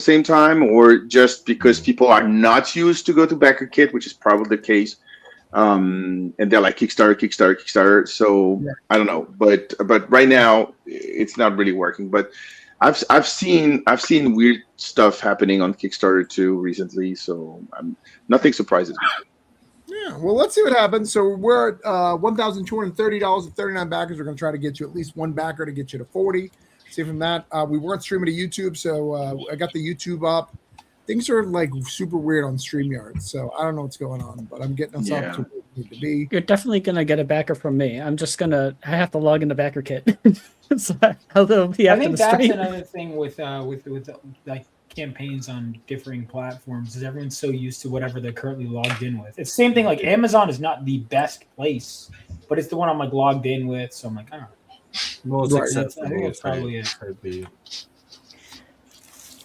same time, or just because people are not used to go to BackerKit, which is probably the case. And they're like Kickstarter, Kickstarter, Kickstarter. So Yeah. I don't know, but right now it's not really working. But I've seen weird stuff happening on Kickstarter too recently. So nothing surprises me. Yeah, well, let's see what happens. So we're at $1,230 and 39 backers. We're going to try to get you at least one backer to get you to 40. See from that. We weren't streaming to YouTube, so I got the YouTube up. Things are like super weird on StreamYard, so I don't know what's going on, but I'm getting us up to where we need to be. You're definitely gonna get a backer from me. I have to log into BackerKit. So I'll be I after think the that's stream. another thing with like campaigns on differing platforms is everyone's so used to whatever they're currently logged in with. It's the same thing. Like Amazon is not the best place, but it's the one I'm like logged in with. So I'm like, I don't know. Most Right. accessible. I think that's probably it. Could be.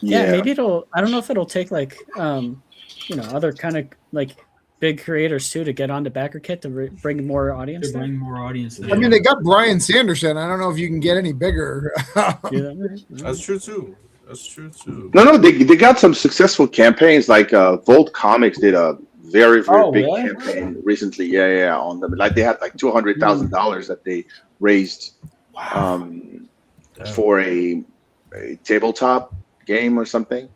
Yeah, maybe it'll. I don't know if it'll take like, other kind of like big creators too to get onto BackerKit to bring more audience. To bring more audience. I mean, they got Brian Sanderson. I don't know if you can get any bigger. That's true too. That's true too. No, they got some successful campaigns. Like Volt Comics did a very big really? campaign recently. Yeah, on them. Like they had like $200,000 that they raised for a tabletop game or something.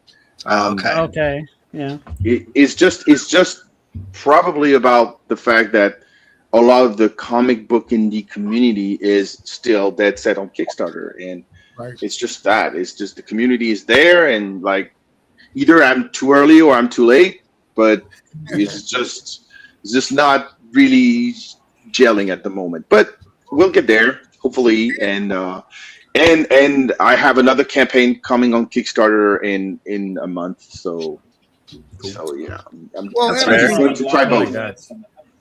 Okay. Yeah. It's just probably about the fact that a lot of the comic book indie community is still dead set on Kickstarter, and it's just that. It's just the community is there, and like either I'm too early or I'm too late, but it's just not really gelling at the moment. But we'll get there, hopefully, and I have another campaign coming on Kickstarter in a month, so yeah, I'm going to try both.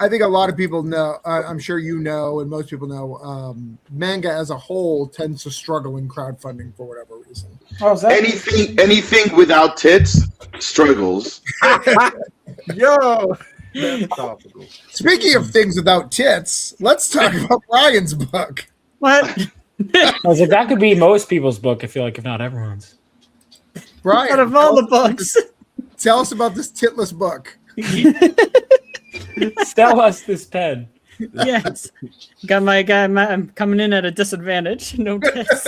I think a lot of people know, I'm sure you know, and most people know, manga as a whole tends to struggle in crowdfunding for whatever reason. Oh, is that Anything without tits struggles. Yo, that's topical. Speaking of things without tits, let's talk about Brian's book. What? I was like, that could be most people's book, I feel like, if not everyone's. Brian, Out of all the books. tell us about this titless book. Sell us this pen. Yes. Got my guy. I'm coming in at a disadvantage. No tits.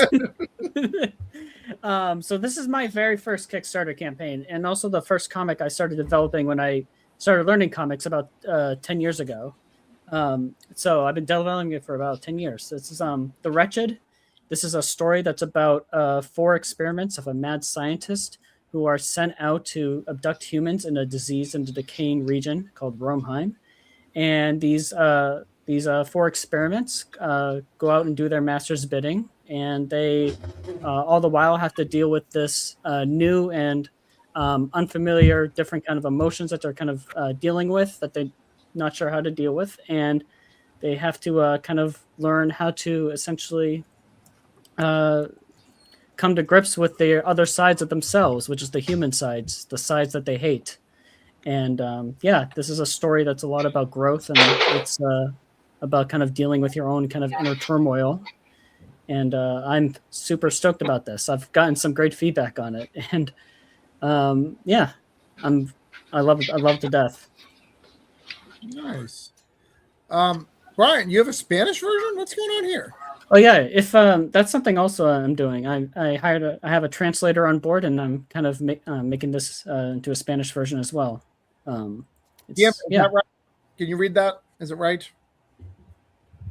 So this is my very first Kickstarter campaign, and also the first comic I started developing when I started learning comics about 10 years ago. So I've been developing it for about 10 years. This is The Wretched. This is a story that's about 4 experiments of a mad scientist who are sent out to abduct humans in a diseased and decaying region called Romeheim. And these 4 experiments go out and do their master's bidding, and they all the while have to deal with this new and unfamiliar, different kind of emotions that they're kind of dealing with that they're not sure how to deal with, and they have to kind of learn how to essentially come to grips with the other sides of themselves, which is the human sides, the sides that they hate. And this is a story that's a lot about growth, and it's about kind of dealing with your own kind of inner turmoil. And I'm super stoked about this. I've gotten some great feedback on it, and I love it. I love it to death. Nice. Brian, you have a Spanish version? What's going on here? Oh yeah, if that's something also I'm doing. I have a translator on board, and I'm kind of making this into a Spanish version as well. Is that right? Can you read that? Is it right?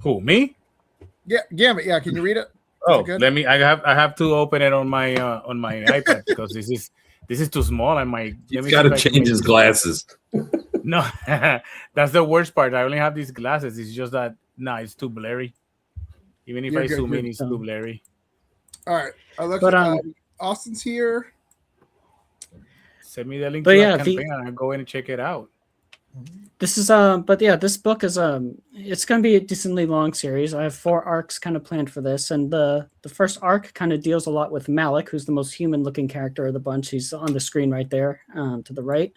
Who, me? Yeah, Gambit. Yeah, can you read it? Oh, let me. I have to open it on my iPad because this is too small. I might. He's got to change his glasses. No, that's the worst part. I only have these glasses. It's just that it's too blurry. Even if I zoom in, it's too blurry. All right, I'll Austin's here. Send me the link to that campaign, and I'll go in and check it out. This is this book is it's going to be a decently long series. I have 4 arcs kind of planned for this, and the first arc kind of deals a lot with Malik, who's the most human looking character of the bunch. He's on the screen right there to the right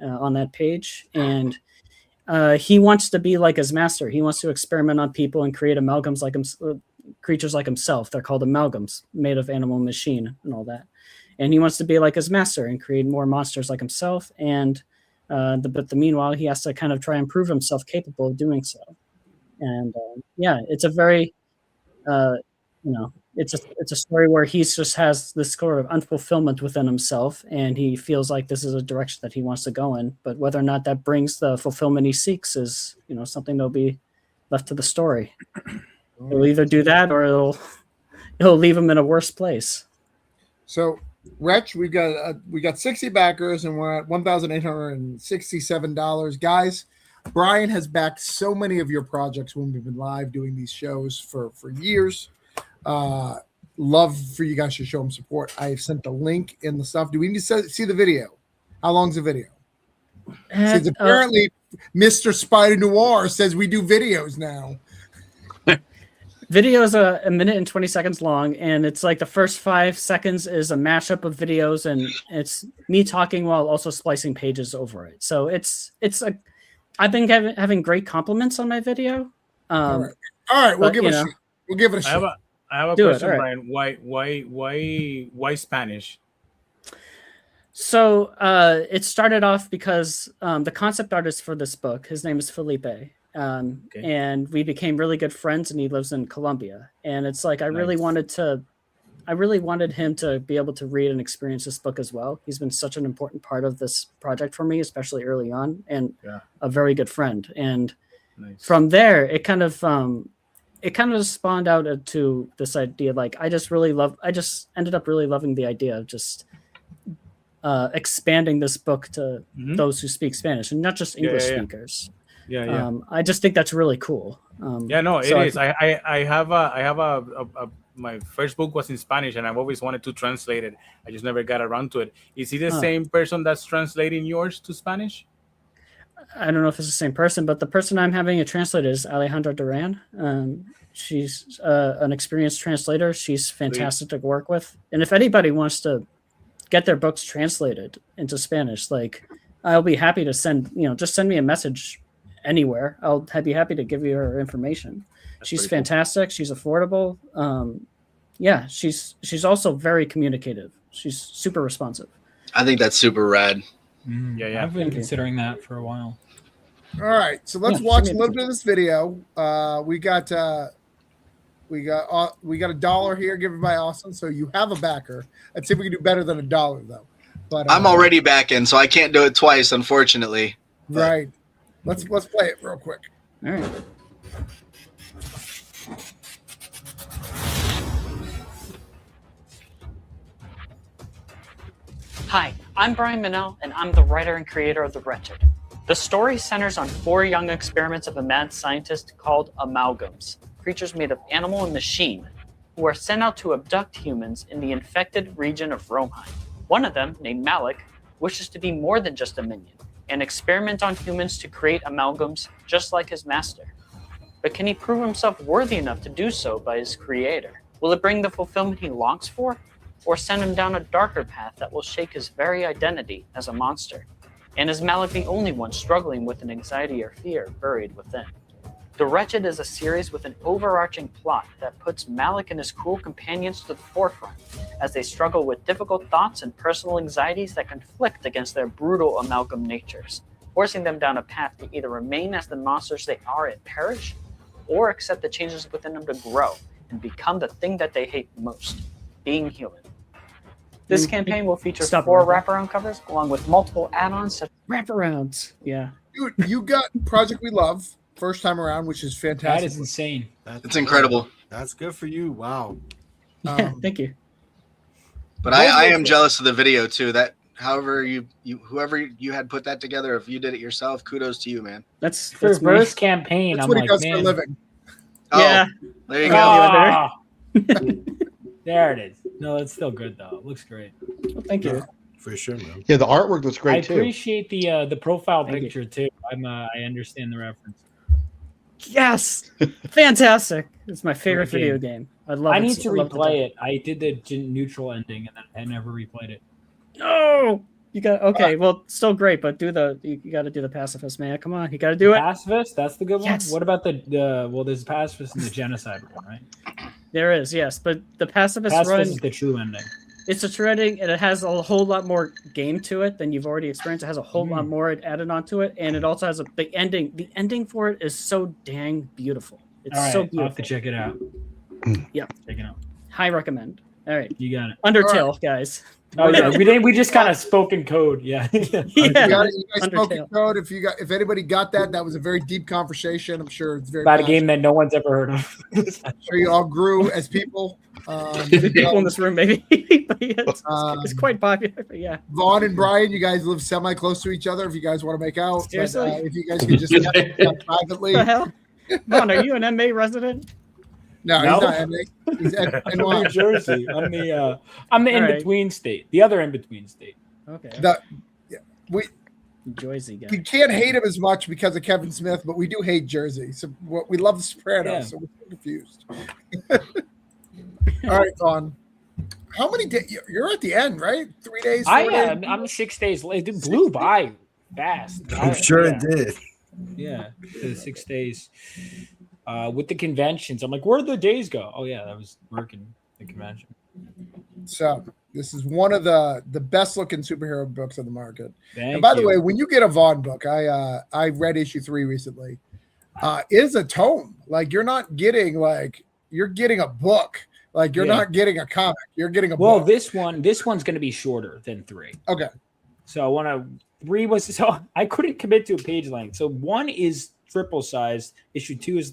on that page, and he wants to be like his master. He wants to experiment on people and create amalgams like creatures like himself. They're called amalgams, made of animal and machine and all that. and he wants to be like his master and create more monsters like himself. And but meanwhile, he has to kind of try and prove himself capable of doing so. And it's a very it's a story where he just has this sort of unfulfillment within himself, and he feels like this is a direction that he wants to go in. But whether or not that brings the fulfillment he seeks is, something that'll be left to the story. It'll either do that or it'll leave him in a worse place. So, Wretch, we got 60 backers, and we're at $1,867. Guys, Brian has backed so many of your projects when we've been live doing these shows for years. Love for you guys to show him support. I have sent the link in the stuff. Do we need to see the video? How long's the video? Since apparently Mr. Spider Noir says we do videos now. Video is a minute and 20 seconds long, and it's like the first 5 seconds is a mashup of videos, and it's me talking while also splicing pages over it. So I've been having great compliments on my video. All right, we'll give it a shot. I have a question, Brian. Why Spanish? So it started off because the concept artist for this book, his name is Felipe. And we became really good friends, and he lives in Colombia. And it's like I really wanted him to be able to read and experience this book as well. He's been such an important part of this project for me, especially early on, and a very good friend. And from there, it kind of spawned out into this idea. Like I just ended up really loving the idea of just expanding this book to those who speak Spanish and not just English speakers. I just think that's really cool. It is. I have my first book was in Spanish, and I've always wanted to translate it. I just never got around to it. Is he the same person that's translating yours to Spanish? I don't know if it's the same person, but the person I'm having it translated is Alejandra Duran. She's an experienced translator. She's fantastic to work with. And if anybody wants to get their books translated into Spanish, like I'll be happy to send me a message anywhere. I'd be happy to give you her information. She's fantastic. Cool. She's affordable. She's also very communicative. She's super responsive. I think that's super rad. I've been considering that for a while. All right, so let's watch a little bit of this video. We got $1 here given by Austin, so you have a backer. I'd say we can do better than $1 though. But I'm already backing, so I can't do it twice, unfortunately. Right. Let's play it real quick. All right. Hi, I'm Brian Minnell, and I'm the writer and creator of The Wretched. The story centers on 4 young experiments of a mad scientist called amalgams, creatures made of animal and machine, who are sent out to abduct humans in the infected region of Romeheim. One of them, named Malik, wishes to be more than just a minion, and experiment on humans to create amalgams just like his master. But can he prove himself worthy enough to do so by his creator? Will it bring the fulfillment he longs for, or send him down a darker path that will shake his very identity as a monster? And is Malik the only one struggling with an anxiety or fear buried within? The Wretched is a series with an overarching plot that puts Malik and his cruel companions to the forefront as they struggle with difficult thoughts and personal anxieties that conflict against their brutal amalgam natures, forcing them down a path to either remain as the monsters they are and perish, or accept the changes within them to grow and become the thing that they hate most, being human. This campaign will feature 4 wraparound covers along with multiple add-ons. Wraparounds, yeah. Dude, you got Project We Love first time around, which is fantastic. That is insane. It's incredible. That's good for you. Wow. Thank you. But I am jealous of the video too. That however whoever you had put that together, if you did it yourself, kudos to you, man. That's first campaign. That's I'm what like, he does man. for a living. Yeah. There you go. There it is. No, it's still good though. It looks great. Well, thank you. For sure, man. Yeah, the artwork looks great too. I appreciate the profile picture too. I understand the reference. Yes, fantastic! It's my favorite video game. I love it. I need to replay it. I did the neutral ending and then I never replayed it. No, you got Well, still great, but you got to do the pacifist, man. Come on, you got to do it. Pacifist, that's the good one. Yes. What about there's pacifist and the genocide one, right? There is, yes, but the pacifist is run. the true ending. It's a threading, and it has a whole lot more game to it than you've already experienced. It has a whole lot more added onto it, and it also has a big ending. The ending for it is so dang beautiful. It's All right, so I'll beautiful. have to check it out. Yeah, Check it out. high recommend. All right, You got it. Undertale, guys. Oh yeah, we just kind of spoke in code. Yeah. Yeah, You guys spoke in Undertale. code. If anybody got that was a very deep conversation. I'm sure it's very About a passionate. game that no one's ever heard of. I'm sure you all grew as people. People in this room, maybe. But yeah, it's quite popular. But yeah, Vaughn and Brian, you guys live semi close to each other. If you guys want to make out, Seriously? if you guys could just privately. what the hell? Vaughn, are you an MA resident? No, No? he's not. He's I'm from New Jersey. I'm the All in right. between state. The other in between state. Okay, we Joyzy guy. we can't hate him as much because of Kevin Smith, but we do hate Jersey. So we love the Sopranos, Yeah. so we're so confused. All right, Vaughn. How many days? You're at the end, right? 3 days. 4 days? I'm 6 days late. It blew by fast. I'm sure it did. Yeah, the 6 days. With the conventions, I'm like, where'd the days go? Oh yeah, I was working the convention. So this is one of the best looking superhero books on the market. Thank And by the you. way, when you get a Vaughn book, I read issue 3 recently. It is a tome. Like you're not getting you're getting a book. Like you're Yeah. not getting a comic. You're getting a Well, book. this one's going to be shorter than 3. Okay. So I want to 3 was so I couldn't commit to a page length. So 1 is triple sized. Issue 2 is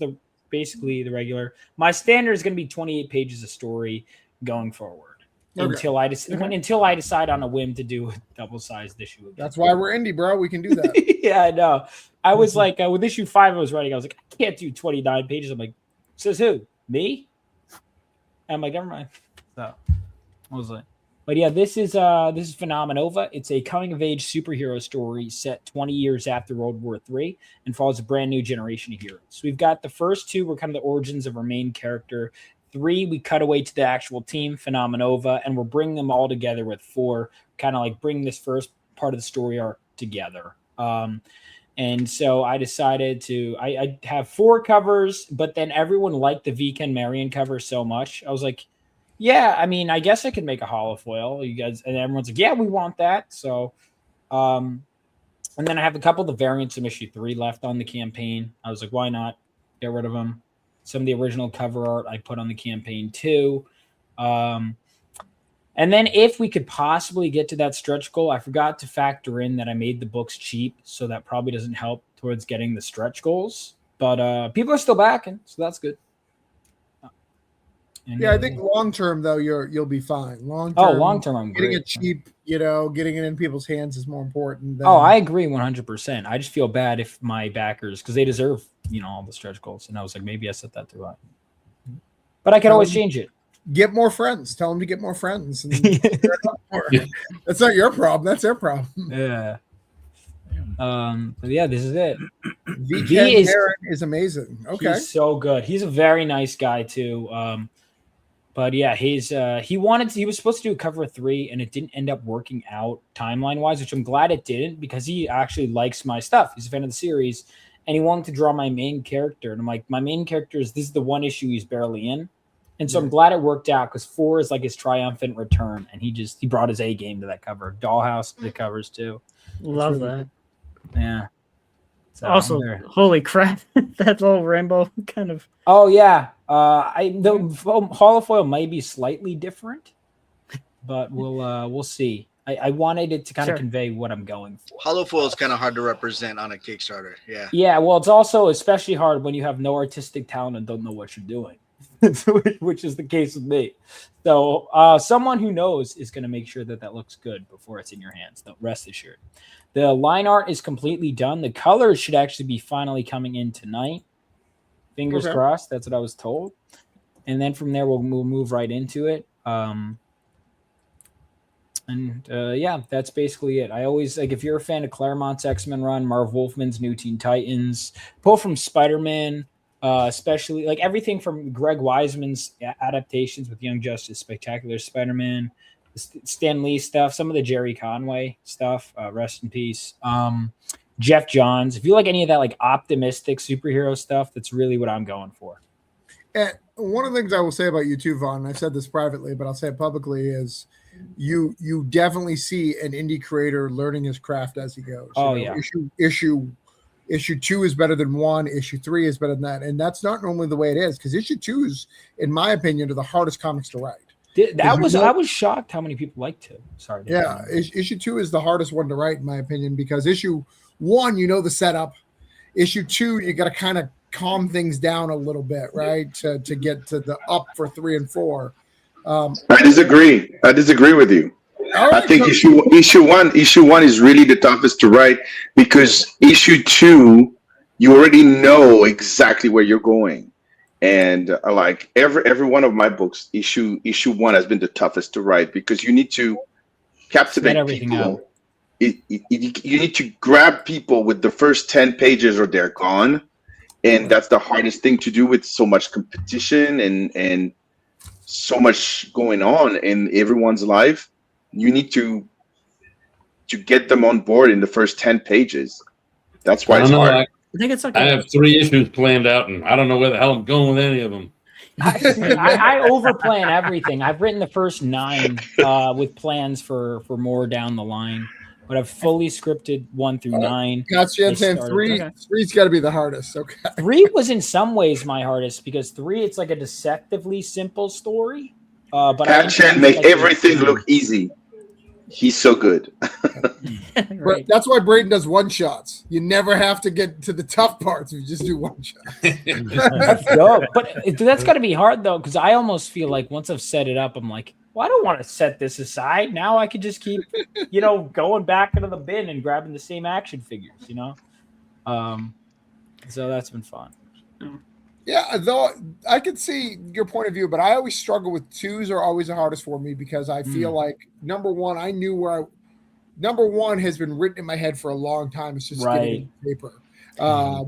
basically the regular. My standard is going to be 28 pages of story going forward Okay. until I decide on a whim to do a double sized issue. Again. That's why we're indie, bro. We can do that. Yeah, I know. I was like with issue 5, I was writing. I was like, I can't do 29 pages. I'm like, says who? Me? And I'm like, never mind. So I was like, but yeah, this is Phenomenova. It's a coming of age superhero story set 20 years after World War III and follows a brand new generation of heroes. So we've got the first 2 were kind of the origins of our main character. 3, we cut away to the actual team, Phenomenova, and we're bringing them all together with 4, kind of like bring this first part of the story arc together. And so I decided I have 4 covers, but then everyone liked the Viken Marion cover so much. I was like, yeah, I mean, I guess I could make a holofoil. You guys, and everyone's like, yeah, we want that. So, and then I have a couple of the variants from issue 3 left on the campaign. I was like, why not get rid of them? Some of the original cover art I put on the campaign too. And then if we could possibly get to that stretch goal, I forgot to factor in that I made the books cheap, so that probably doesn't help towards getting the stretch goals. But people are still backing, so that's good. And, Yeah, I think long term though you'll be fine. Long term. long term, I'm getting great. it cheap. Getting it in people's hands is more important. Than, I agree 100%. I just feel bad if my backers, because they deserve, all the stretch goals. And I was like, maybe I set that too high. But I could always change it. Get more friends. Tell them to get more friends. And that's not your problem. That's their problem. Yeah. But yeah, this is it. VK is amazing. Okay. He's so good. He's a very nice guy too. But yeah, he was supposed to do a cover of 3 and it didn't end up working out timeline wise, which I'm glad it didn't because he actually likes my stuff. He's a fan of the series and he wanted to draw my main character. And I'm like, my main character this is the one issue he's barely in. And so I'm glad it worked out because 4 is like his triumphant return. And he brought his A game to that cover. Dollhouse, the covers too. Love that. Yeah. So Also, holy crap, that little rainbow kind of. Oh yeah, the holofoil might be slightly different, but we'll see. I wanted it to kind of convey what I'm going for. Holofoil is kind of hard to represent on a Kickstarter. Yeah. Yeah, well, it's also especially hard when you have no artistic talent and don't know what you're doing, which is the case with me. So someone who knows is going to make sure that looks good before it's in your hands. The rest assured. The line art is completely done. The colors should actually be finally coming in tonight. Fingers crossed. That's what I was told. And then from there, we'll move right into it. Yeah, that's basically it. I always if you're a fan of Claremont's X-Men run, Marv Wolfman's New Teen Titans, pull from Spider-Man, especially everything from Greg Weisman's adaptations with Young Justice, Spectacular Spider-Man, Stan Lee stuff, some of the Jerry Conway stuff, rest in peace. Jeff Johns. If you like any of that optimistic superhero stuff, that's really what I'm going for. And one of the things I will say about you too, Vaughn, and I've said this privately, but I'll say it publicly, is you definitely see an indie creator learning his craft as he goes. Issue 2 is better than 1. Issue 3 is better than that, and that's not normally the way it is, because issue 2s, in my opinion, are the hardest comics to write. I was shocked how many people liked it. Sorry. Yeah, issue 2 is the hardest one to write, in my opinion, because issue 1, the setup. Issue 2, you got to kind of calm things down a little bit, right, to get to the up for 3 and 4. I disagree with you. Right, I think issue one is really the toughest to write, because issue 2, you already know exactly where you're going, and like every one of my books, issue 1 has been the toughest to write, because you need to captivate people. You need to grab people with the first 10 pages or they're gone, and that's the hardest thing to do with so much competition and so much going on in everyone's life. You need to get them on board in the first 10 pages. That's why it's hard. I think it's okay. I have 3 issues planned out, and I don't know where the hell I'm going with any of them. I overplan everything. I've written the first 9 with plans for more down the line, but I've fully scripted 1 through 9. Gotcha. I'm saying 3's got to be the hardest. Okay. 3 was in some ways my hardest, because 3, it's like a deceptively simple story. But Pat Chen make everything look easy. He's so good. Right. That's why Braden does one-shots. You never have to get to the tough parts if you just do one-shots. That's dope. But that's got to be hard, though, because I almost feel like once I've set it up, I'm like, well, I don't want to set this aside. Now I could just keep, going back into the bin and grabbing the same action figures, So that's been fun. Yeah, though I could see your point of view, but I always struggle with 2s are always the hardest for me, because I feel like number 1, I knew number 1 has been written in my head for a long time. It's just getting it paper.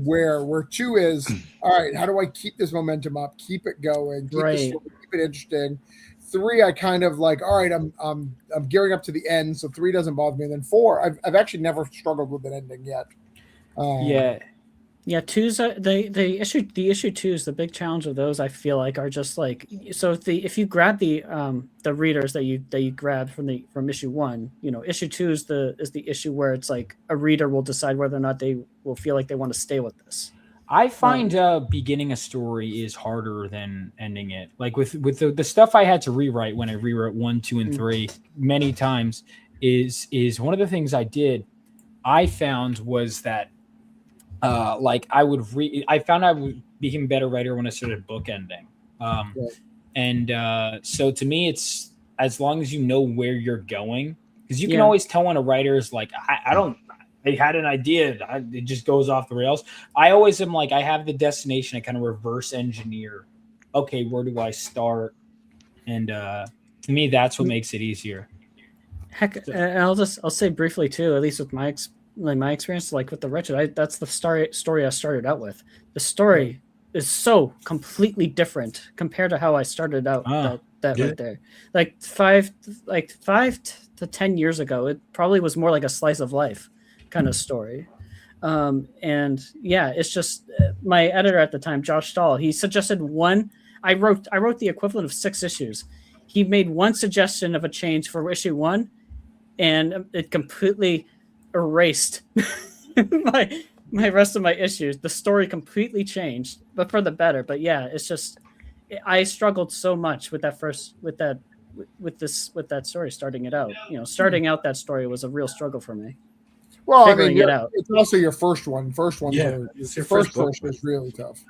Where 2 is, all right, how do I keep this momentum up, keep it going, keep it interesting. 3, I kind of like, all right, I'm gearing up to the end, so 3 doesn't bother me. And then 4, I've actually never struggled with an ending yet. Yeah, 2s. The issue 2s. The big challenge of those, I feel like, are just like, so if you grab the readers that you grabbed from issue 1, issue 2 is the issue where it's like a reader will decide whether or not they will feel like they want to stay with this. I find beginning a story is harder than ending it. Like with the stuff I had to rewrite when I rewrote 1, 2, and 3 many times is one of the things I did. I found was that. I found I became a better writer when I started bookending. So to me, it's as long as you know where you're going, because you can always tell when a writer is like, they had an idea, it just goes off the rails. I always am like, I have the destination, I kind of reverse engineer. Okay, where do I start? And to me, that's what makes it easier. Heck, and I'll say briefly too, at least with my experience, like with the Wretched, that's the story I started out with. The story is so completely different compared to how I started out. Right there, like 5 to 10 years ago, it probably was more like a slice of life kind of story. And yeah, it's just my editor at the time, Josh Stahl, he suggested one. I wrote the equivalent of 6 issues. He made one suggestion of a change for issue 1, and it completely erased my rest of my issues. The story completely changed, but for the better. But yeah, it's just I struggled so much with that story starting it out. Starting out that story was a real struggle for me. Well, figuring it out. It's also your first one. Your first is really tough.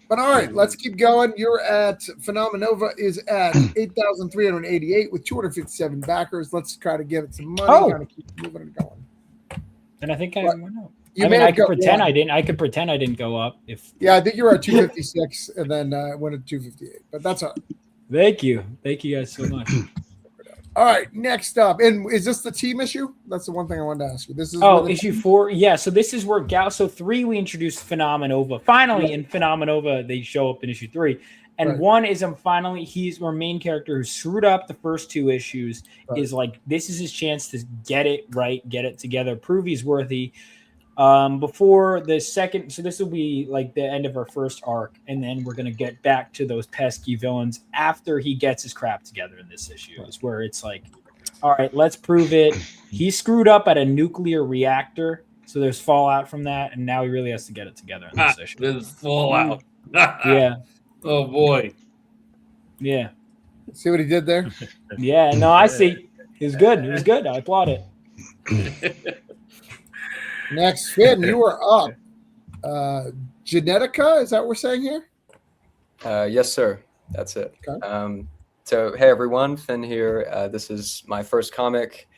But all right, let's keep going. You're at Phenomenova is at 8,388 with 257 backers. Let's try to give it some money. Kind of keep moving and going. And I think I went up. I could pretend I didn't. I could pretend I didn't go up. I think you were at 256 and then went at 258. But that's all right. Thank you guys so much. All right, next up, and is this the team issue? That's the one thing I wanted to ask you. This is issue 4. Yeah, so this is where So 3 we introduced Phenomenova. Finally, in Phenomenova, they show up in issue 3, and 1 is he's our main character who screwed up the first 2 issues. Is like, this is his chance to get it right, get it together, prove he's worthy. Before the second, so this will be like the end of our first arc, and then we're gonna get back to those pesky villains after he gets his crap together in this issue. Is where it's like, all right, let's prove it. He screwed up at a nuclear reactor, so there's fallout from that, and now he really has to get it together in this issue. There's fallout. Yeah. Oh boy. Yeah. See what he did there? Yeah. No, I see. It was good. It was good. I applaud it. Next, Finn, you are up. Genetica, is that what we're saying here? Yes, sir. That's it. Okay. So, hey, everyone. Finn here. This is my first comic.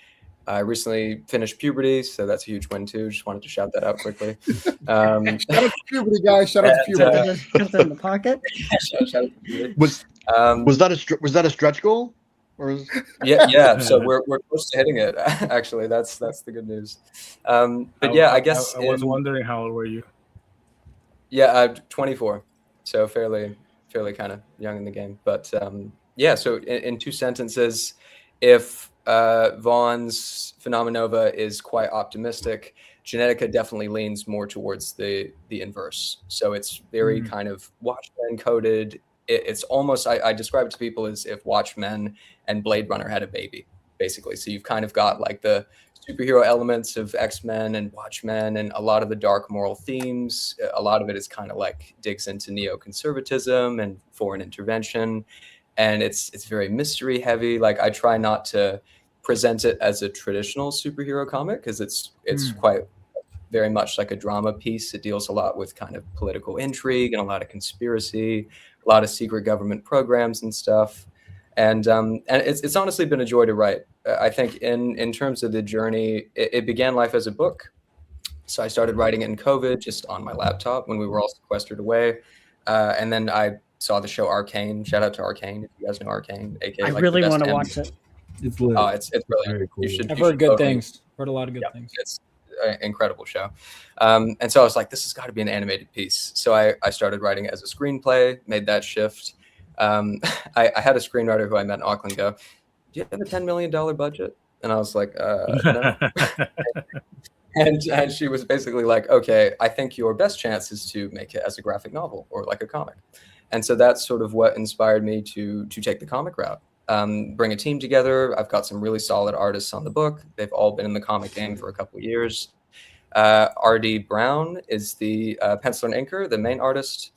I recently finished puberty, so that's a huge win, too. Just wanted to shout that out quickly. Shout out to puberty, guys. Shout out to puberty. Got that in the pocket. Shout out to puberty. Was that a stretch goal? Or is... Yeah. So we're close to hitting it. Actually, that's the good news. But yeah, I guess I was wondering how old were you? Yeah, 24. So fairly kind of young in the game. But yeah. So in two sentences, if Vaughn's Phenomenova is quite optimistic, Genetica definitely leans more towards the inverse. So it's very kind of Watchmen coded. It's almost, I describe it to people as if Watchmen and Blade Runner had a baby, basically. So you've kind of got like the superhero elements of X-Men and Watchmen and a lot of the dark moral themes. A lot of it is kind of like digs into neoconservatism and foreign intervention. And it's very mystery heavy. Like I try not to present it as a traditional superhero comic because it's quite very much like a drama piece. It deals a lot with kind of political intrigue and a lot of conspiracy, a lot of secret government programs and stuff. And it's honestly been a joy to write. I think in terms of the journey, it began life as a book. So I started writing it in COVID, just on my laptop when we were all sequestered away. And then I saw the show Arcane. Shout out to Arcane if you guys know Arcane. AKA, I like really want to watch it. It's brilliant. It's brilliant. Cool. I've heard good things. Heard a lot of good things. It's an incredible show. And so I was like, this has got to be an animated piece. So I started writing it as a screenplay, made that shift. I had a screenwriter who I met in Auckland go, do you have a $10 million budget? And I was like, no. And she was basically like, okay, I think your best chance is to make it as a graphic novel or like a comic. And so that's sort of what inspired me to take the comic route. Bring a team together. I've got some really solid artists on the book. They've all been in the comic game for a couple of years. R.D. Brown is the penciler and inker, the main artist.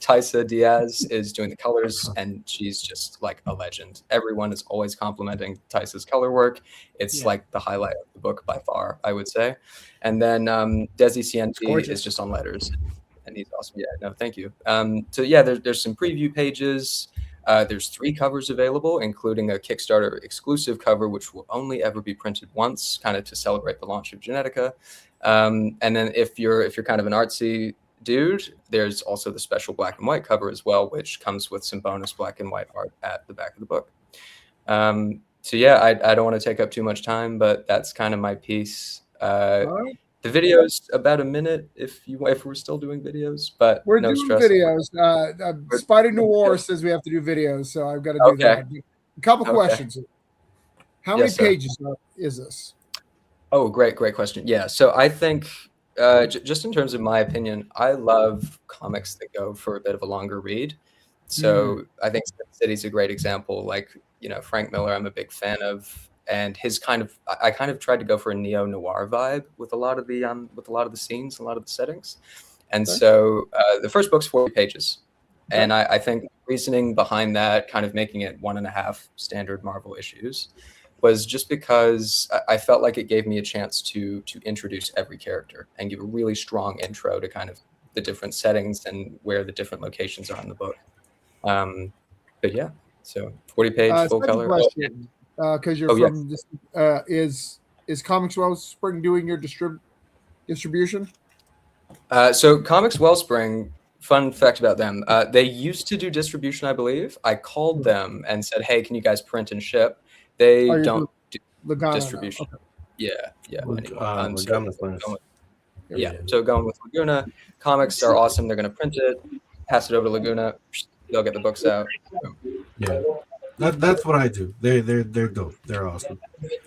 Taisa Diaz is doing the colors, and she's just like a legend. Everyone is always complimenting Taisa's color work. It's like the highlight of the book by far, I would say. And then Desi Cienti is just on letters, and he's awesome. Yeah, no, thank you. So yeah, there's some preview pages. There's 3 covers available, including a Kickstarter exclusive cover, which will only ever be printed once, kind of to celebrate the launch of Genetica. And then if you're kind of an artsy dude, there's also the special black and white cover as well, which comes with some bonus black and white art at the back of the book. So yeah, I don't want to take up too much time, but that's kind of my piece. The video's about a minute if we're still doing videos, but we're no doing stress. videos. Spider Noir says we have to do videos, so I've got to do that. A couple questions. How many pages is this? Oh, great question. Yeah, so I think just in terms of my opinion, I love comics that go for a bit of a longer read. So I think Sin City's a great example. Like, Frank Miller, I'm a big fan of. And I kind of tried to go for a neo-noir vibe with a lot of the scenes, a lot of the settings. And so the first book's 40 pages. And I think the reasoning behind that, kind of making it 1.5 standard Marvel issues, was just because I felt like it gave me a chance to introduce every character and give a really strong intro to kind of the different settings and where the different locations are in the book. But yeah, so 40-page full color. Because you're from this, is Comics Wellspring doing your distribution? So Comics Wellspring, fun fact about them, they used to do distribution, I believe. I called them and said, hey, can you guys print and ship? They don't do distribution. Okay. Yeah. So going with Laguna. Comics are awesome. They're going to print it, pass it over to Laguna. They'll get the books out. Yeah. That's what I do. They're dope. They're awesome.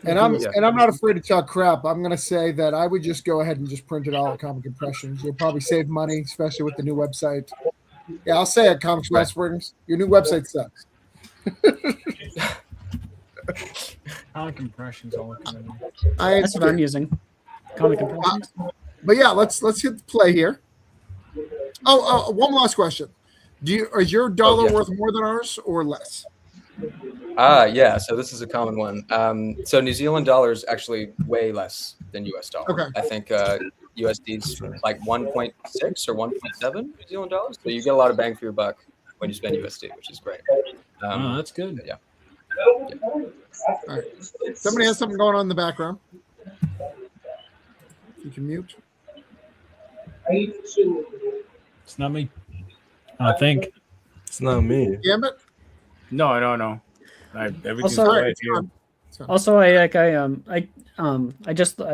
And I'm not afraid to talk crap. I'm gonna say that I would just go ahead and just print it all at Comic Impressions. You'll probably save money, especially with the new website. Yeah, I'll say it, Comics Wellsprings. Your new website sucks. Comic Impressions all That's what I'm using. Comic Impressions. But yeah, let's hit the play here. One last question. Is your dollar worth more than ours or less? Yeah. So this is a common one. So New Zealand dollar is actually way less than US dollar. Okay. I think USD's like 1.6 or 1.7 New Zealand dollars. So you get a lot of bang for your buck when you spend USD, which is great. Oh, that's good. Yeah. All right. Somebody has something going on in the background. You can mute. It's not me. I think it's not me. Gambit? No. Everything's Also, quiet here. Also, I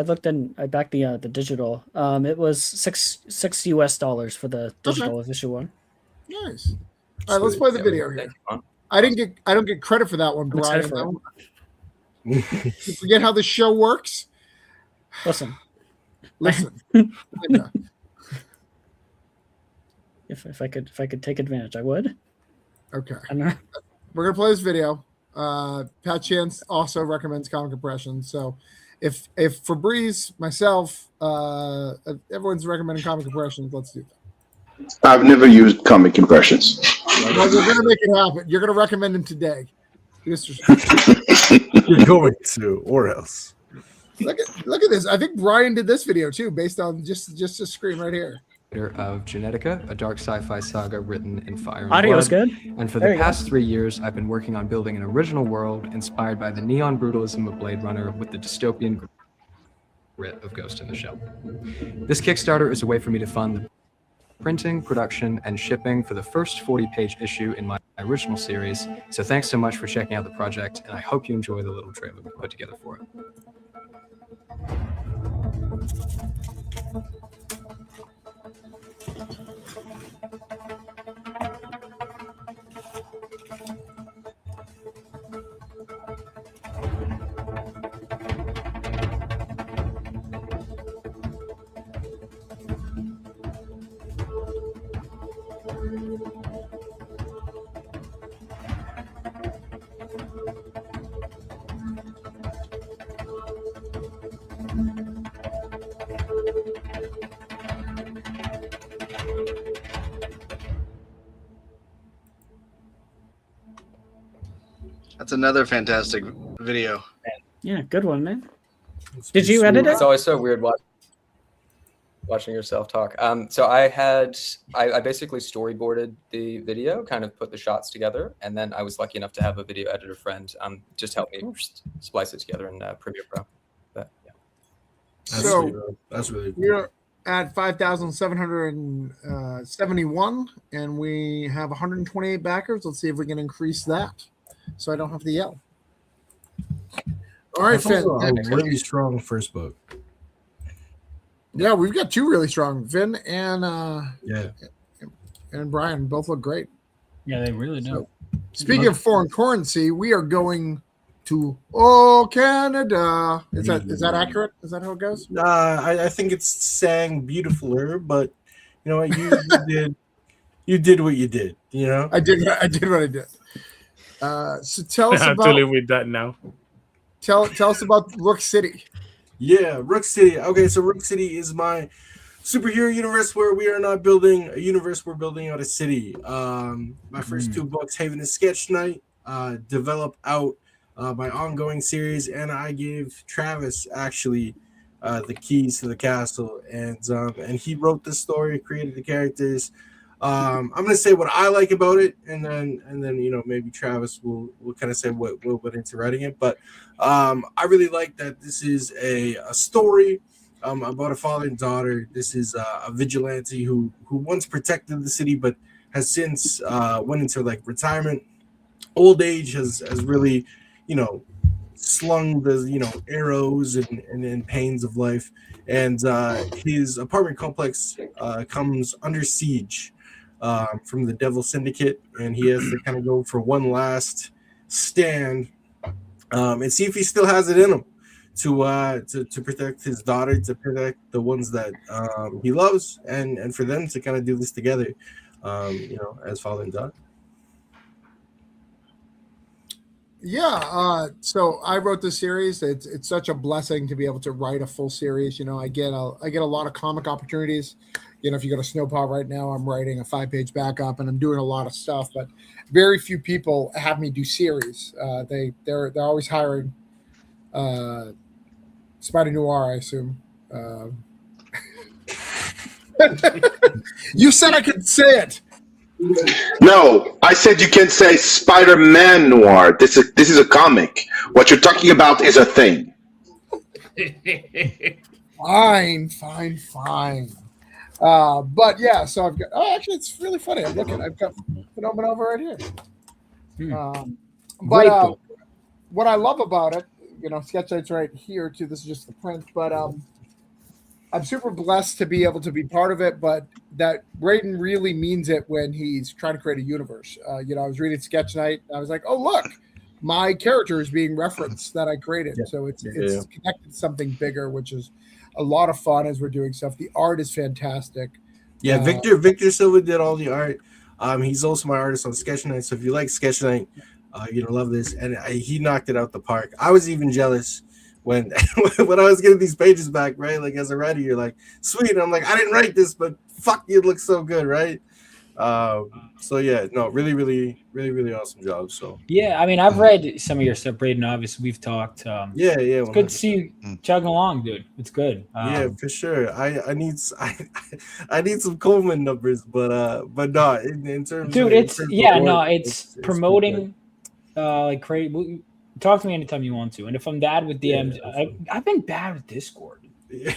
looked in. I backed the digital. It was $6 US for the digital issue one. Nice. All right, let's play the video here. I don't get credit for that one, Brian. You forget how the show works? Listen. If I could take advantage, I would. Okay. I don't know. We're gonna play this video. Pat Chance also recommends Comic Impressions. So if Febreze, myself, everyone's recommending Comic Impressions, let's do that. I've never used Comic Impressions. Well, we're gonna make it happen. You're gonna recommend him today. You're going to, or else. Look at this. I think Brian did this video too, based on just a screen right here. Of Genetica, a dark sci-fi saga written in fire and Audio's blood. good. And for the past 3 years, I've been working on building an original world inspired by the neon brutalism of Blade Runner with the dystopian grit of Ghost in the Shell. This Kickstarter is a way for me to fund the printing, production, and shipping for the first 40-page issue in my original series. So thanks so much for checking out the project, and I hope you enjoy the little trailer we put together for it. That's another fantastic video. Yeah, good one, man. Did you edit it? It's always so weird watching yourself talk. So I basically storyboarded the video, kind of put the shots together, and then I was lucky enough to have a video editor friend just help me splice it together in Premiere Pro. But yeah. That's really cool. We're at 5,771, and we have 128 backers. Let's see if we can increase that, so I don't have to yell. All right, Finn. A really strong first book. Yeah, we've got two really strong. Vin and Brian both look great. Yeah, they really do. So, speaking of foreign currency, we are going to Canada. Is that accurate? Is that how it goes? I think it's sang beautifuler, but you know what, you did what you did. You know, I did what I did. So tell us I have about. to live with that now. Tell us about Rook City. Yeah, Rook City. Okay, so Rook City is my superhero universe where we are not building a universe, we're building out a city. My first two books, Haven and Sketch Night, develop out my ongoing series, and I gave Travis actually the keys to the castle, and he wrote the story, created the characters. I'm gonna say what I like about it, and then you know, maybe Travis will kind of say what went into writing it. But I really like that this is a story about a father and daughter. This is a vigilante who once protected the city, but has since went into like retirement. Old age has really, you know, slung the, you know, arrows and pains of life, and his apartment complex comes under siege from the Devil Syndicate, and he has to kind of go for one last stand, and see if he still has it in him to protect his daughter, to protect the ones that he loves, and for them to kind of do this together, as father and daughter. Yeah, so I wrote this series. It's such a blessing to be able to write a full series. I get a lot of comic opportunities. If you go to Snowpaw right now, I'm writing a 5-page backup, and I'm doing a lot of stuff. But very few people have me do series. They're always hiring Spider Noir, I assume. You said I could say it. No, I said you can say Spider-Man Noir. This is a comic. What you're talking about is a thing. Fine. But yeah, so I've got. Oh, actually, it's really funny. I've got Phenomena over right here. But what I love about it, Sketchlight's right here too. This is just the print, but I'm super blessed to be able to be part of it. But that Braden really means it when he's trying to create a universe. I was reading Sketch Night, and I was like, oh look, my character is being referenced that I created. Yeah. So it's connected to something bigger, which is a lot of fun as we're doing stuff. The art is fantastic. Yeah, Victor Silva did all the art. He's also my artist on Sketch Night. So if you like Sketch Night, you're gonna love this. And he knocked it out the park. I was even jealous when when I was getting these pages back, right? Like as a writer, you're like, sweet. And I'm like, I didn't write this, but fuck, it looks so good, right? So yeah, no, really, really, really, really awesome job. So yeah, I mean, I've read some of your stuff, Braden. Obviously, we've talked. It's good to see you chugging along, dude. It's good. Yeah, for sure. I need some Coleman numbers, but no, in terms, dude, of, it's promoting, like crazy. Talk to me anytime you want to, and if I'm bad with DMs, I've been bad with Discord. Yeah.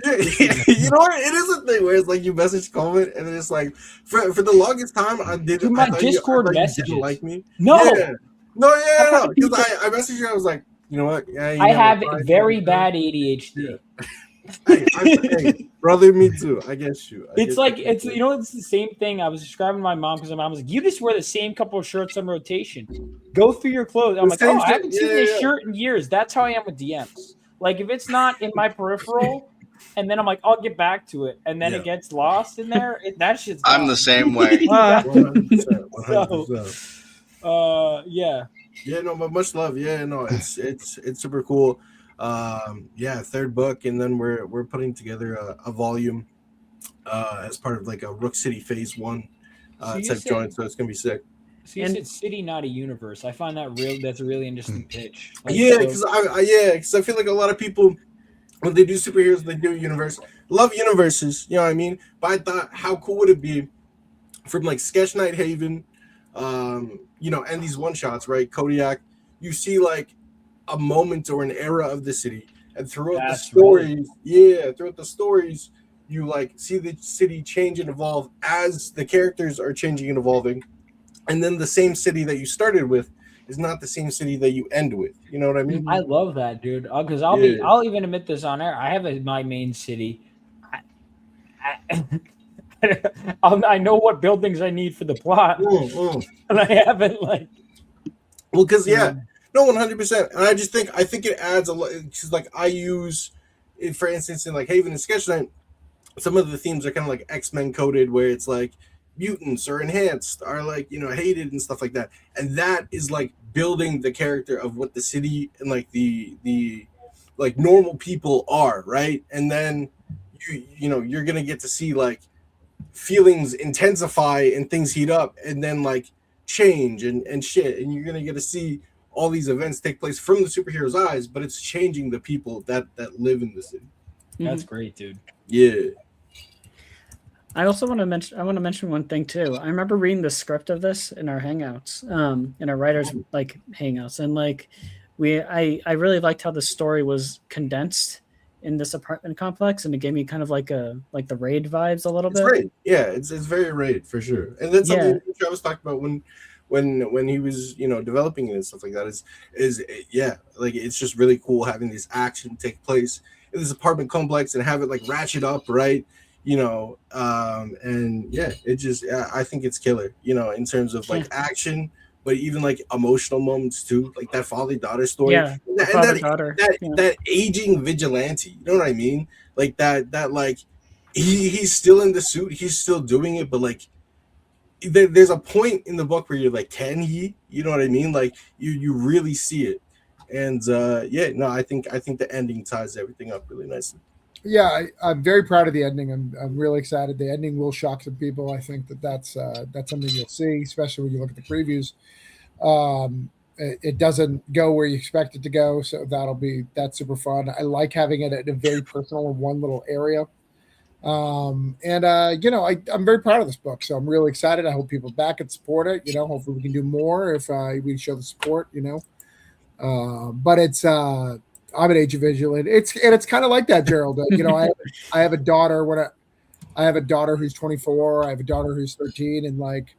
You know what? It is a thing where it's like you message Coleman, and it's like for the longest time I didn't. My Discord messages didn't like me. No, because I messaged you. I was like, you know what? Yeah, I have very bad ADHD. Hey, brother, me too. I guess you. It's the same thing. I was describing to my mom because my mom was like, "You just wear the same couple of shirts on rotation. Go through your clothes." I'm like, "Oh, I haven't seen this shirt in years." That's how I am with DMs. Like if it's not in my peripheral. And then I'm like, I'll get back to it, and then it gets lost in there. That shit's gone. I'm the same way. 100%. Yeah. Yeah, no, but much love. Yeah, no, it's super cool. Third book, and then we're putting together a volume as part of like a Rook City Phase 1 type joint. So it's gonna be sick. So you said city, not a universe. I find that's a really interesting pitch. Because I feel like a lot of people, when they do superheroes, they do a universe. Love universes, you know what I mean? But I thought, how cool would it be from like Sketch Night Haven, and these one shots, right? Kodiak, you see like a moment or an era of the city, and throughout the stories, you like see the city change and evolve as the characters are changing and evolving, and then the same city that you started with is not the same city that you end with. You know what I mean? I love that, dude. Because I'll even admit this on air. I have my main city. I know what buildings I need for the plot, and I haven't Well, because 100%. And I think it adds a lot. Because like I use, for instance, in like Haven and Sketch Night, some of the themes are kind of like X-Men coded, where it's like mutants or enhanced are like hated and stuff like that, and that is like building the character of what the city and like the like normal people are, right? And then you're gonna get to see like feelings intensify and things heat up and then like change and shit, and you're gonna get to see all these events take place from the superhero's eyes, but it's changing the people that live in the city. That's great, dude. Yeah. I also want to mention one thing too. I remember reading the script of this in our hangouts, in our writers like hangouts, and like I really liked how the story was condensed in this apartment complex, and it gave me kind of like the Raid vibes a little bit. Raid. Yeah, it's very Raid for sure, and that's something Travis talked about when he was developing it and stuff like that. Is like it's just really cool having this action take place in this apartment complex and have it like ratchet up, right? And it just I think it's killer, in terms of like action, but even like emotional moments too, like that father-daughter story. Yeah, And that, father-daughter. that aging vigilante. You know what I mean? Like that like he's still in the suit, he's still doing it, but like there's a point in the book where you're like, can he? You know what I mean? Like you really see it. And yeah, no, I think the ending ties everything up really nicely. Yeah, I'm very proud of the ending. I'm really excited. The ending will shock some people. I think that's something you'll see, especially when you look at the previews. It doesn't go where you expect it to go, so that's super fun. I like having it at a very personal in one little area. I'm very proud of this book, so I'm really excited. I hope people back and support it. Hopefully we can do more if we show the support. But it's I'm an age of vigilant. It's kind of like that, Gerald. I have a daughter. I have a daughter who's 24. I have a daughter who's 13, and like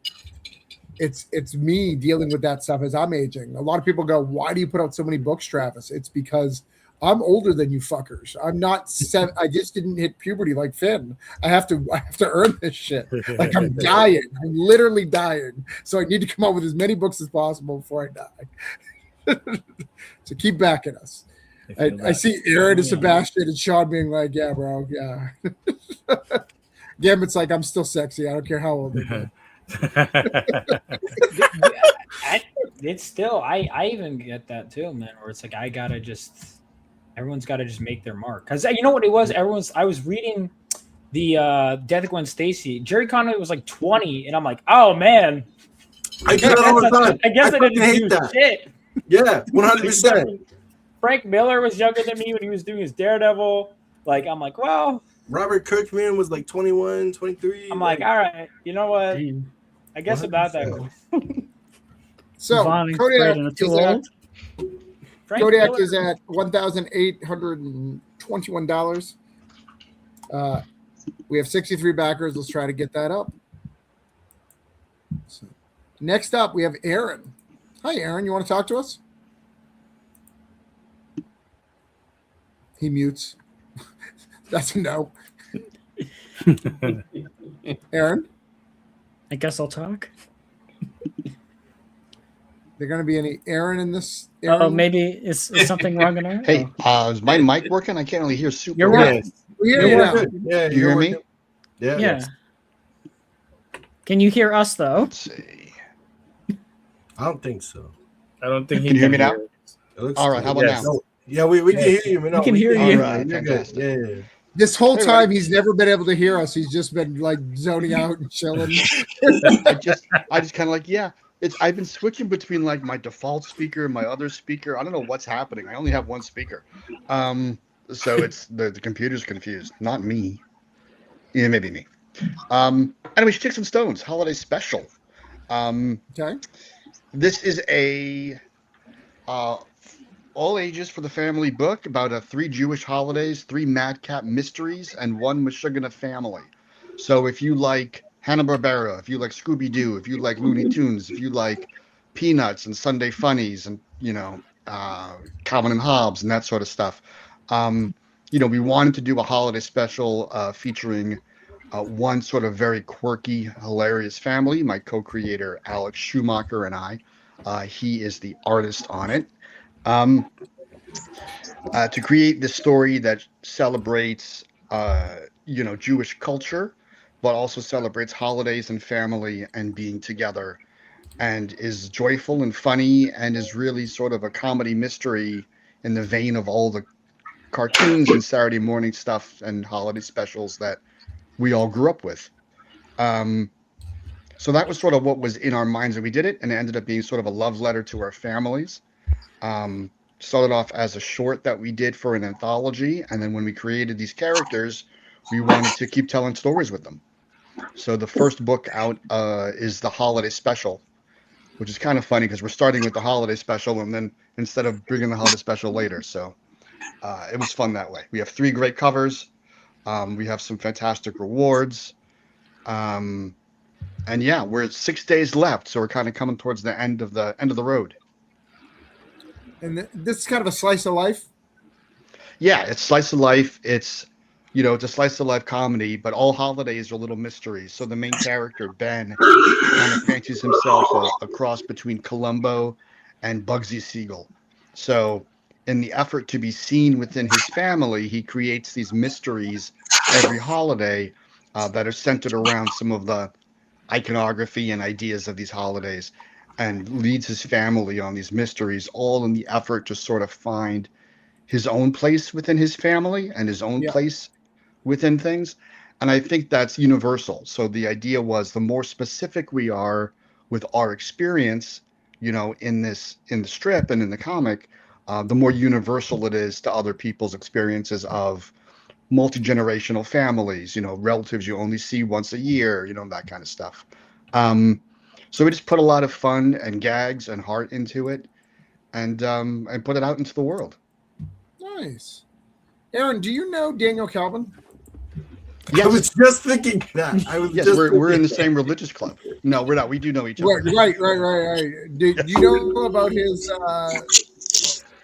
it's me dealing with that stuff as I'm aging. A lot of people go, "Why do you put out so many books, Travis?" It's because I'm older than you fuckers. I'm not seven. I just didn't hit puberty like Finn. I have to earn this shit. Like I'm dying. I'm literally dying. So I need to come out with as many books as possible before I die. So keep backing us. I see Aaron and Sebastian and Sean being like, "Yeah, bro, yeah." Gambit's like, "I'm still sexy. I don't care how old I am." It's still I even get that too, man, where it's like everyone's gotta just make their mark. Because you know what it was? I was reading the Death of Gwen Stacy. Jerry Conway was like 20, and I'm like, oh man. I get that all the time. I guess I didn't do shit. Yeah, 100%. Frank Miller was younger than me when he was doing his Daredevil. Like, I'm like, well, Robert Kirkman was like 21, 23. I'm like, all right, you know what? I guess about that. So Kodiak is at $1,821. We have 63 backers. Let's try to get that up. So, next up, we have Aaron. Hi, Aaron. You want to talk to us? He mutes. That's a no. Aaron? I guess I'll talk. There going to be any Aaron in this? Aaron? Oh, maybe is something wrong in there? Hey, is my mic working? I can't really hear super You're well. right. We hear you now. Yeah, Do you hear me? Yeah. Yeah. Can you hear us though? Let's see. I don't think so. I don't think Can you hear me now? It All right, how about Yes. now? No. Yeah, we can hear you. We can hear you. All right, You're good. fantastic. Yeah. This whole time, he's never been able to hear us. He's just been like zoning out and chilling. I just kind of like, yeah. I've been switching between like my default speaker and my other speaker. I don't know what's happening. I only have one speaker. So it's the computer's confused, not me. Yeah, maybe me. Anyway, Sticks and Stones holiday special. Okay. This is a all ages for the family book about 3 Jewish holidays, 3 madcap mysteries, and 1 Meshuggah family. So if you like Hanna-Barbera, if you like Scooby-Doo, if you like Looney Tunes, if you like Peanuts and Sunday Funnies and, Calvin and Hobbes and that sort of stuff, we wanted to do a holiday special featuring one sort of very quirky, hilarious family, my co-creator Alex Schumacher and I. He is the artist on it. To create this story that celebrates, Jewish culture, but also celebrates holidays and family and being together, and is joyful and funny, and is really sort of a comedy mystery in the vein of all the cartoons and Saturday morning stuff and holiday specials that we all grew up with. So that was sort of what was in our minds when we did it, and it ended up being sort of a love letter to our families. Started off as a short that we did for an anthology, and then when we created these characters, we wanted to keep telling stories with them. So the first book out is the holiday special, which is kind of funny because we're starting with the holiday special, and then instead of bringing the holiday special later. So it was fun that way. We have 3 great covers. We have some fantastic rewards. And yeah, we're 6 days left, so we're kind of coming towards the end of the road. And this is kind of a slice of life. Yeah, it's slice of life. It's you know, it's a slice of life comedy, but all holidays are little mysteries. So the main character, Ben, kind of fancies himself a cross between Columbo and Bugsy Siegel. So in the effort to be seen within his family, he creates these mysteries every holiday that are centered around some of the iconography and ideas of these holidays, and leads his family on these mysteries, all in the effort to sort of find his own place within his family and his own place within things. And I think that's universal. So the idea was the more specific we are with our experience, you know, in the strip and in the comic, the more universal it is to other people's experiences of multi-generational families, you know, relatives you only see once a year, you know, that kind of stuff. So we just put a lot of fun and gags and heart into it, and put it out into the world. Nice. Aaron, do you know Daniel Calvin? Yes. I was just thinking that. Yes, we're in the same religious club. No, we're not. We do know each other. Right. Do you know about his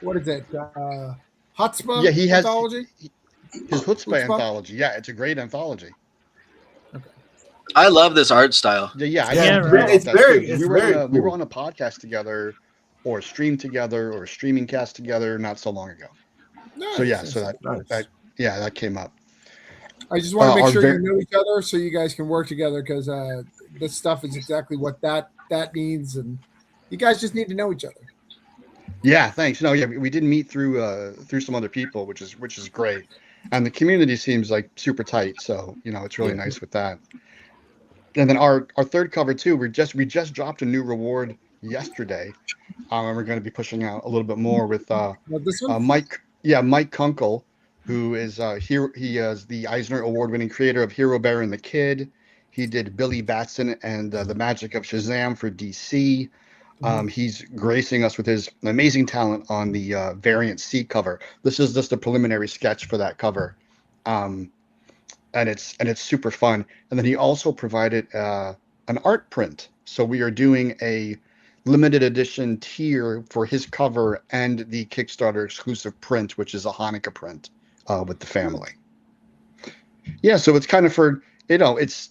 what is it? Chutzpah Yeah, he has anthology? His Chutzpah anthology. Yeah, it's a great anthology. I love this art style. Yeah, we were on a podcast together, or a stream together, or a streaming cast together not so long ago. Nice. So yeah, that came up. I just want to make sure you know each other so you guys can work together, because this stuff is exactly what that means, and you guys just need to know each other. Yeah, thanks. No, yeah, we did meet through some other people, which is great, and the community seems like super tight. So you know, it's really nice with that. And then our third cover too. We just dropped a new reward yesterday, and we're going to be pushing out a little bit more with this one? Mike. Yeah, Mike Kunkel, who is here. He is the Eisner Award-winning creator of Hero Bear and the Kid. He did Billy Batson and the Magic of Shazam for DC. He's gracing us with his amazing talent on the Variant C cover. This is just a preliminary sketch for that cover, and it's super fun. And then he also provided an art print. So we are doing a limited edition tier for his cover and the Kickstarter exclusive print, which is a Hanukkah print with the family. Yeah, so it's kind of for, you know, it's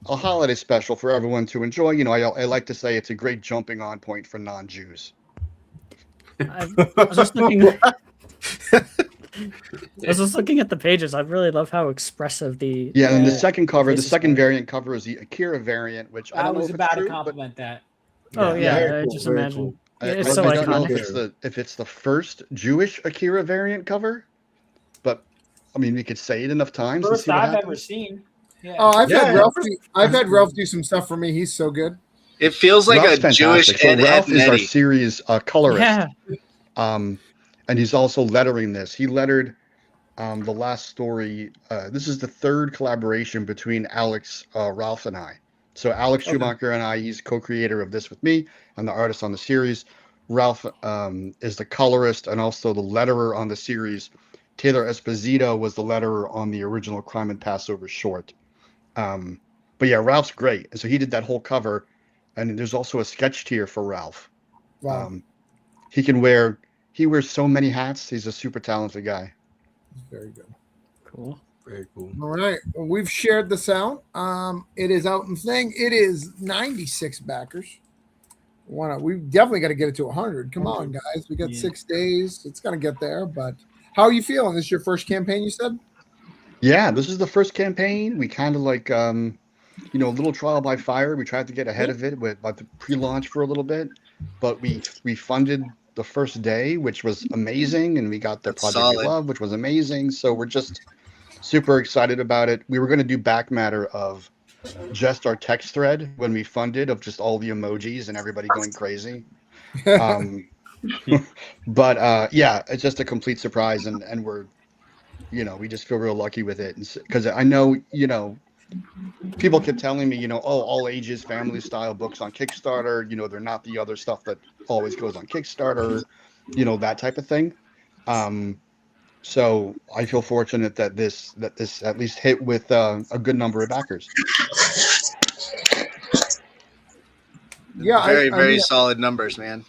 a holiday special for everyone to enjoy. You know, I like to say it's a great jumping on point for non-Jews. I was just looking. I was just looking at the pages. I really love how expressive the. Yeah, and the second cover, the second variant cover is the Akira variant, which I don't know if about it's true, to compliment that. Oh yeah, cool, just very imagine. cool. Yeah, it's I so don't know iconic. if it's the first Jewish Akira variant cover, but I mean we could say it enough times. First to see what I've happens. ever seen. Yeah. Oh, I've had Ralph do some stuff for me. He's so good. It feels like Ralph's a fantastic. Jewish So Ed, Ralph Ed is our Nettie. series colorist. Yeah. And he's also lettering this. He lettered the last story. This is the third collaboration between Alex, Ralph, and I. So Alex Schumacher and I, he's co-creator of this with me and the artist on the series. Ralph is the colorist and also the letterer on the series. Taylor Esposito was the letterer on the original Crime and Passover short. But yeah, Ralph's great. And so he did that whole cover. And there's also a sketch tier for Ralph. Wow. He wears so many hats. He's a super talented guy. Very good. Cool. Very cool. All right. Well, we've shared this out. It is out and thing. It is 96 backers. We definitely got to get it to 100. Come on, guys. We got 6 days. It's going to get there. But how are you feeling? This is your first campaign, you said? Yeah, this is the first campaign. We kind of like, a little trial by fire. We tried to get ahead of it with the pre-launch for a little bit, but we funded the first day, which was amazing, and we got the project we love, which was amazing. So we're just super excited about it. We were going to do back matter of just our text thread when we funded, of just all the emojis and everybody going crazy. But yeah, it's just a complete surprise, and we're, we just feel real lucky with it, because I know, people kept telling me, all ages, family style books on Kickstarter, they're not the other stuff that always goes on Kickstarter, that type of thing. So I feel fortunate that this at least hit with a good number of backers. Yeah, very solid numbers, man.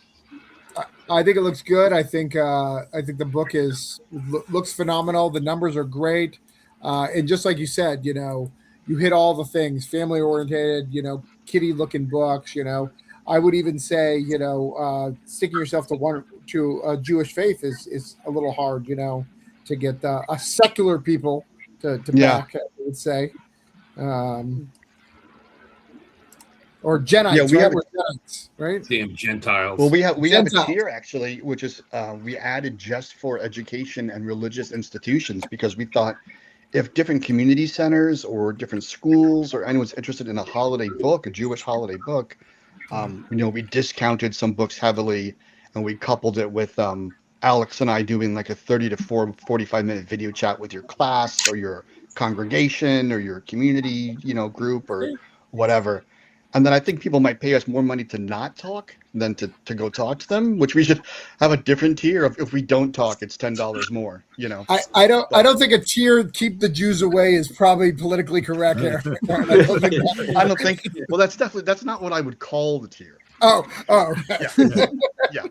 I think it looks good. I think the book looks phenomenal. The numbers are great. And just like you said, you hit all the things, family oriented, kiddie looking books, I would even say, sticking yourself to a Jewish faith is a little hard, to get a secular people to back, I would say. Or Gentiles, right? We're Gentiles, right? Damn Gentiles. Well, we have a Gentiles. tier actually, which is we added just for education and religious institutions because we thought if different community centers or different schools or anyone's interested in a holiday book, a Jewish holiday book, we discounted some books heavily, and we coupled it with Alex and I doing like a 30 to 45-minute video chat with your class or your congregation or your community, group or whatever. And then I think people might pay us more money to not talk than to go talk to them, which we should have a different tier of if we don't talk, it's $10 more, I don't think a tier keep the Jews away is probably politically correct there. I don't think well that's not what I would call the tier. Oh. Yeah.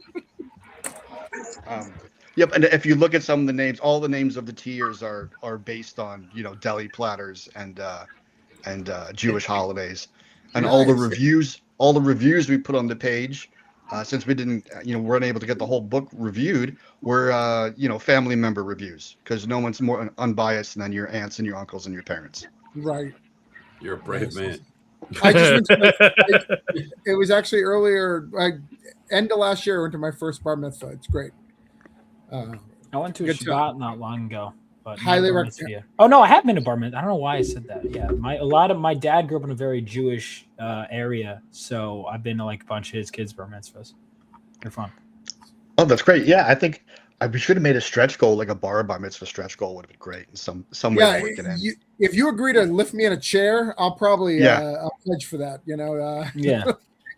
Yep, and if you look at some of the names, all the names of the tiers are based on, deli platters and Jewish holidays. And Nice. all the reviews we put on the page, since we didn't, weren't able to get the whole book reviewed, were, family member reviews because no one's more unbiased than your aunts and your uncles and your parents. Right. You're a brave man. It was actually earlier, end of last year, I went to my first bar mitzvah. It's great. I went to a Shabbat not long ago. But highly recommend. Oh no, I have been to bar mitzvah. I don't know why I said that. Yeah, my dad grew up in a very Jewish area, so I've been to like a bunch of his kids' bar mitzvahs. They're fun. Oh, that's great. Yeah, I think we should have made a stretch goal, like a bar mitzvah stretch goal would have been great in some way to work it in. If you agree to lift me in a chair, I'll probably I'll pledge for that.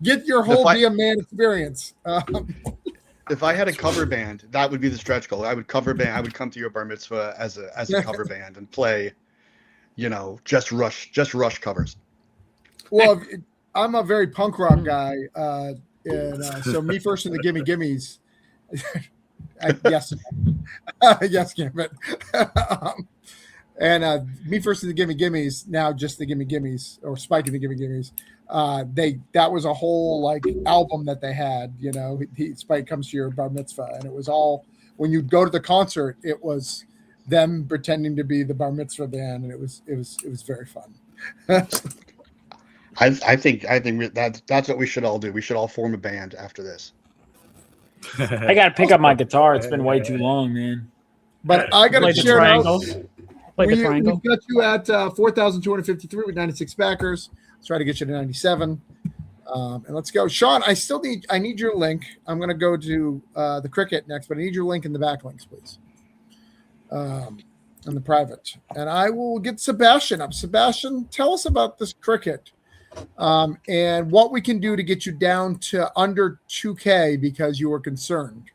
Get your whole be a man experience. If I had a cover band, that would be the stretch goal. I would come to your bar mitzvah as a cover band and play, just Rush covers. Well, I'm a very punk rock guy, and so me first in the Gimme Gimmes. Yes, Gambit. And me first in the Gimme Gimmes. Now just the Gimme Gimmes or Spike in the Gimme Gimmes. That was a whole like album that they had, Spike comes to your bar mitzvah, and it was all when you go to the concert, it was them pretending to be the bar mitzvah band, and it was very fun. I think that's what we should all do. We should all form a band after this. I gotta pick up my guitar. It's been way too long, man. But I gotta share Play the triangle. We've got you at 4,253 with 96 backers. Let's try to get you to 97. And let's go. Sean, I need your link. I'm going to go to the Cricut next, but I need your link in the backlinks, please. In the private. And I will get Sebastian up. Sebastian, tell us about this Cricut and what we can do to get you down to under 2K because you were concerned.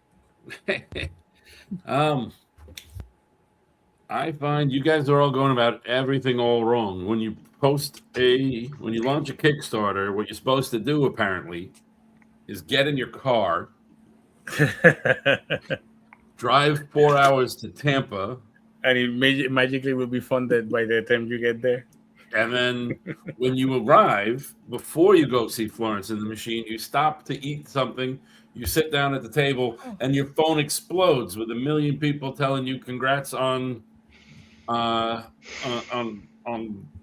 I find you guys are all going about everything all wrong. When you launch a Kickstarter, what you're supposed to do apparently is get in your car, drive 4 hours to Tampa, and it magically will be funded by the time you get there. And then when you arrive, before you go see Florence and the Machine, you stop to eat something. You sit down at the table, and your phone explodes with 1 million people telling you congrats on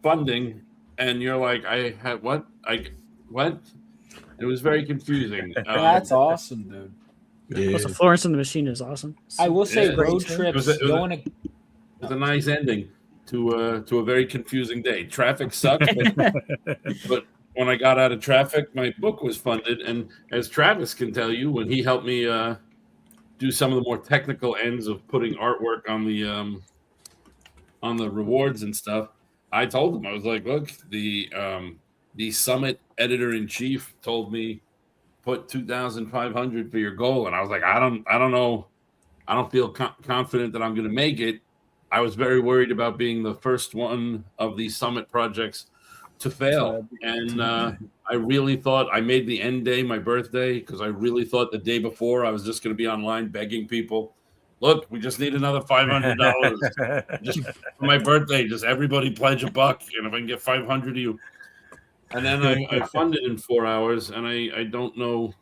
funding, and you're like, I had what? It was very confusing. That's awesome, dude. Yeah. Also, Florence and the Machine is awesome. I will say, road trips. It was a nice ending to a very confusing day. Traffic sucked, but when I got out of traffic, my book was funded, and as Travis can tell you, when he helped me do some of the more technical ends of putting artwork on the rewards and stuff, I told him, I was like, look, the Summit editor-in-chief told me put 2,500 for your goal, and I was like, I don't know, I don't feel confident that I'm going to make it. I was very worried about being the first one of these Summit projects to fail, and I really thought I made the end day my birthday because I really thought the day before I was just going to be online begging people look, we just need another $500 just for my birthday. Just everybody pledge $1, and if I can get 500 of you, and then I funded in 4 hours, and I don't know.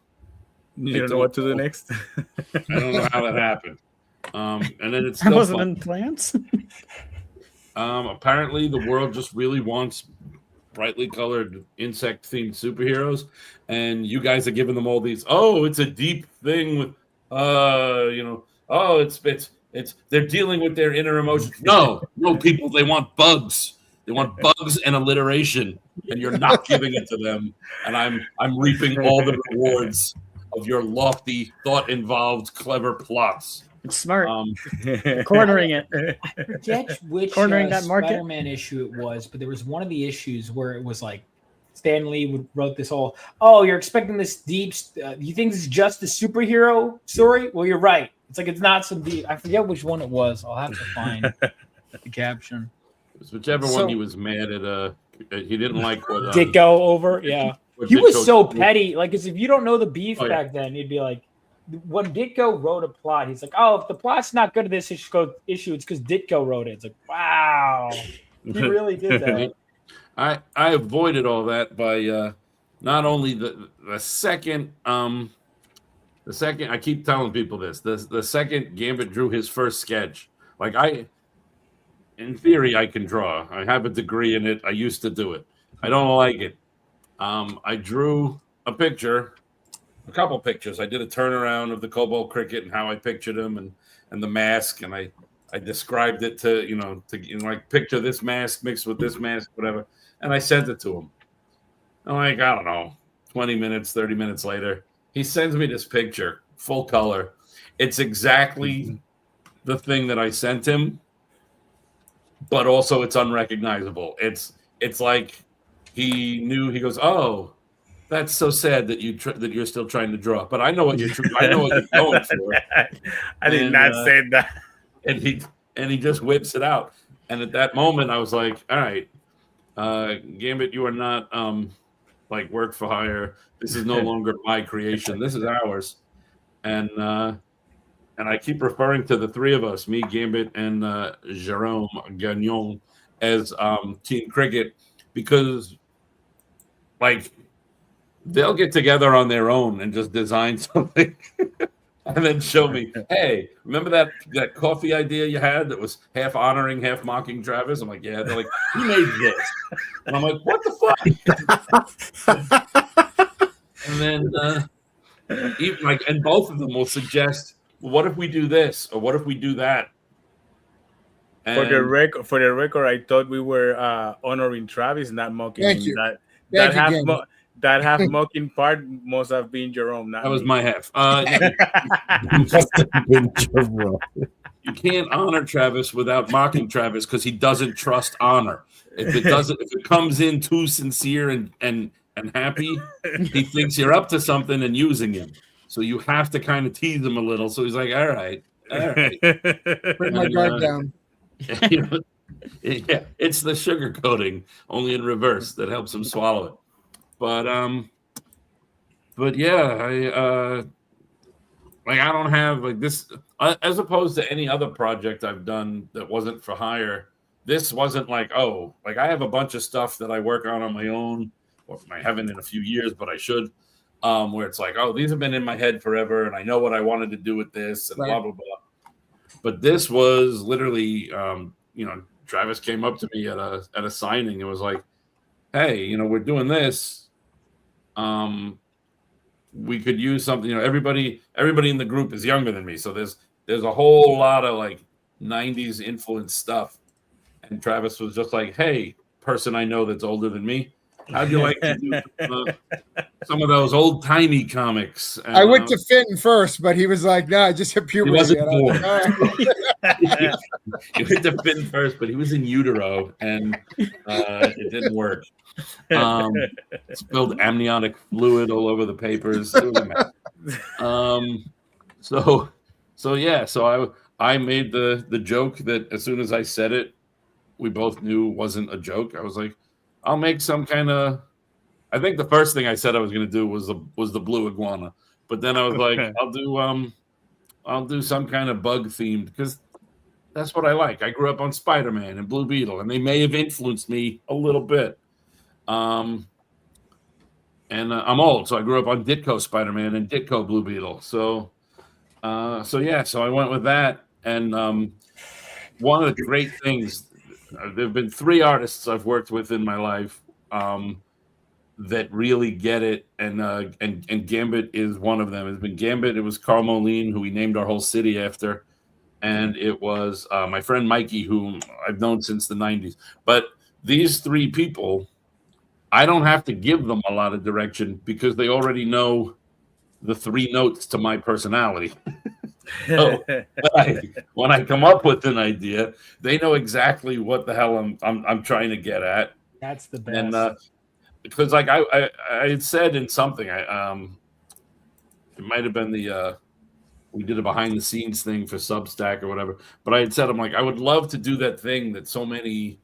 You don't know what to do next. I don't know how that happened. And then it's That still wasn't fun. in plans. Apparently, the world just really wants brightly colored insect themed superheroes, and you guys are giving them all these. Oh, it's a deep thing with, Oh, it's they're dealing with their inner emotions. No, people, they want bugs. They want bugs and alliteration, and you're not giving it to them. And I'm reaping all the rewards of your lofty, thought-involved, clever plots. It's smart. Cornering it. I forget which Cornering that market. Spider-Man issue it was, but there was one of the issues where it was like Stan Lee wrote this whole, oh, you're expecting this deep, you think this is just a superhero story? Well, you're right. It's like it's not some deep. I forget which one it was. I'll have to find the caption. It was whichever one he was mad at. He didn't like what Ditko over. Yeah, he was so petty. Like, as if you don't know the beef back then, you'd be like, when Ditko wrote a plot, he's like, oh, if the plot's not good to this issue, it's because Ditko wrote it. It's like, wow, he really did that. I avoided all that by not only the second I keep telling people this, the second Gambit drew his first sketch, like in theory I can draw. I have a degree in it. I used to do it. I don't like it. I drew a couple pictures. I did a turnaround of the Cobalt Cricket and how I pictured him and the mask, and I described it to like picture this mask mixed with this mask, whatever. And I sent it to him. I'm like, I don't know, 20 minutes, 30 minutes later, he sends me this picture, full color. It's exactly the thing that I sent him, but also it's unrecognizable. It's like he knew. He goes, "Oh, that's so sad that you're still trying to draw." But I know what you're going for. I did not say that. And he just whips it out. And at that moment, I was like, "All right, Gambit, you are not like work for hire. This is no longer my creation. This is ours." And I keep referring to the three of us, me, Gambit, and Jerome Gagnon, as Team Cricket, because like they'll get together on their own and just design something and then show me, hey, remember that coffee idea you had that was half honoring, half mocking Travis? I'm like, yeah. They're like, who made this? And I'm like, what the fuck? And then even like, and both of them will suggest, well, what if we do this or what if we do that? And for the record, I thought we were honoring Travis, not mocking Thank him. you. That half mocking part must have been Jerome. That was my half. You can't honor Travis without mocking Travis because he doesn't trust honor. If it comes in too sincere and happy, he thinks you're up to something and using him. So you have to kind of tease him a little. So he's like, all right. Bring my guard down. Yeah, it's the sugar coating, only in reverse, that helps him swallow it. But yeah, I don't have like this as opposed to any other project I've done that wasn't for hire. This wasn't like, oh, like I have a bunch of stuff that I work on my own, or I haven't in a few years, but I should. Where it's like, oh, these have been in my head forever, and I know what I wanted to do with this, and blah blah blah. But this was literally, Travis came up to me at a signing and was like, "Hey, we're doing this. We could use something. Everybody in the group is younger than me, so there's a whole lot of like '90s influence stuff." And Travis was just like, "Hey, person I know that's older than me, how'd you like to do some of those old timey comics?" And, I went to Fenton first, but he was like, "No, I just hit puberty." He wasn't born. He went to Fenton first, but he was in utero, and it didn't work. Spilled amniotic fluid all over the papers. It was a mess. So I made the joke that as soon as I said it, we both knew wasn't a joke. I was like, I'll make some kind of. I think the first thing I said I was going to do was the blue iguana, but then I was like, I'll do I'll do some kind of bug themed because that's what I like. I grew up on Spider-Man and Blue Beetle, and they may have influenced me a little bit. And I'm old, so I grew up on Ditko Spider-Man and Ditko Blue Beetle. So I went with that. And one of the great things, there have been 3 artists I've worked with in my life that really get it, and Gambit is one of them. It's been Gambit. It was Carl Moline, who we named our whole city after. And it was my friend Mikey, whom I've known since the 90s. But these 3 people, I don't have to give them a lot of direction because they already know the 3 notes to my personality. So when I come up with an idea, they know exactly what the hell I'm trying to get at. That's the best. And because like I had said in something, it might have been we did a behind the scenes thing for Substack or whatever. But I had said, I'm like, I would love to do that thing that so many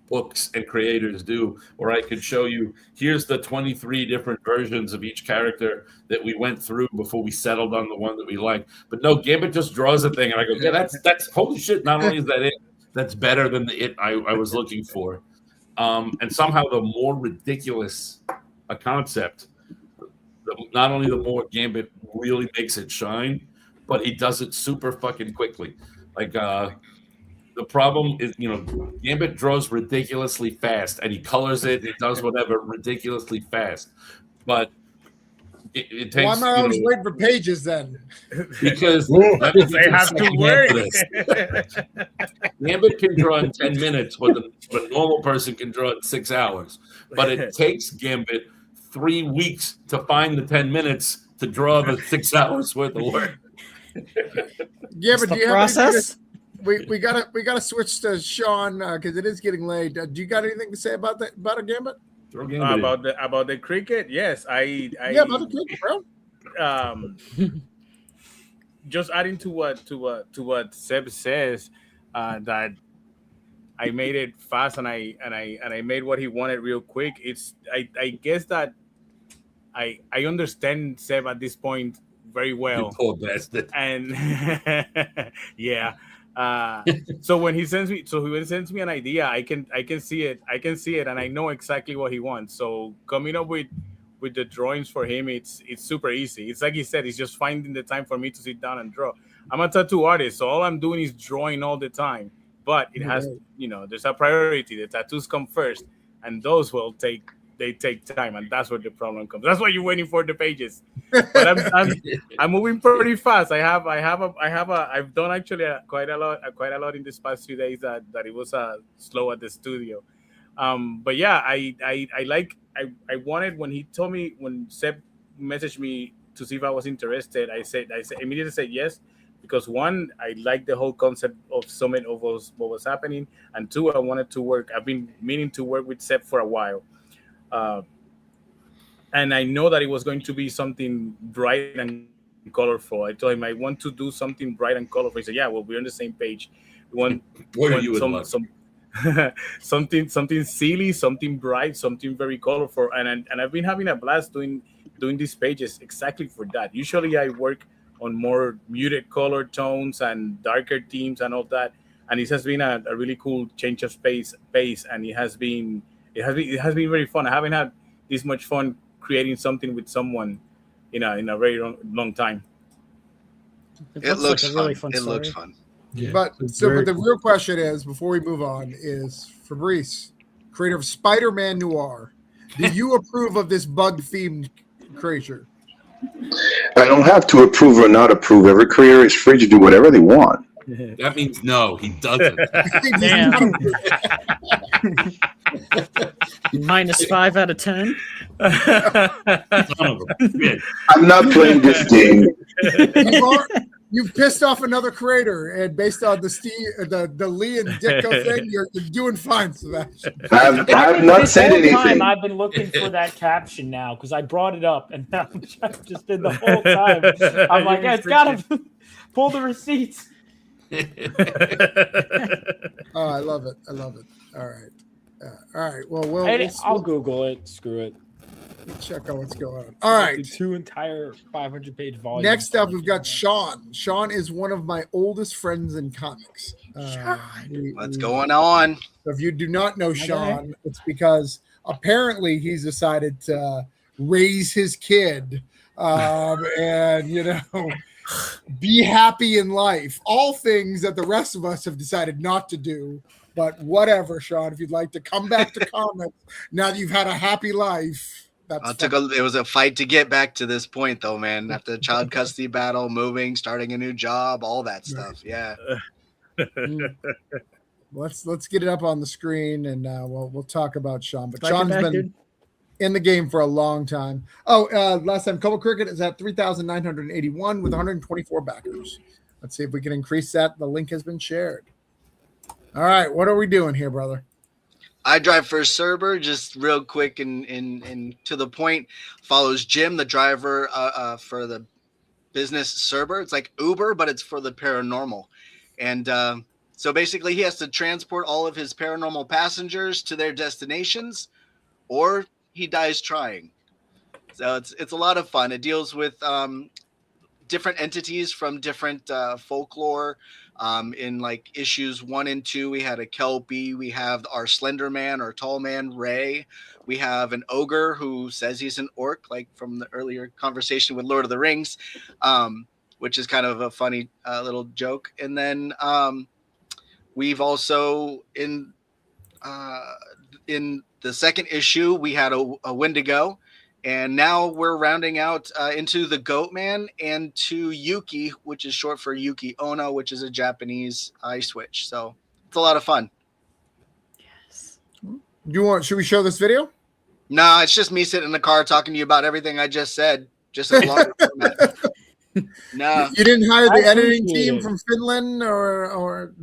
books and creators do, where I could show you, here's the 23 different versions of each character that we went through before we settled on the one that we like. But no, Gambit just draws a thing, and I go, yeah, that's holy shit. Not only is that it, that's better than the it I was looking for. And somehow the more ridiculous a concept, not only the more Gambit really makes it shine, but he does it super fucking quickly. Like the problem is, Gambit draws ridiculously fast, and he colors it. He does whatever ridiculously fast, but it takes. Why am I always waiting for pages then? Because they have to work. Gambit can draw in 10 minutes, but a normal person can draw in 6 hours. But it takes Gambit 3 weeks to find the 10 minutes to draw the 6 hours worth of work. Yeah, but do you process? We gotta switch to Sean because it is getting late. Do you got anything to say about that, about a Gambit? About the cricket? Yes, yeah, about the cricket, bro. Just adding to what Seb says, that I made it fast and I made what he wanted real quick. I guess that I understand Seb at this point very well. You poor bastard. And yeah. So when he sends me an idea, I can see it, and I know exactly what he wants. So coming up with the drawings for him, it's super easy. It's like he said, it's just finding the time for me to sit down and draw. I'm a tattoo artist, so all I'm doing is drawing all the time. But it has, there's a priority. The tattoos come first, and those they take time, and that's where the problem comes. That's why you're waiting for the pages. But I'm moving pretty fast. I've done actually quite a lot in this past few days that it was slow at the studio. But yeah, I wanted, when Seb messaged me to see if I was interested, I immediately said yes, because 1, I like the whole concept of Summit of what was happening, and 2, I wanted to work. I've been meaning to work with Seb for a while. And I know that it was going to be something bright and colorful. I told him I want to do something bright and colorful. He said, "Yeah, well, we're on the same page. We want, something silly, something bright, something very colorful." And I've been having a blast doing these pages exactly for that. Usually, I work on more muted color tones and darker themes and all that. And it has been a really cool change of pace, and it has been very fun. I haven't had this much fun creating something with someone in a very long time. It looks like really fun. It looks fun. Yeah, but the real question is, before we move on, is Fabrice, creator of Spider-Man Noir, do you approve of this bug-themed creature? I don't have to approve or not approve. Every creator is free to do whatever they want. That means no, he doesn't. Damn. -5 out of 10. I'm not playing this game. You've pissed off another creator, and based on the Lee and Ditko thing, you're doing fine, Sebastian. I've not said anything. I've been looking for that caption now because I brought it up, and now I've just been the whole time. I'm like, it's gotta pull the receipts. Oh, I love it. All right. All right. Well, I'll Google it. Screw it. Let's check out what's going on. All right. The 2 entire 500-page volumes. Next up, we've got Sean. Sean is one of my oldest friends in comics. What's going on? If you do not know Sean, it's because apparently he's decided to raise his kid and, you know, be happy in life. All things that the rest of us have decided not to do. But whatever, Sean, if you'd like to come back to comics now that you've had a happy life. It was a fight to get back to this point, though, man. After the child custody battle, moving, starting a new job, all that stuff. Yeah. Let's get it up on the screen, and we'll talk about Sean. But Like Sean's been dude. in the game for a long time. Oh, last time Cobalt Cricket is at 3,981 with 124 backers. Let's see if we can increase that. The link has been shared. All right, what are we doing here, brother? I drive for Cerber, just real quick and to the point. Follows Jim, the driver for the business Cerber. It's like Uber, but it's for the paranormal. And so basically he has to transport all of his paranormal passengers to their destinations, or he dies trying. So it's a lot of fun. It deals with different entities from different folklore. In like issues 1 and 2, we had a Kelpie. We have our Slender Man or Tall Man, Ray. We have an ogre who says he's an orc, like from the earlier conversation with Lord of the Rings, which is kind of a funny little joke. And then we've also in the second issue, we had a Wendigo. And now we're rounding out into the Goat Man and to Yuki, which is short for Yuki Ono, which is a Japanese ice witch. So it's a lot of fun. Yes. Should we show this video? No, it's just me sitting in the car talking to you about everything I just said. Just a longer format. No. You didn't hire the editing team from Finland or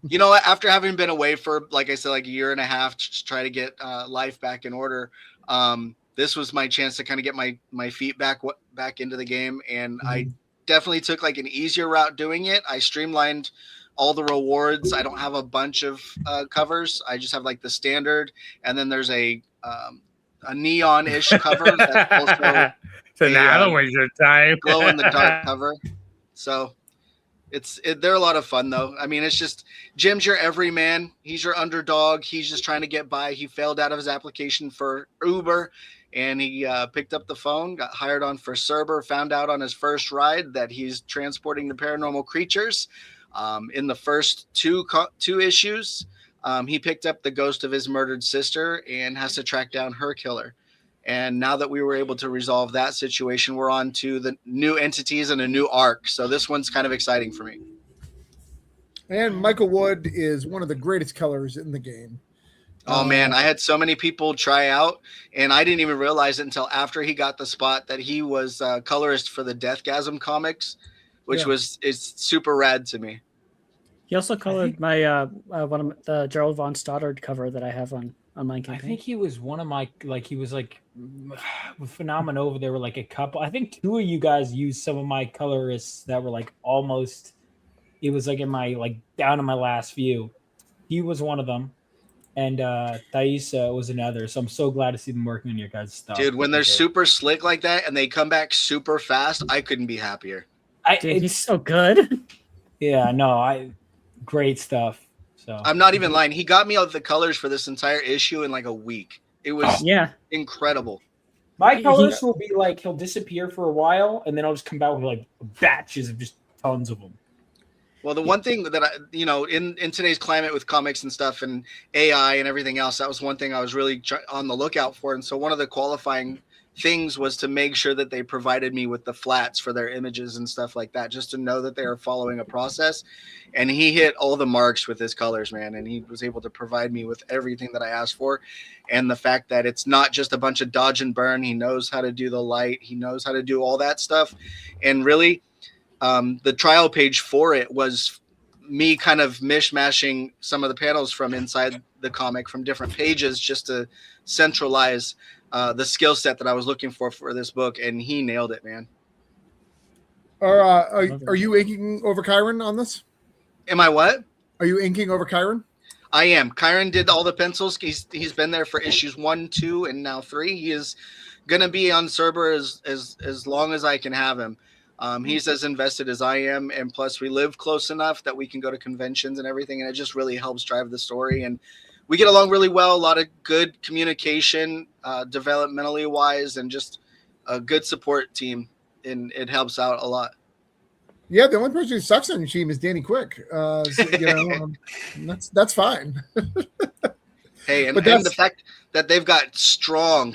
You know what? After having been away for, like I said, like a year and a half to try to get life back in order, this was my chance to kind of get my feet back into the game. And I definitely took like an easier route doing it. I streamlined all the rewards. I don't have a bunch of covers. I just have like the standard. And then there's a neon-ish cover that's also so now don't waste your time. glow in the dark cover. So they're a lot of fun though. I mean, it's just Jim's your everyman. He's your underdog. He's just trying to get by. He failed out of his application for Uber, and he picked up the phone, got hired on for Cerber, found out on his first ride that he's transporting the paranormal creatures. In the first two issues, he picked up the ghost of his murdered sister and has to track down her killer. And now that we were able to resolve that situation, we're on to the new entities and a new arc. So this one's kind of exciting for me. And Michael Wood is one of the greatest colors in the game. Oh, man, I had so many people try out, and I didn't even realize it until after he got the spot that he was colorist for the Deathgasm comics, which is super rad to me. He also colored my one of the Gerald Von Stoddard cover that I have on my campaign. I think he was one of my, like, he was like with Phenomenova. There were like a couple. I think 2 of you guys used some of my colorists that were like almost. It was like in my like down in my last few. He was one of them, and Thaisa was another. So I'm so glad to see them working on your guys' stuff. Dude, when they're super slick like that and they come back super fast, I couldn't be happier. Dude, he's so good. Yeah, no, great stuff. So I'm not even lying. He got me all the colors for this entire issue in like a week. It was incredible. My colors will be like he'll disappear for a while, and then I'll just come back with like batches of just tons of them. Well, the one thing that in today's climate with comics and stuff and AI and everything else, that was one thing I was really on the lookout for. And so one of the qualifying things was to make sure that they provided me with the flats for their images and stuff like that, just to know that they are following a process. And he hit all the marks with his colors, man. And he was able to provide me with everything that I asked for. And the fact that it's not just a bunch of dodge and burn. He knows how to do the light. He knows how to do all that stuff. And really, the trial page for it was me kind of mishmashing some of the panels from inside the comic from different pages just to centralize the skill set that I was looking for this book, and he nailed it, man. Are you inking over Kyron on this? Am I what? Are you inking over Kyron? I am. Kyron did all the pencils. He's been there for issues 1, 2, and now 3. He is gonna be on Cerber as long as I can have him. He's as invested as I am, and plus we live close enough that we can go to conventions and everything, and it just really helps drive the story. And we get along really well. A lot of good communication, developmentally wise, and just a good support team, and it helps out a lot. Yeah, the only person who sucks on your team is Danny Quick. That's fine. Hey, and the fact that they've got strong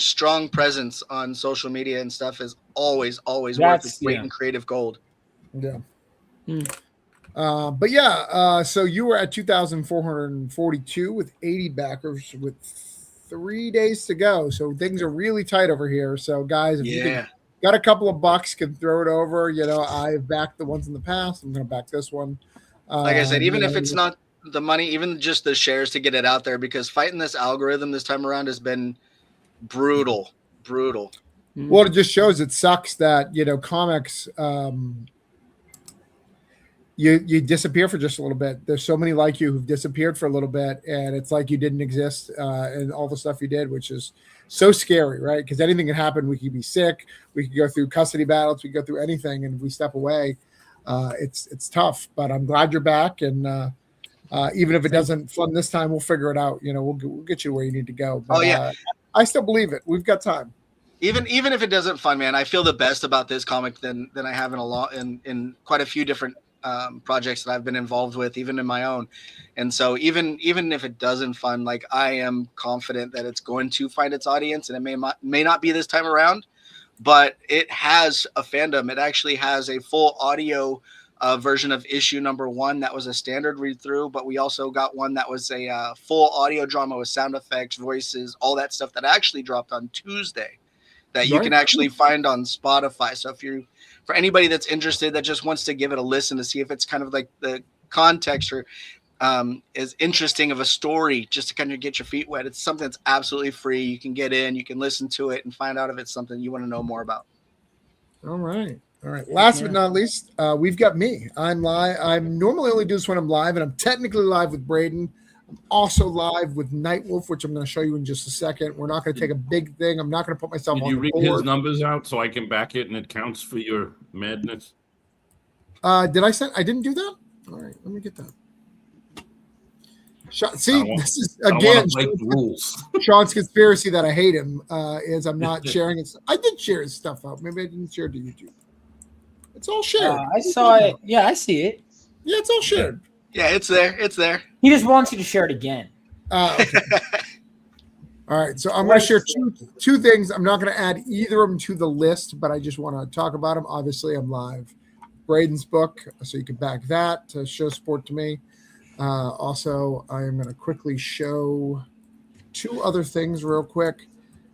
presence on social media and stuff is always worth its weight in creative gold. Yeah. But yeah, so you were at 2,442 with 80 backers with 3 days to go. So things are really tight over here. So guys, if you got a couple of bucks, can throw it over. I've backed the ones in the past. I'm going to back this one. Like I said, even if it's not the money, even just the shares to get it out there, because fighting this algorithm this time around has been brutal. Well, it just shows it sucks that, comics, you disappear for just a little bit. There's so many like you who've disappeared for a little bit, and it's like you didn't exist, and all the stuff you did, which is so scary, right? Because anything can happen. We could be sick. We could go through custody battles. We could go through anything, and if we step away, it's tough. But I'm glad you're back, and even if it doesn't fund this time, we'll figure it out. We'll get you where you need to go. But, I still believe it. We've got time. Even if it doesn't fund, man, I feel the best about this comic than I have in quite a few different projects that I've been involved with, even in my own. And so even if it doesn't fund, like, I am confident that it's going to find its audience, and it may not be this time around, but it has a fandom. It actually has a full audio version of issue number 1 that was a standard read through, but we also got one that was a full audio drama with sound effects, voices, all that stuff that actually dropped on Tuesday that you can actually find on Spotify. So for anybody that's interested, that just wants to give it a listen to see if it's kind of like the context or is interesting of a story, just to kind of get your feet wet, it's something that's absolutely free. You can get in, you can listen to it, and find out if it's something you want to know more about. All right. Last but not least, we've got me. I'm live. I normally only do this when I'm live, and I'm technically live with Braden. I'm also live with Nightwolf, which I'm going to show you in just a second. We're not going to take a big thing. I'm not going to put myself on the board. Did you read his numbers out so I can back it and it counts for your madness? Did I send? I didn't do that? All right, let me get that. This is again rules. Sean's conspiracy that I hate him is I'm not sharing it. I did share his stuff out. Maybe I didn't share it to YouTube. It's all shared. I saw it. Yeah, I see it. Yeah, it's all shared. Yeah, it's there. He just wants you to share it again. Okay. All right, so I'm going to share two things. I'm not going to add either of them to the list, but I just want to talk about them. Obviously, I'm live. Braden's book, so you can back that to show support to me. Also, I am going to quickly show 2 other things real quick,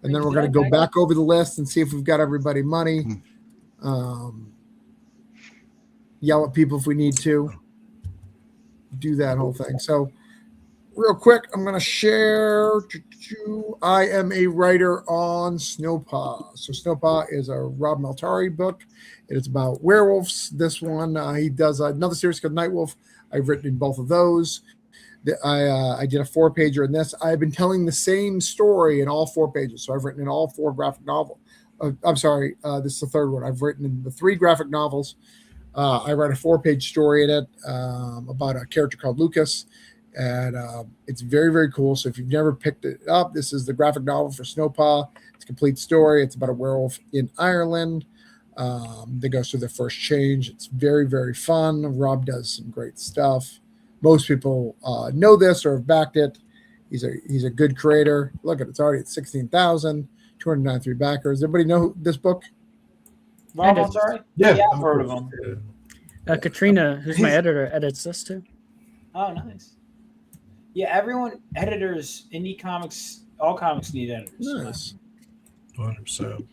and then we're going to go back over the list and see if we've got everybody money. Yell at people if we need to. Do that whole thing. So real quick, I'm going to share. I am a writer on Snowpaw. So Snowpaw is a Rob Maltari book. It is about werewolves. This one, he does another series called Nightwolf. I've written in both of those. I did a 4-pager in this. I've been telling the same story in all 4 pages. So I've written in all 4 graphic novels. I'm sorry, this is the 3rd one. I've written in the 3 graphic novels. I write a 4-page story in it about a character called Lucas, and it's very, very cool. So if you've never picked it up, this is the graphic novel for Snowpaw. It's a complete story. It's about a werewolf in Ireland that goes through their first change. It's very, very fun. Rob does some great stuff. Most people know this or have backed it. He's a good creator. Look at it. It's already at 16,293 backers. Everybody know this book? Rob, sorry. Yeah, I've heard of him. Katrina, who's my editor, edits this too. Oh, nice. Yeah, editors, indie comics, all comics need editors. Nice. 100%.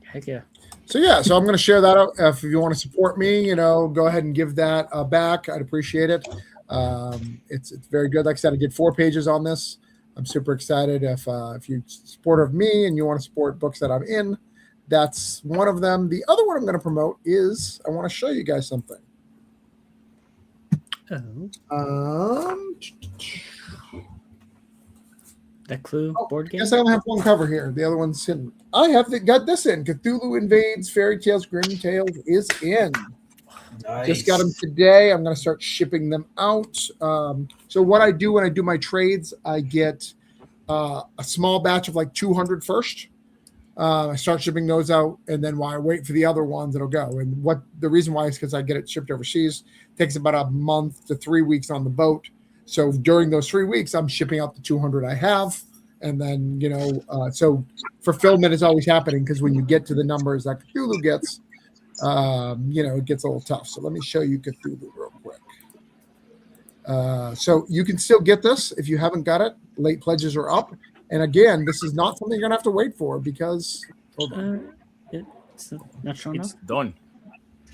Heck yeah. So I'm going to share that out. If you want to support me, go ahead and give that back. I'd appreciate it. It's very good. Like I said, I did 4 pages on this. I'm super excited. If you're a supporter of me and you want to support books that I'm in, that's one of them. The other one I'm going to promote is I want to show you guys something. The Clue board game. Guess I only have one cover here. The other one's hidden. I have got this in. Cthulhu Invades Fairy Tales Grim Tales is in. Nice. Just got them today. I'm going to start shipping them out. So what I do when I do my trades, I get a small batch of like 200 first. I start shipping those out, and then while I wait for the other ones, it'll go. And what the reason why is because I get it shipped overseas. It takes about a month to 3 weeks on the boat. So during those 3 weeks, I'm shipping out the 200 I have. And then, so fulfillment is always happening because when you get to the numbers that Cthulhu gets, it gets a little tough. So let me show you Cthulhu real quick. So you can still get this if you haven't got it. Late pledges are up. And again, this is not something you're going to have to wait for because, hold on. It's not showing up. It's done.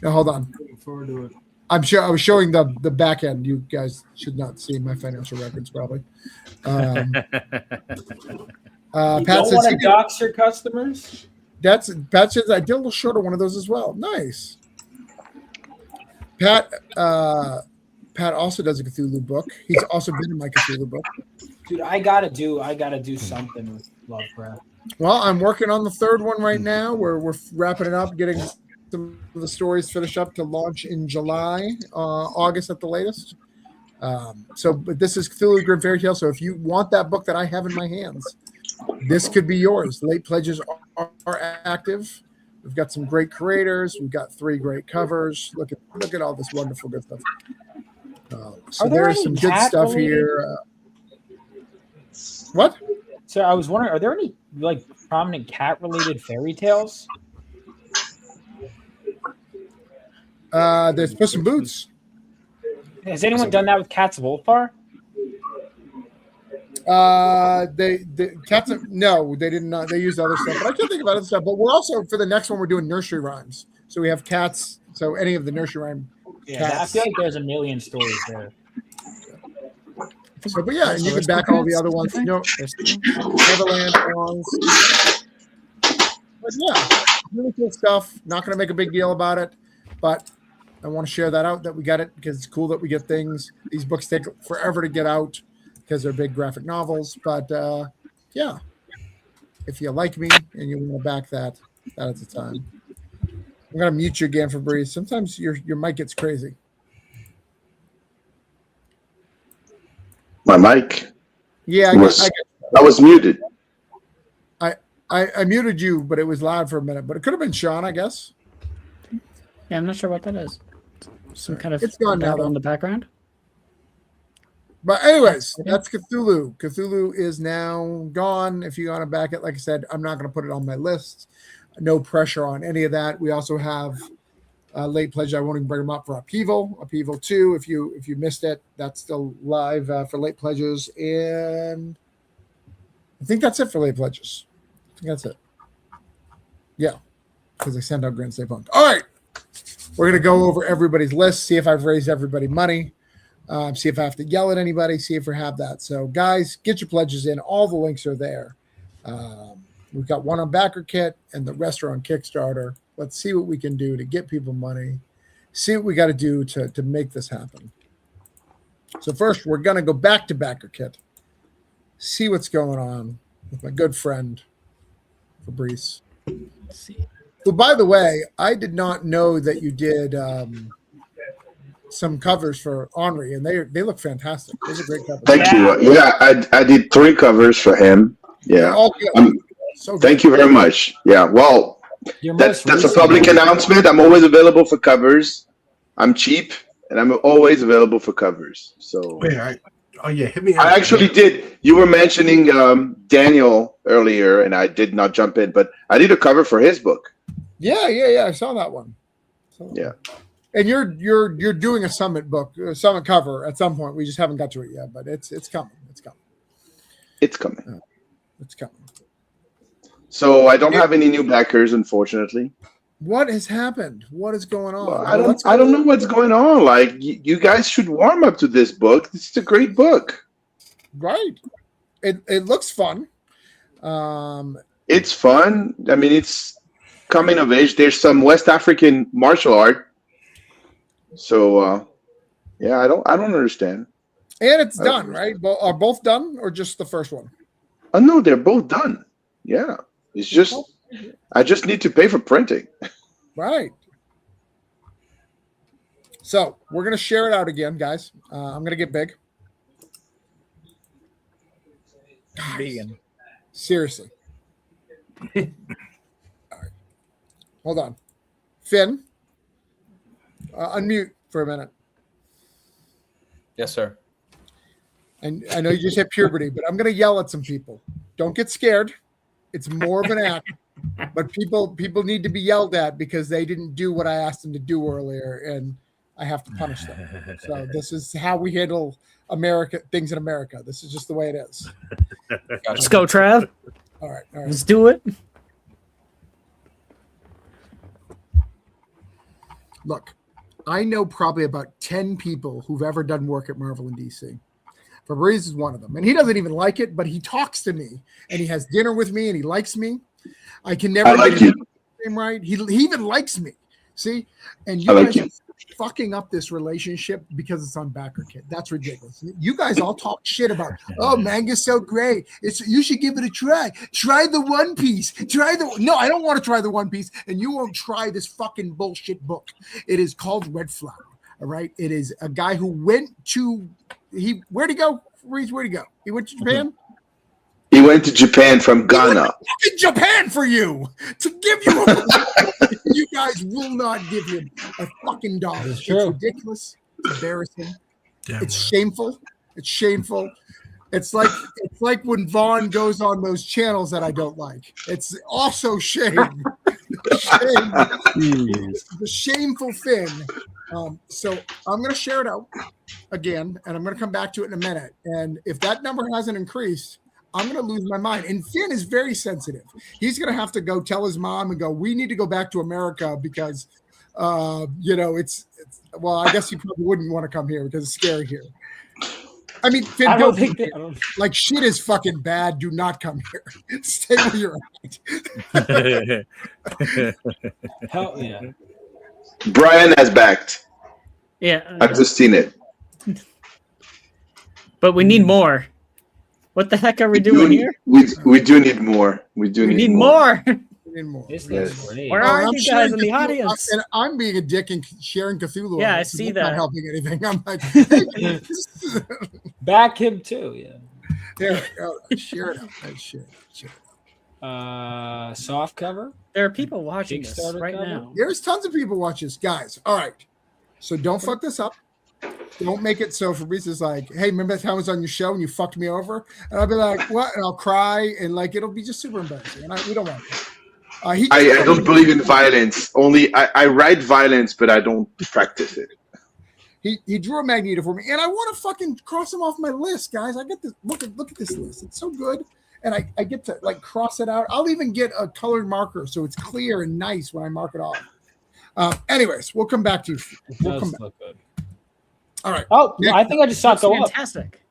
No, hold on. Looking forward to it. I'm sure I was showing the back end. You guys should not see my financial records probably. You Pat don't says want to dox your customers? Pat says I did a little short of one of those as well. Nice. Pat also does a Cthulhu book. He's also been in my Cthulhu book. Dude, I gotta do something with Lovecraft. Well, I'm working on the third one right now. We're wrapping it up, getting some of the stories finished up to launch in July, August at the latest. But this is Cthulhu Grim Fairy Tale. So if you want that book that I have in my hands, this could be yours. Late pledges are active. We've got some great creators. We've got 3 great covers. Look at all this wonderful good stuff. So there's some good stuff here. What? So I was wondering, are there any like prominent cat-related fairy tales? There's Puss in Boots. Has anyone done that with Cats of Wolfar? The cats. No, they did not. They used other stuff, but I can't think of other stuff. But we're also for the next one we're doing nursery rhymes. So we have cats. So any of the nursery rhyme. Yeah, cats. I feel like there's a million stories there. So, but yeah, and you can back all the other ones. Neverland songs. But yeah, really cool stuff. Not going to make a big deal about it, but I want to share that out that we got it because it's cool that we get things. These books take forever to get out because they're big graphic novels. But yeah, if you like me and you want to back that at the time. I'm going to mute you again, Fabrice. Sometimes your mic gets crazy. My mic. Yeah, I was muted. I muted you, but it was loud for a minute. But it could have been Sean, I guess. Yeah, I'm not sure what that is. Some kind of it's gone now in the background. But anyways, that's Cthulhu. Cthulhu is now gone. If you want to back it, like I said, I'm not going to put it on my list. No pressure on any of that. We also have late pledge. I won't even bring them up for Upheaval 2. If you missed it, that's still live for late pledges. And I think that's it for late pledges. I think that's it. Yeah, because I send out Grand State Punk. All right, we're gonna go over everybody's list, see if I've raised everybody money, see if I have to yell at anybody, see if we have that. So guys, get your pledges in. All the links are there. We've got one on BackerKit and the rest are on Kickstarter. Let's see what we can do to get people money. See what we got to do to make this happen. So first, we're going to go back to BackerKit. See what's going on with my good friend, Fabrice. Let's see. Well, by the way, I did not know that you did some covers for Henri, and they look fantastic. Those are great covers. Thank you. Yeah, I did 3 covers for him. Yeah. So thank you very much. Yeah. Well, that's a public announcement. I'm always available for covers. I'm cheap, and I'm always available for covers. So. Wait, hit me. I actually did. You were mentioning Daniel earlier, and I did not jump in, but I did a cover for his book. Yeah. I saw that one. Yeah. And you're doing a summit book, a summit cover at some point. We just haven't got to it yet, but it's coming. It's coming. It's coming. It's coming. So I don't have any new backers, unfortunately. What has happened? What is going on? Well, I don't know what's going on. Like you guys should warm up to this book. This is a great book. Right. It looks fun. It's fun. I mean, it's coming of age. There's some West African martial art. So yeah, I don't understand. And it's done, right? Are both done or just the first one? Oh no, they're both done. Yeah, it's just I just need to pay for printing. Right. So we're gonna share it out again, guys. I'm gonna get big. Vegan. Seriously. All right. Hold on. Finn, unmute for a minute. Yes, sir. And I know you just hit puberty, but I'm going to yell at some people. Don't get scared. It's more of an act. But people need to be yelled at because they didn't do what I asked them to do earlier, and I have to punish them. So this is how we handle things in America. This is just the way it is. Let's go, Trav. All right. Let's do it. Look, I know probably about 10 people who've ever done work at Marvel and DC. Fabrice is one of them. And he doesn't even like it, but he talks to me and he has dinner with me and he likes me. I can never like you. Him right. He even likes me. See? And you I like guys you. are fucking up this relationship because it's on Backer Kit. That's ridiculous. You guys all talk shit about, oh, manga's so great. You should give it a try. Try the One Piece. No, I don't want to try the One Piece, and you won't try this fucking bullshit book. It is called Red Flower. All right. It is a guy who where'd he go? Reese, where'd he go? He went to Japan? He went to Japan from Ghana. Fucking Japan for you to give you you guys will not give him a fucking dollar. It's ridiculous. It's embarrassing. It's shameful. It's shameful. It's like when Vaughn goes on those channels that I don't like. It's also shame. The shameful thing. So I'm going to share it out again, and I'm going to come back to it in a minute. And if that number hasn't increased, I'm going to lose my mind. And Finn is very sensitive. He's going to have to go tell his mom and go, we need to go back to America because, it's well, I guess he probably wouldn't want to come here because it's scary here. I mean, Finn, like shit is fucking bad. Do not come here. Stay where you're at. Hell yeah. Brian has backed. Yeah. I've just seen it. But we need more. What the heck are we doing here? We do need more. We need more. This Yes. great. Where are you guys in the audience? And I'm being a dick and sharing Cthulhu. Yeah, on I this. see It's that. Not helping anything. I'm like, hey, Back him too, yeah. there, share it out. Share it out. Soft cover. There are people watching this Kickstarter right cover? now. There's tons of people watching this, guys. All right. So don't fuck this up. Don't make it so Fabrice is like, hey, remember that time I was on your show and you fucked me over? And I'll be like, what? And I'll cry and like it'll be just super embarrassing. And we don't want it. I don't believe in violence. Only I write violence, but I don't practice it. He drew a Magneto for me, and I want to fucking cross him off my list, guys. I get this. Look at this list. It's so good, and I get to like cross it out. I'll even get a colored marker so it's clear and nice when I mark it off. Anyways, we'll come back to you. We'll come back. Look good. All right. Oh, I think I just saw it That's go up. fantastic.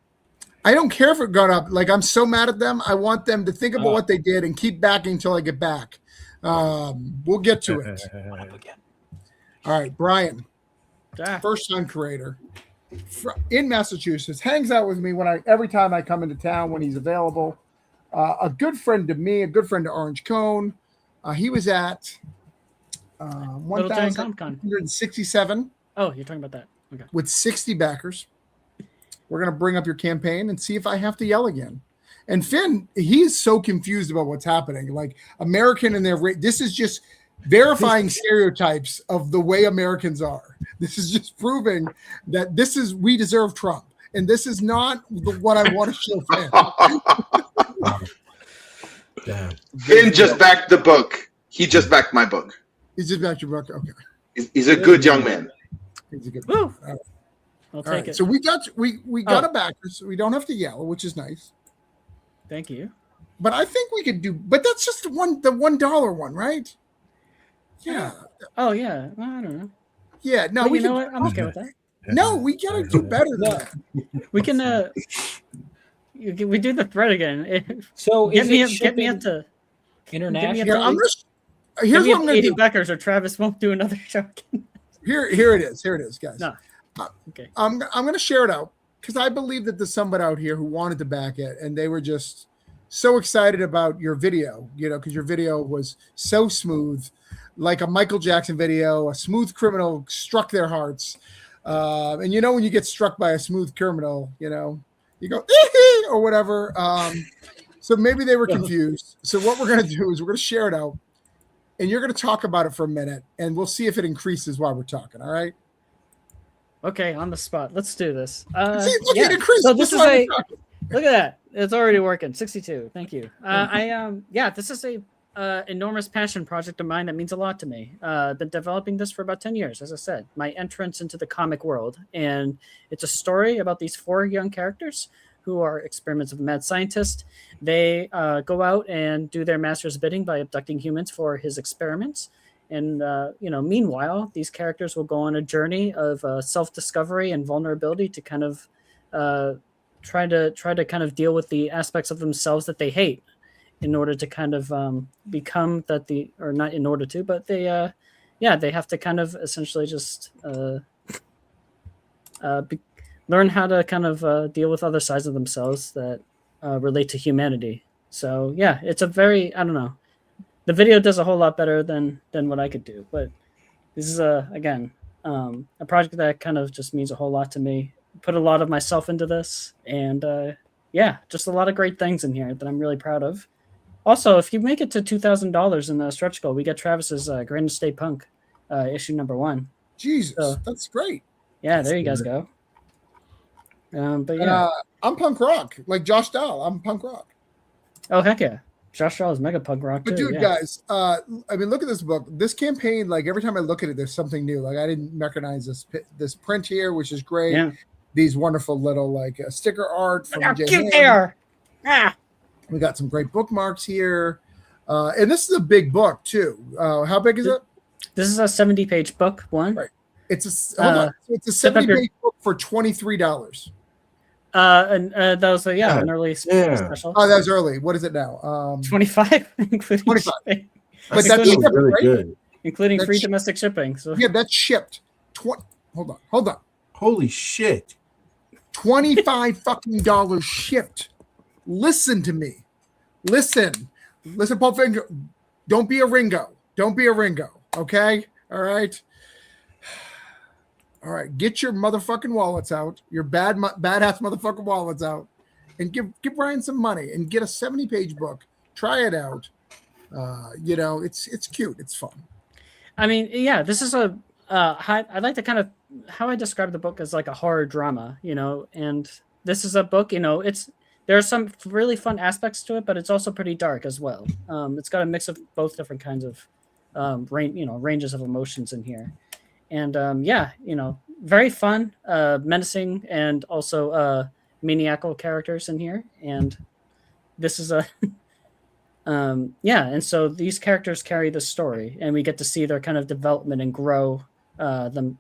I don't care if it got up. Like I'm so mad at them. I want them to think about what they did and keep backing until I get back. We'll get to it. All right, Brian, first-time creator in Massachusetts, hangs out with me every time I come into town when he's available. A good friend to me, a good friend to Orange Cone. He was at 1,167. Oh, you're talking about that. Okay. With 60 backers. We're going to bring up your campaign and see if I have to yell again. And Finn, he's so confused about what's happening. Like American and this is just verifying stereotypes of the way Americans are. This is just proving that we deserve Trump. And this is not what I want to show Finn. Damn. Finn just backed the book. He just backed my book. He's just back to book. Okay. He's a good young man. He's a good Woo. man. All right. I'll take All right. it. So we got a backer, so we don't have to yell, which is nice. Thank you. But I think we could do. But that's just the $1 one, right? Yeah. Oh yeah. Well, I don't know. Yeah. No, But we you know can, what? I'm okay with that. No, we gotta do better than that. We can. We do the thread again. So get me up shipping to international? Here, here's Give me what up I'm gonna 80 do. Beckers or Travis won't do another show again. Here it is, guys. No. Okay. I'm gonna share it out because I believe that there's somebody out here who wanted to back it and they were just so excited about your video, because your video was so smooth, like a Michael Jackson video. A smooth criminal struck their hearts. And when you get struck by a smooth criminal, you go, or whatever. So maybe they were confused. So what we're going to do is we're going to share it out, and you're going to talk about it for a minute, and we'll see if it increases while we're talking. All right? Okay, on the spot. Let's do this. Look, it increased. So this is look at that. It's already working. 62. Thank you. This is a enormous passion project of mine that means a lot to me. Been developing this for about 10 years, as I said. My entrance into the comic world, and it's a story about these 4 young characters who are experiments of a mad scientist. They go out and do their master's bidding by abducting humans for his experiments. And meanwhile, these characters will go on a journey of self-discovery and vulnerability to kind of try to kind of deal with the aspects of themselves that they hate, in order to kind of become that or not in order to, but they have to kind of essentially just learn how to kind of deal with other sides of themselves that relate to humanity. So yeah, it's a very, I don't know. The video does a whole lot better than what I could do, but this is again a project that kind of just means a whole lot to me. Put a lot of myself into this, and just a lot of great things in here that I'm really proud of. Also, if you make it to $2,000 in the stretch goal, we get Travis's Grand Estate Punk issue number 1. Jesus, so, that's great. Yeah, there you guys go. But yeah, I'm punk rock, like Josh Dahl. I'm punk rock. Oh heck yeah, Josh Dahl is mega punk rock but too. Dude, guys, look at this book. This campaign, like every time I look at it, there's something new. Like I didn't recognize this print here, which is great. Yeah. These wonderful little sticker art from cute there. We got some great bookmarks here, and this is a big book too. How big is it? This is a 70-page book. Right. It's a 70-page book for $23. And that was an early special. Oh, that was early. What is it now? 25, including 25. Shipping. But that's shipped, really right? good. Including free domestic shipping. So yeah, that's shipped. Hold on. Holy shit! $25 fucking shipped. Listen to me. Listen, Paul Finger. Don't be a Ringo. Okay. All right. Get your motherfucking wallets out. Your badass motherfucking wallets out, and give Brian some money and get a 70-page book. Try it out. It's cute. It's fun. I mean, yeah, this is I like to kind of how I describe the book as like a horror drama, and this is a book, there are some really fun aspects to it, but it's also pretty dark as well. It's got a mix of both different kinds of ranges of emotions in here. And very fun, menacing, and also maniacal characters in here. And this is and so these characters carry the story, and we get to see their kind of development and grow them,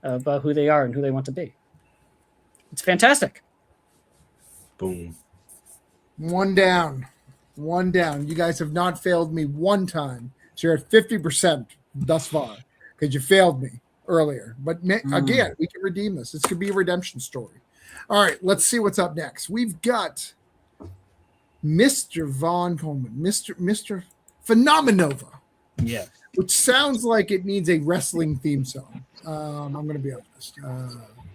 about who they are and who they want to be. It's fantastic. Boom. One down. You guys have not failed me one time. So you're at 50% thus far because you failed me earlier. But again, we can redeem this. This could be a redemption story. All right, let's see what's up next. We've got Mr. Von Coleman, Mr. Phenomenova. Yeah. Which sounds like it needs a wrestling theme song. I'm going to be honest.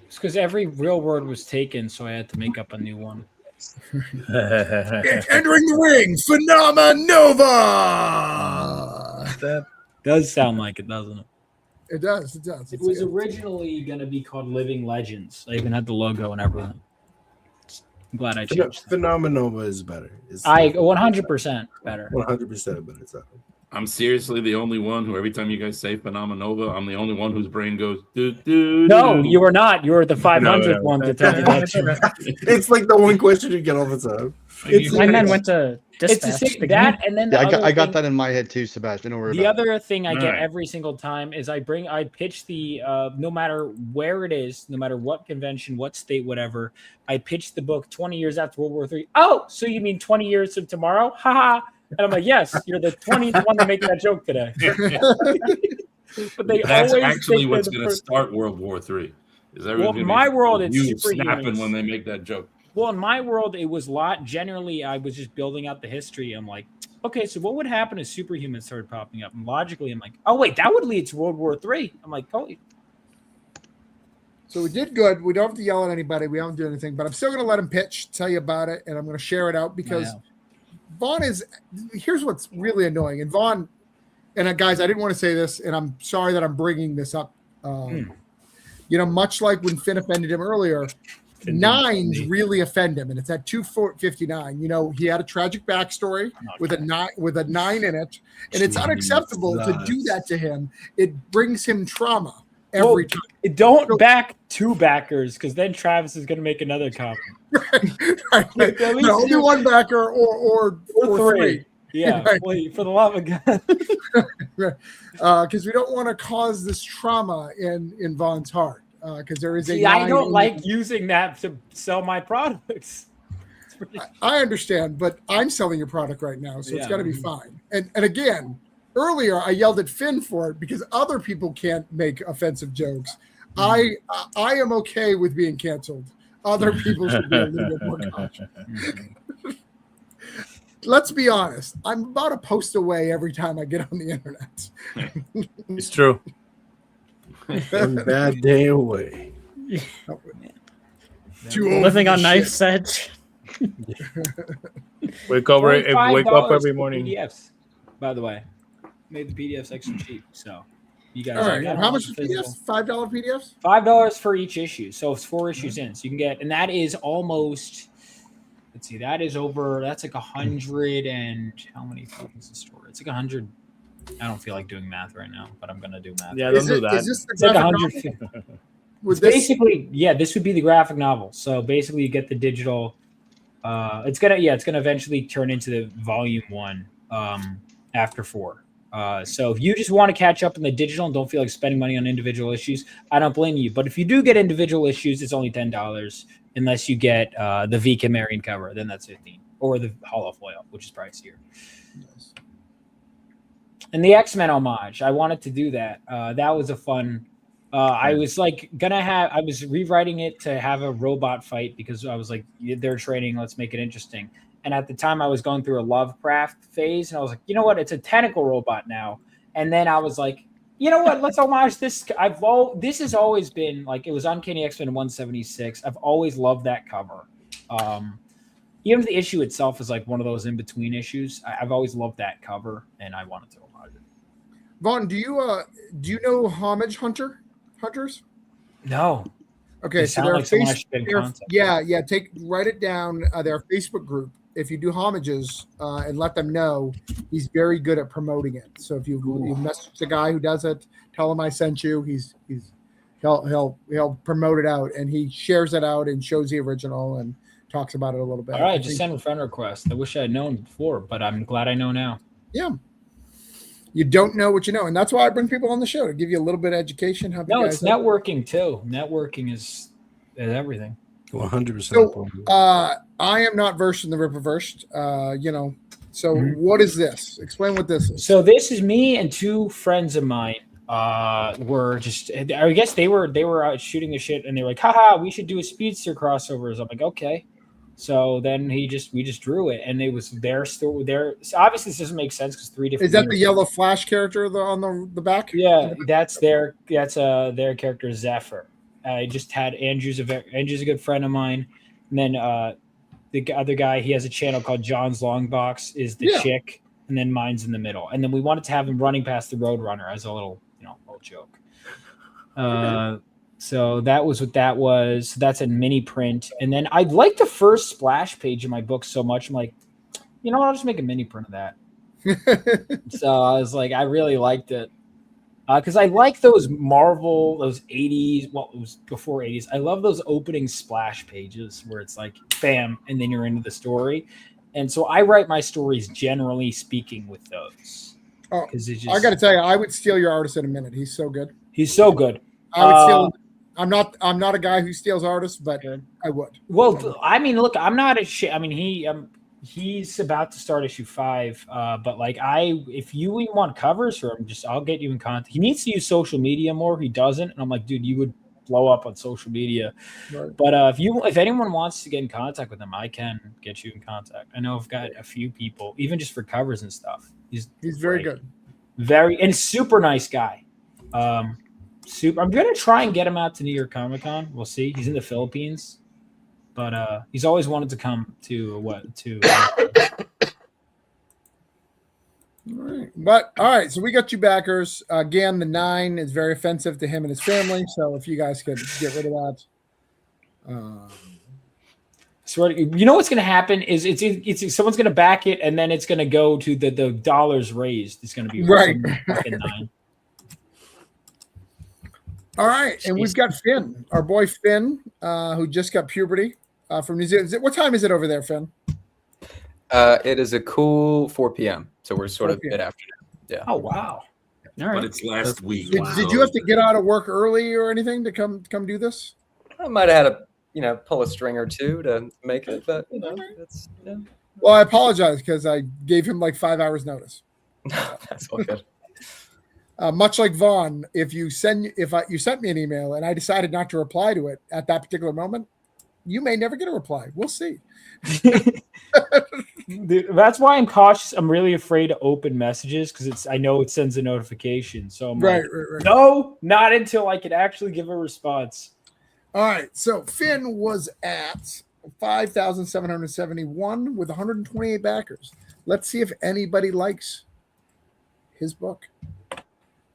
It's because every real word was taken, so I had to make up a new one. Entering the ring, Phenomenova. That does sound like it, doesn't it? It does. It was originally going to be called Living Legends. I even had the logo and everything. I'm glad I changed. Phenomenova is better. 100% better. 100% better. So. I'm seriously the only one who, every time you guys say Phenomenova, I'm the only one whose brain goes, doo. No, you were not. You were the 500th one to tell me that. It's like the one question you get all the time. My men went to dispatch. It's that, and then I got that in my head too, Sebastian. The other thing I get every single time is I pitch the no matter where it is, no matter what convention, what state, whatever. I pitch the book 20 years after World War III. Oh, so you mean 20 years of tomorrow? Haha. And I'm like, yes, you're the 20th one to make that joke today. But that's actually what's going to start World War III. My world, it's superhumans. snapping when they make that joke. Well, in my world, it was a lot. Generally, I was just building out the history. I'm like, okay, so what would happen if superhumans started popping up? And logically, I'm like, oh wait, that would lead to World War III. I'm like, holy. So we did good. We don't have to yell at anybody. We haven't done anything, but I'm still going to let him pitch, tell you about it, and I'm going to share it out because Vaughn is. Here's what's really annoying. And Vaughn, and guys, I didn't want to say this, and I'm sorry that I'm bringing this up. You know, much like when Finn offended him earlier, nines really offend him, and it's at 259. You know, he had a tragic backstory with a 9 in it, and it's unacceptable to do that to him. It brings him trauma every time. Don't back 2 backers, because then Travis is going to make another comment. right. No, only 1 backer or 3. Yeah, right. For the love of God. Because we don't want to cause this trauma in Vaughn's heart. Because there is I don't like using that to sell my products. I understand, but I'm selling your product right now, so it's got to be fine. And again, earlier I yelled at Finn for it because other people can't make offensive jokes. I am okay with being canceled. Other people should be a little bit more cautious. Let's be honest. I'm about a post away every time I get on the internet. It's true. One bad day away. Living on knife's edge. Wake up every morning. PDFs, by the way, made the PDFs extra cheap. So you guys. All right. How much is PDFs? $5 PDFs? $5 for each issue. So it's 4 issues in. So you can get, and that is almost. Let's see, that is over. That's like 100 and how many pages a story? It's like 100. I don't feel like doing math right now, but I'm gonna do math. Yeah, don't do that. Is this the graphic novel? Basically, yeah, this would be the graphic novel. So basically, you get the digital. It's gonna eventually turn into the volume 1 after 4. So if you just want to catch up in the digital and don't feel like spending money on individual issues, I don't blame you. But if you do get individual issues, it's only $10 unless you get the Vika Marion cover. Then that's $15, or the hollow foil, which is pricier. Yes. And the X-Men homage, I wanted to do that. That was a fun. I was like I was rewriting it to have a robot fight because I was like, they're training, let's make it interesting. And at the time I was going through a Lovecraft phase, and I was like, you know what? It's a tentacle robot now. And then I was like, you know what? Let's homage this. This has always been like, it was Uncanny X-Men 176. I've always loved that cover. Even if the issue itself is like one of those in-between issues, I've always loved that cover, and I wanted to homage it. Vaughn, do you know Homage Hunters? No. Okay, so they're like write it down. They're a Facebook group. If you do homages and let them know, he's very good at promoting it. So if you message the guy who does it, tell him I sent you. He'll promote it out, and he shares it out and shows the original and talks about it a little bit. All right, just send a friend request. I wish I had known before, but I'm glad I know now. Yeah. You don't know what you know, and that's why I bring people on the show, to give you a little bit of education. It's networking too. Networking is everything. 100%. So, I am not versed in the Rippaverse. So what is this? Explain what this is. So this is me and 2 friends of mine. Were just, I guess they were out shooting the shit, and they were like, haha, we should do a Speedster crossovers. I'm like, okay. So then we just drew it, and it was their story. Obviously this doesn't make sense because 3 different. Is that the yellow Flash character on the back? Yeah, that's their character Zephyr. I just had Andrew's a good friend of mine, and then the other guy, he has a channel called John's Long Box, is the chick, and then mine's in the middle, and then we wanted to have him running past the Roadrunner as a little joke. So that was what that was. That's a mini print. And then I like the first splash page of my book so much. I'm like, you know what? I'll just make a mini print of that. So I was like, I really liked it. Because I like those Marvel, those 80s, well, it was before 80s. I love those opening splash pages where it's like, bam, and then you're into the story. And so I write my stories, generally speaking, with those. Oh, I got to tell you, I would steal your artist in a minute. He's so good. He's so good. I would steal. I'm not a guy who steals artists, but I would. Well, I mean, look, I'm not a I mean, he's about to start issue 5. But like, if you want covers for him, I'll get you in contact. He needs to use social media more. He doesn't, and I'm like, dude, you would blow up on social media. Right. But if anyone wants to get in contact with him, I can get you in contact. I know I've got a few people, even just for covers and stuff. He's very good, and super nice guy. I'm gonna try and get him out to New York Comic Con. We'll see. He's in the Philippines, but he's always wanted to come to All right. But all right, so we got you backers. Again, the 9 is very offensive to him and his family. So if you guys could get rid of that. You know what's going to happen is it's someone's going to back it, and then it's going to go to the dollars raised. It's going to be right. Fucking 9. All right, and we've got Finn, our boy Finn, who just got puberty from New Zealand. What time is it over there, Finn? It is a cool 4 p.m. So we're sort of mid-afternoon. Yeah. Oh wow! All right. But it's last week. Did you have to get out of work early or anything to come do this? I might have had to pull a string or two to make it, but it's Well, I apologize because I gave him like 5 hours notice. That's all good. Much like Vaughn, if you sent me an email and I decided not to reply to it at that particular moment, you may never get a reply. We'll see. That's why I'm cautious. I'm really afraid to open messages because I know it sends a notification. So I'm right. No, not until I can actually give a response. All right. So Finn was at 5,771 with 128 backers. Let's see if anybody likes his book.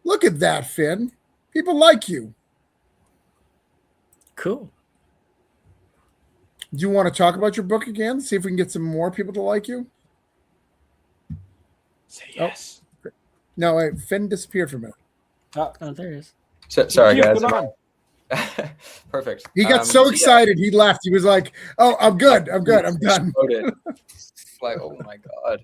Look at that, Finn. People like you. Cool. Do you want to talk about your book again? See if we can get some more people to like you? Say yes. Oh. No, wait, Finn disappeared for a minute. Oh, there he is. Sorry, guys. Perfect. He got so excited, he left. He was like, "Oh, I'm good. I'm done." Like, oh my god.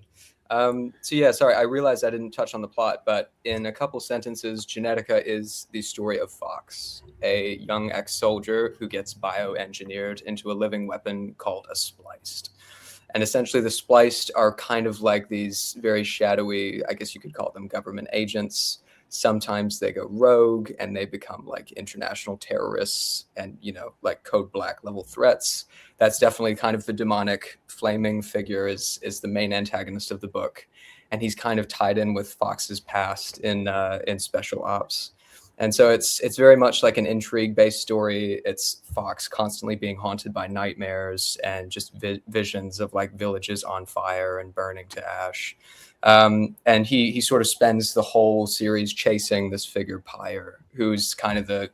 Sorry, I realized I didn't touch on the plot, but in a couple sentences, Genetica is the story of Fox, a young ex-soldier who gets bioengineered into a living weapon called a spliced. And essentially the spliced are kind of like these very shadowy, I guess you could call them government agents. Sometimes they go rogue and they become like international terrorists and, like code black level threats. That's definitely kind of the demonic flaming figure is the main antagonist of the book. And he's kind of tied in with Fox's past in special ops. And so it's very much like an intrigue-based story. It's Fox constantly being haunted by nightmares and just visions of like villages on fire and burning to ash. And he sort of spends the whole series chasing this figure Pyre, who's kind of the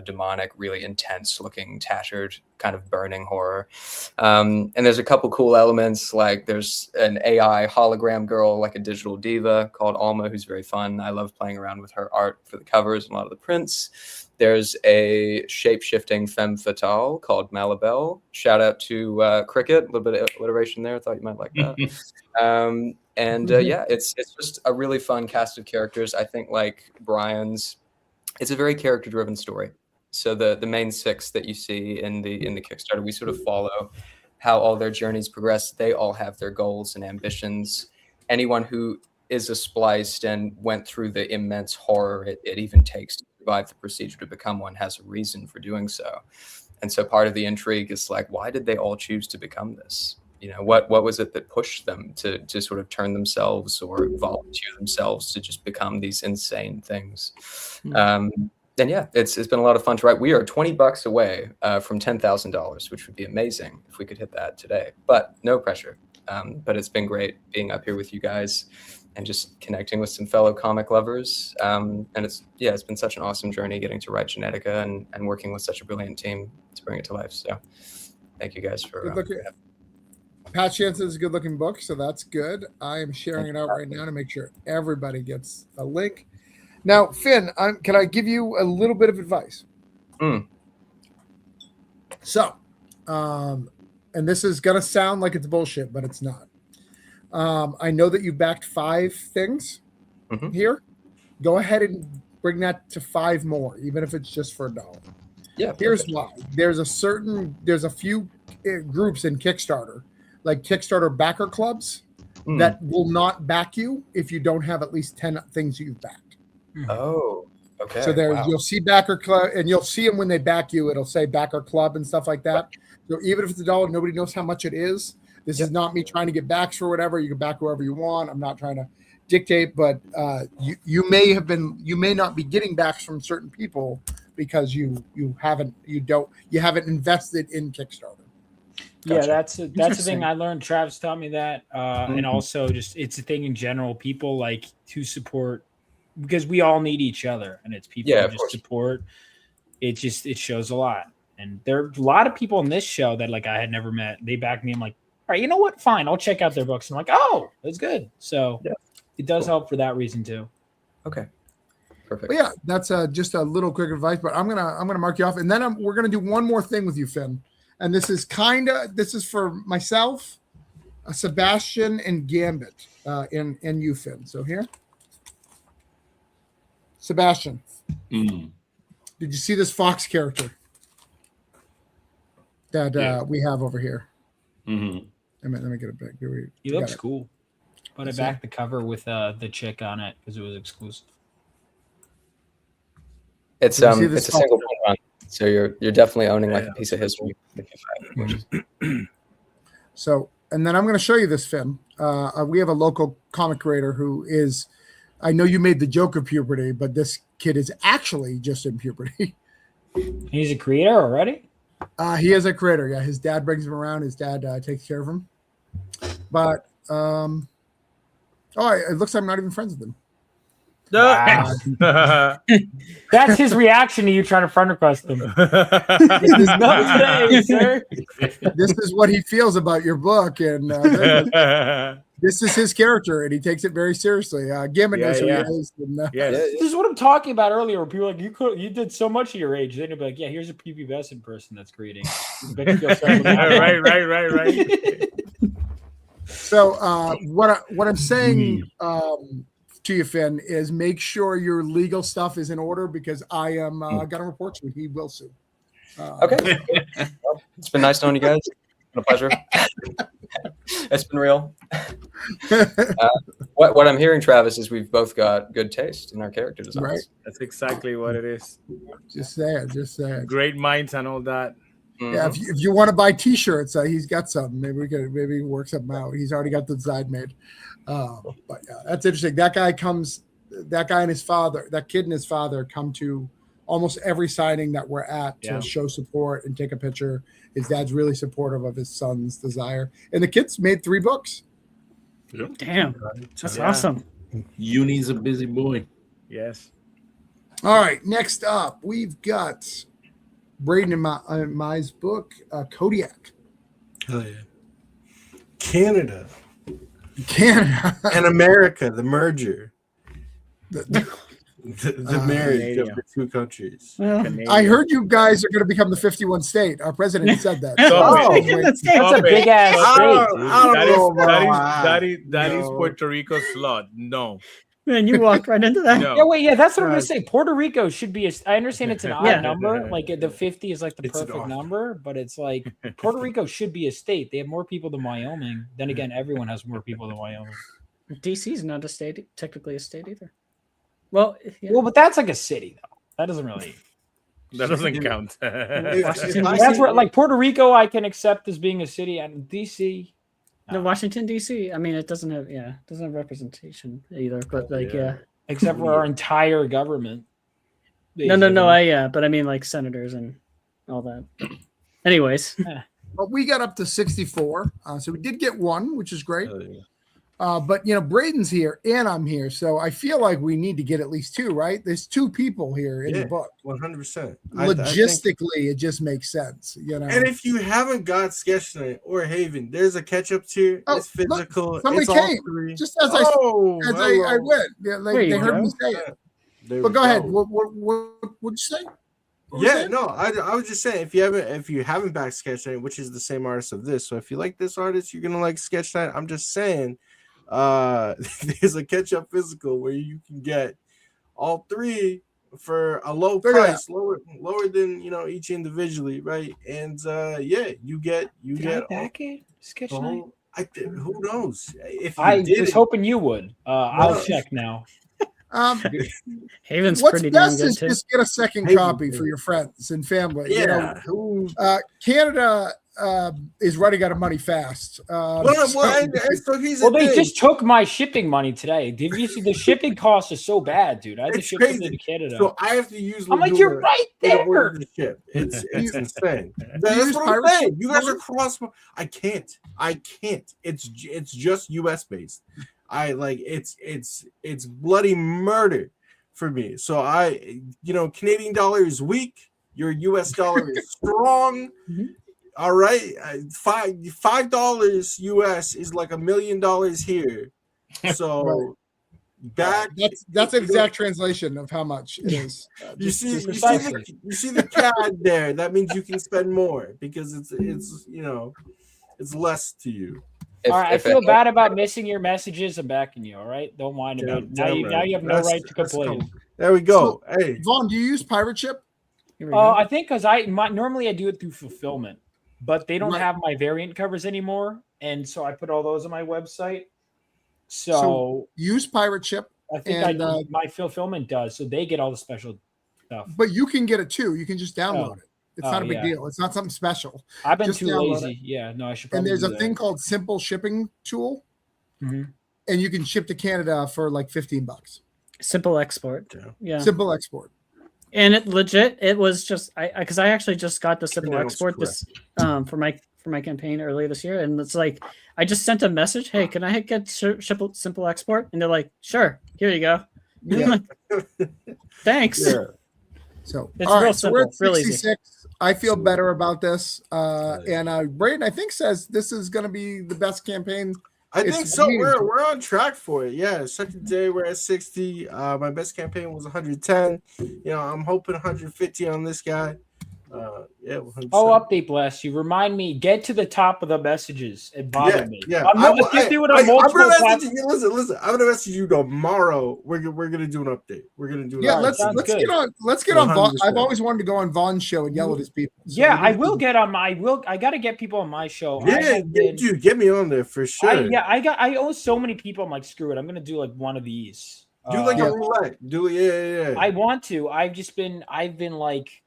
demonic, really intense looking, tattered, kind of burning horror. And there's a couple cool elements, like there's an AI hologram girl, like a digital diva called Alma, who's very fun. I love playing around with her art for the covers and a lot of the prints. There's a shape-shifting femme fatale called Malabelle. Shout out to Cricket, a little bit of alliteration there. I thought you might like that. It's just a really fun cast of characters. I think like Brian's, it's a very character-driven story. So the main 6 that you see in the Kickstarter, we sort of follow how all their journeys progress. They all have their goals and ambitions. Anyone who is a spliced and went through the immense horror it even takes to survive the procedure to become one has a reason for doing so. And so part of the intrigue is like, why did they all choose to become this? What was it that pushed them to sort of turn themselves or volunteer themselves to just become these insane things? It's been a lot of fun to write. We are $20 away from $10,000, which would be amazing if we could hit that today, but no pressure. But it's been great being up here with you guys and just connecting with some fellow comic lovers. And it's been such an awesome journey getting to write Genetica and working with such a brilliant team to bring it to life. So thank you guys for Pat Chanson's a good looking book, so that's good. I am sharing it out right now to make sure everybody gets a link. Now, Finn, can I give you a little bit of advice? So, and this is going to sound like it's bullshit, but it's not. I know that you backed 5 things here. Go ahead and bring that to 5 more, even if it's just for $1. Yeah. Here's why. There's a few groups in Kickstarter, like Kickstarter backer clubs, that will not back you if you don't have at least 10 things you've backed. Oh. Okay. So you'll see backer club, and you'll see them when they back you. It'll say backer club and stuff like that. So even if it's $1, nobody knows how much it is. This is not me trying to get backs for whatever. You can back whoever you want. I'm not trying to dictate, but you may not be getting backs from certain people because you haven't invested in Kickstarter. Yeah, that's the thing I learned. Travis taught me that, and also just it's a thing in general. People like to support because we all need each other, and it's people who just support. It shows a lot, and there are a lot of people in this show that like I had never met. They back me. I'm like, all right, you know what? Fine, I'll check out their books. I'm like, oh, that's good. So it does help for that reason too. Okay. Perfect. But yeah, that's just a little quick advice. But I'm gonna mark you off, and then we're gonna do one more thing with you, Finn. And this is for myself, Sebastian, and Gambit, and you, Finn. So here, Sebastian. Did you see this Fox character that we have over here? Let me get it back. He looks cool. But I backed the cover with the chick on it because it was exclusive. It's a single point run, so you're definitely owning like a piece of history. So, and then I'm going to show you this, Finn. We have a local comic creator who is, I know you made the joke of puberty, but this kid is actually just in puberty. He's a creator already? He is a creator. Yeah, his dad brings him around. His dad takes care of him. But it looks like I'm not even friends with him. Wow. That's his reaction to you trying to friend request him. This is not today, sir. This is what he feels about your book, and this is his character, and he takes it very seriously. Gambit knows who he is. And, This is what I'm talking about earlier. Where people are like you did so much at your age. Then you'll be like, yeah, here's a pubescent person that's creating. Right. So what I'm saying to you, Finn, is make sure your legal stuff is in order because I am going to report you. He will sue. Okay. Well, it's been nice knowing you guys. It's been a pleasure. It's been real. What I'm hearing, Travis, is we've both got good taste in our character designs. Right. That's exactly what it is. Just saying. Great minds and all that. Yeah, if you want to buy T-shirts, he's got some. Maybe we work something out. He's already got the design made. But yeah, that's interesting. That guy and his father, that kid and his father, come to almost every signing that we're at to show support and take a picture. His dad's really supportive of his son's desire, and the kid's made 3 books. Yep. Damn, that's awesome. Uni's a busy boy. Yes. All right, next up, we've got Braden and Mai's book, Kodiak. Hell yeah. Canada. And America, the merger. The marriage of the two countries. Well, I heard you guys are going to become the 51 state. Our president said that. That's a big ass state. That is Puerto Rico's slot. No. Man, you walked right into that. No. That's what I'm going to say. Puerto Rico should be I understand it's an odd number. Like the 50 is like the perfect number, but it's like Puerto Rico should be a state. They have more people than Wyoming. Then again, everyone has more people than Wyoming. DC is not a state, technically a state either. Well, but that's like a city though. That doesn't really. That doesn't count. That's where, like Puerto Rico, I can accept as being a city, and DC. No, Washington D.C. I mean, it doesn't have representation either. But except for our entire government. No. But I mean, like senators and all that. Anyways, well, we got up to 64, so we did get one, which is great. But Braden's here and I'm here, so I feel like we need to get at least 2, right? There's 2 people here in the book. 100%. Logistically, it just makes sense, And if you haven't got Sketch Night or Haven, there's a catch-up tier. It's physical. Look, somebody came just as I went. Yeah, they heard me say it. But go ahead. What'd you say? I was just saying if you haven't backed Sketch Night, which is the same artist of this, so if you like this artist, you're gonna like Sketch Night. I'm just saying. There's a catch-up physical where you can get all 3 for a low price, lower than each individually, right? And you get back it Sketch Night. Who knows? If I was hoping you would. I'll check now. Haven's What's pretty damn best good is too. just get a second Haven, copy for your friends and family. Yeah. Canada is running out of money fast. So here's the they thing. just took my shipping money today. Did you see the shipping costs are so bad, dude? I had to It's ship crazy. something to Canada. So I have to use. I'm like, you're right there. It's insane. That's what I'm saying. You guys are cross. I can't. It's just U.S. based. It's bloody murder for me. So Canadian dollar is weak. Your U.S. dollar is strong. All right, $5 US is like $1 million here. So that's an exact translation of how much it is. You see the CAD there. That means you can spend more because it's less to you. All right, I feel bad about missing your messages. I'm backing you. All right, don't mind about it. Now you have no right to complain. There we go. So, hey, Vaughn, do you use Pirate Ship? I think because normally I do it through fulfillment, but they don't have my variant covers anymore, and so I put all those on my website. So use Pirate Ship. I think my fulfillment does, so they get all the special stuff. But you can get it too. You can just download it. It's not a big deal. It's not something special. I've been just too lazy. Yeah, no, I should probably. And there's a thing called Simple Shipping Tool, and you can ship to Canada for like $15. Simple export. Yeah. Simple export. And it was just because I actually just got the Simple export this for my campaign earlier this year, and it's like I just sent a message, hey, can I get Simple export? And they're like, sure, here you go. Yeah. Thanks. Yeah. So it's all real right, so simple, we're at real 66. easy. I feel better about this. And Braden, I think, says this is going to be the best campaign. I think so. We're on track for it. Yeah, second day we're at 60. My best campaign was 110. I'm hoping 150 on this guy. 100%. Update blast you. Remind me, get to the top of the messages and bother me. Yeah, I'm gonna do it on multiple message you. Listen. I'm gonna message you tomorrow. We're gonna do an update. We're gonna do. Let's get on. Vaughn. I've always wanted to go on Vaughn's show and yell at his people. So I will get on my. I got to get people on my show. Yeah, dude, get me on there for sure. I owe so many people. I'm like, screw it. I'm gonna do like one of these. Do like a roulette. Do it. I want to. I've been like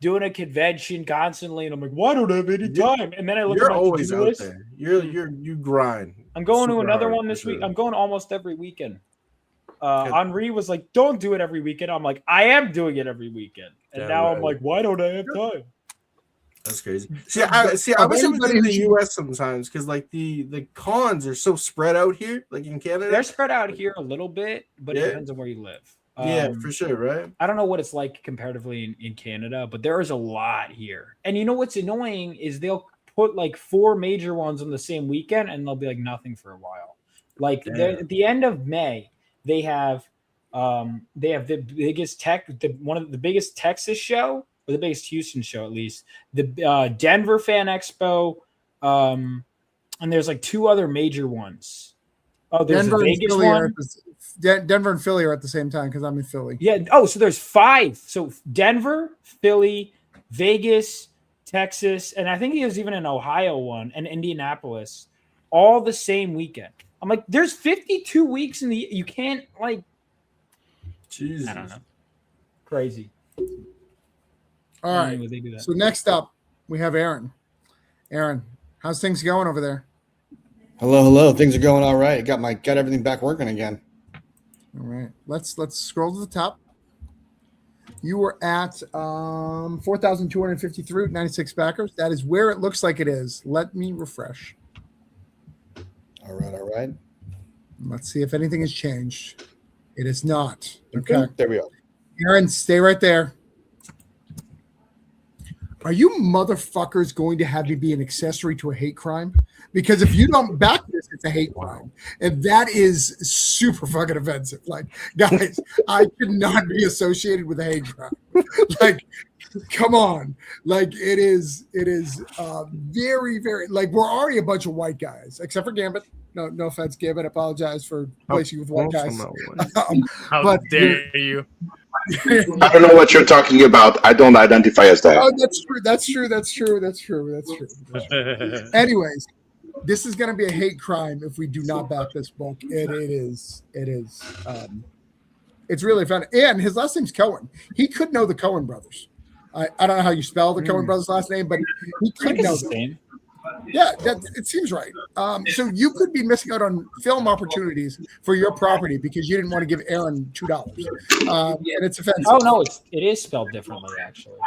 doing a convention constantly, and I'm like, why don't I have any time? And then I look at my always out list. there. You grind. I'm going to another one this week. I'm going almost every weekend. Henri was like, don't do it every weekend. I'm like, I am doing it every weekend. And now I'm like, why don't I have time? That's crazy. I wish I was in the US sometimes because like the cons are so spread out here, like in Canada. They're spread out here a little bit, but it depends on where you live. For sure, right? I don't know what it's like comparatively in Canada, but there is a lot here. And you know what's annoying is they'll put like 4 major ones on the same weekend, and they'll be like nothing for a while. Like at the end of May, they have the biggest one of the biggest Texas show, or the biggest Houston show at least, the Denver Fan Expo, and there's like 2 other major ones. Oh, there's Denver a Vegas one. Denver and Philly are at the same time because I'm in Philly. Yeah. Oh, so there's 5. So Denver, Philly, Vegas, Texas, and I think he was even an Ohio one, and Indianapolis, all the same weekend. I'm like, there's 52 weeks you can't like. Jesus. I don't know. Crazy. All right. They do that. So next up, we have Aaron. Aaron, how's things going over there? Hello. Things are going all right. Got everything back working again. All right. Let's scroll to the top. You were at 4,253 with 96 backers. That is where it looks like it is. Let me refresh. All right. Let's see if anything has changed. It is not. Okay. There we go. Aaron, stay right there. Are you motherfuckers going to have me be an accessory to a hate crime? Because if you don't back this, it's a hate crime. And that is super fucking offensive. Like, guys, I could not be associated with a hate crime. Like, come on. Like, it is very, very, like, we're already a bunch of white guys, except for Gambit. No offense, Gambit. I apologize for placing you with white guys. How dare you? I don't know what you're talking about. I don't identify as that. Oh, that's true. Anyways, this is going to be a hate crime if we do not back this book. It is It's really fun. And his last name's Cohen. He could know the Cohen brothers. I don't know how you spell the Cohen brothers' last name, but he could know them. Yeah, it seems right. So you could be missing out on film opportunities for your property because you didn't want to give Aaron $2, and it's offensive. Oh no, it is spelled differently actually.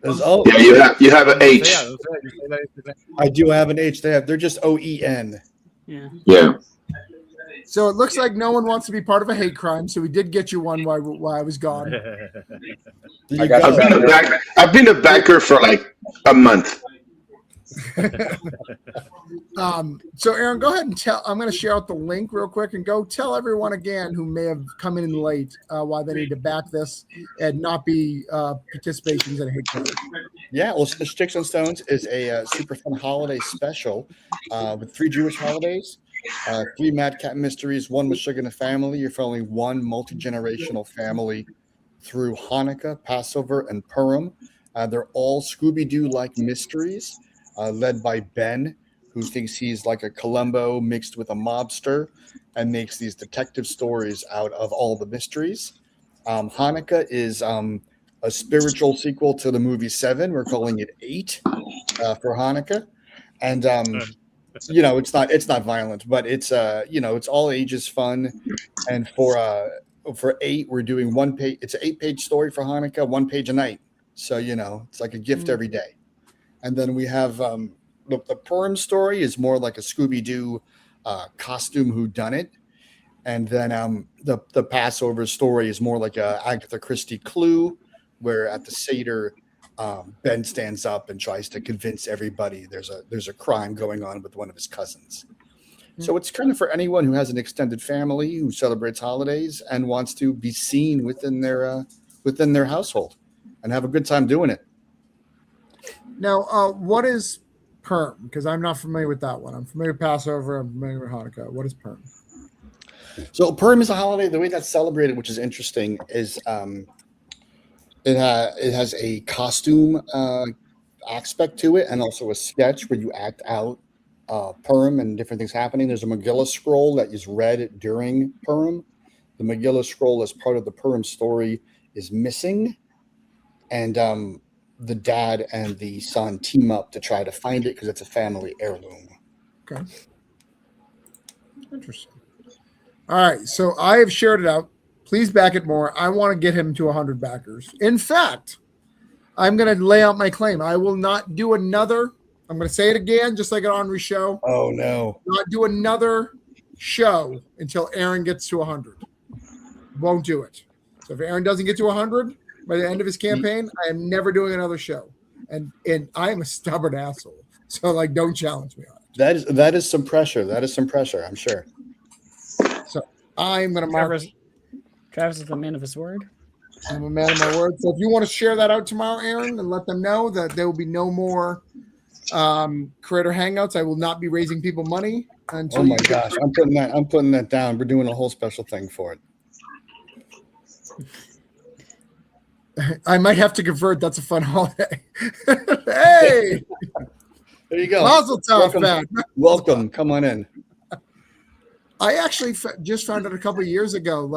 Yeah, you have an H. I do have an H. They're just OEN. Yeah. So it looks like no one wants to be part of a hate crime. So we did get you one while I was gone. I've been a backer for like a month. So Aaron, go ahead and tell. I'm going to share out the link real quick and go tell everyone again who may have come in late why they need to back this and not be participations in a hate crime. Yeah, well, Sticks and Stones is a super fun holiday special with 3 Jewish holidays, 3 Madcap mysteries, 1 with Sugar and the Family. You're following 1 multi-generational family through Hanukkah, Passover, and Purim. They're all Scooby-Doo-like mysteries, led by Ben, who thinks he's like a Columbo mixed with a mobster and makes these detective stories out of all the mysteries. Hanukkah is a spiritual sequel to the movie 7. We're calling it 8 for Hanukkah. And, it's not violent, but it's, it's all ages fun. And for 8, we're doing 1 page. It's an 8-page story for Hanukkah, 1 page a night. So, it's like a gift every day. And then we have the Purim story is more like a Scooby-Doo costume whodunit. And then the Passover story is more like a Agatha Christie Clue, where at the Seder, Ben stands up and tries to convince everybody there's a crime going on with one of his cousins. So it's kind of for anyone who has an extended family who celebrates holidays and wants to be seen within their household and have a good time doing it. Now, what is Purim? Because I'm not familiar with that one. I'm familiar with Passover. I'm familiar with Hanukkah. What is Purim? So Purim is a holiday. The way that's celebrated, which is interesting, is it has a costume aspect to it and also a sketch where you act out Purim and different things happening. There's a Megillah scroll that is read during Purim. The Megillah scroll, as part of the Purim story, is missing, and the dad and the son team up to try to find it because it's a family heirloom. Okay. Interesting. All right. So I have shared it out. Please back it more. I want to get him to 100 backers. In fact, I'm going to lay out my claim. I will not do another. I'm going to say it again, just like an Henri show. Oh, no. Not do another show until Aaron gets to 100. Won't do it. So if Aaron doesn't get to 100 by the end of his campaign, I am never doing another show. And I am a stubborn asshole. So, don't challenge me on it. That is some pressure. That is some pressure, I'm sure. So I'm going to mark. Travis is a man of his word. I'm a man of my word. So if you want to share that out tomorrow, Aaron, and let them know that there will be no more creator hangouts. I will not be raising people money until. Oh my gosh, I'm putting that down. We're doing a whole special thing for it. I might have to convert. That's a fun holiday. Hey, there you go. Mazel tov, man. Welcome. Come on in. I actually just found out a couple of years ago,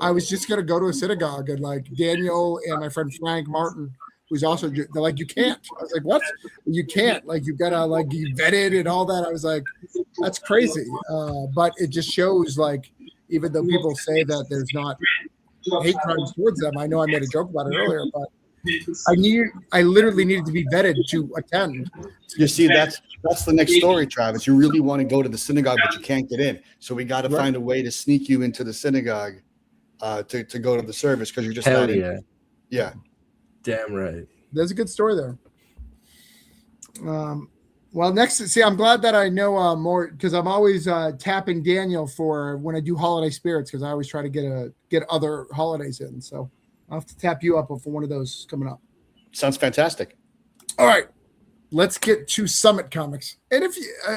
I was just going to go to a synagogue and Daniel and my friend Frank Martin, who's also, they're like, you can't. I was like, what? You can't. You've got to be vetted and all that. I was like, that's crazy. But it just shows even though people say that there's not hate crimes towards them, I know I made a joke about it earlier, but I literally needed to be vetted to attend. You see, that's the next story, Travis. You really want to go to the synagogue, but you can't get in. So we got to find a way to sneak you into the synagogue to go to the service because you're just Hell not in. yeah. Yeah. Damn right. There's a good story there. Well, next, I'm glad that I know more because I'm always tapping Daniel for when I do holiday spirits because I always try to get other holidays in. So I'll have to tap you up for one of those coming up. Sounds fantastic. All right. Let's get to Summit Comics. And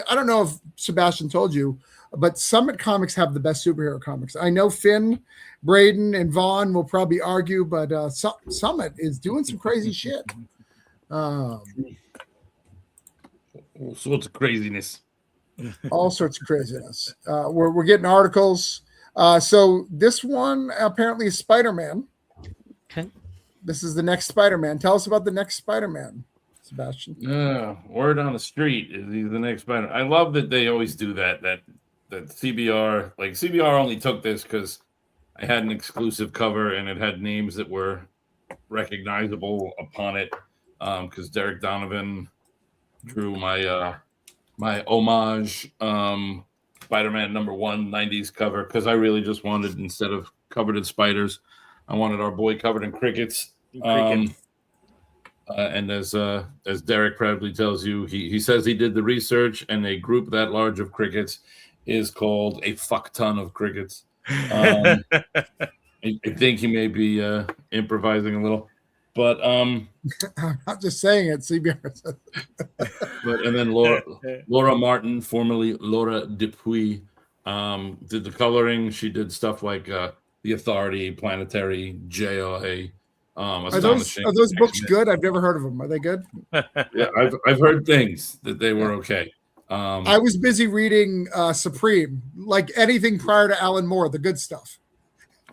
I don't know if Sebastian told you, but Summit Comics have the best superhero comics. I know Finn, Braden, and Vaughn will probably argue, but Summit is doing some crazy shit. All sorts of craziness. All sorts of craziness. We're getting articles. So this one apparently is Spider-Man. Okay. This is the next Spider-Man. Tell us about the next Spider-Man, Sebastian. Word on the street is he's the next Spider. I love that they always do that. That CBR, like CBR only took this because I had an exclusive cover and it had names that were recognizable upon it. Because Derek Donovan drew my my homage Spider-Man #1 '90s cover because I really just wanted, instead of covered in spiders, I wanted our boy covered in crickets. And as Derek proudly tells you, he says he did the research, and a group that large of crickets is called a fuck ton of crickets. I think he may be improvising a little, but I'm not just saying it. CBR. But and then Laura Martin, formerly Laura Dupuis, did the coloring. She did stuff like The Authority, Planetary, JOA. Are those books good? I've never heard of them. Are they good? Yeah, I've heard things that they were okay. I was busy reading Supreme, like anything prior to Alan Moore, the good stuff.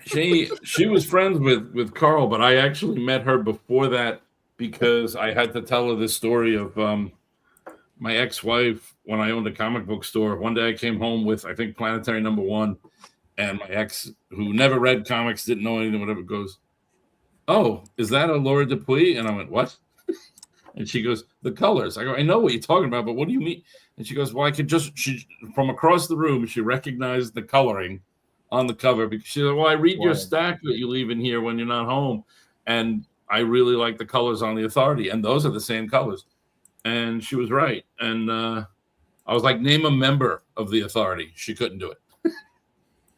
She was friends with Carl, but I actually met her before that because I had to tell her this story of my ex-wife when I owned a comic book store. One day I came home with, I think, Planetary #1, and my ex, who never read comics, didn't know anything, whatever, goes, "Oh, is that a Laura Dupuis?" And I went, "What?" And she goes, "The colors." I go, "I know what you're talking about, but what do you mean?" And she goes, "Well, I could just," from across the room, she recognized the coloring on the cover because she said, "Well, I read your stack that you leave in here when you're not home, and I really like the colors on The Authority, and those are the same colors." And she was right. And I was like, "Name a member of The Authority." She couldn't do it.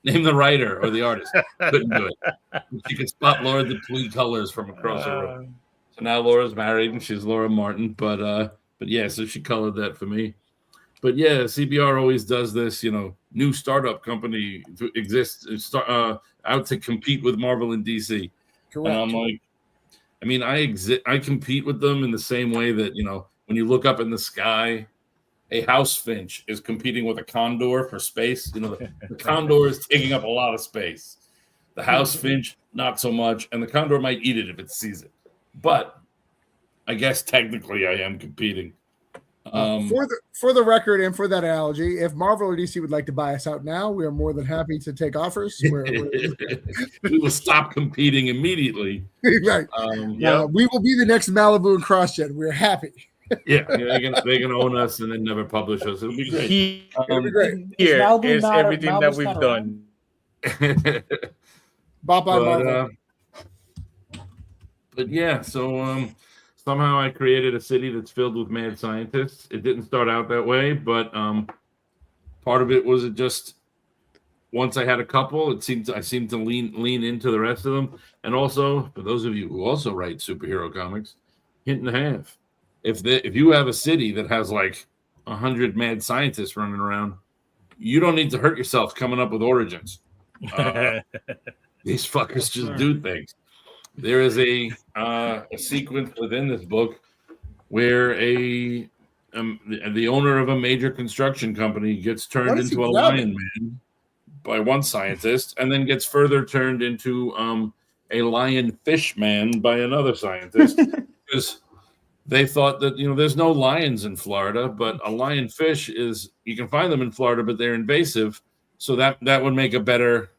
Name the writer or the artist. Couldn't do it. She could spot Laura Dupuis colors from across the room. So now Laura's married and she's Laura Martin. But yeah, so she colored that for me. But yeah, CBR always does this, new startup company exists, out to compete with Marvel and DC. Correct. And I'm like, I mean, I compete with them in the same way that, when you look up in the sky, a house finch is competing with a condor for space. The condor is taking up a lot of space. The house finch, not so much. And the condor might eat it if it sees it. But I guess technically I am competing. For the record and for that analogy, if Marvel or DC would like to buy us out now, we are more than happy to take offers. We will stop competing immediately. Right. We will be the next Malibu and CrossGen. We're happy. Yeah, they can own us and then never publish us. It'll be great. It'll be great. Here is everything that we've done. Bop on Marvel. But yeah, so somehow I created a city that's filled with mad scientists. It didn't start out that way, but part of it was just once I had a couple, I seemed to lean into the rest of them. And also, for those of you who also write superhero comics, hint and a half. If you have a city that has like 100 mad scientists running around, you don't need to hurt yourself coming up with origins. These fuckers just do things. There is a sequence within this book where the owner of a major construction company gets turned into a lion man by one scientist, and then gets further turned into a lion fish man by another scientist because they thought that there's no lions in Florida, but a lionfish you can find them in Florida, but they're invasive, so that would make a better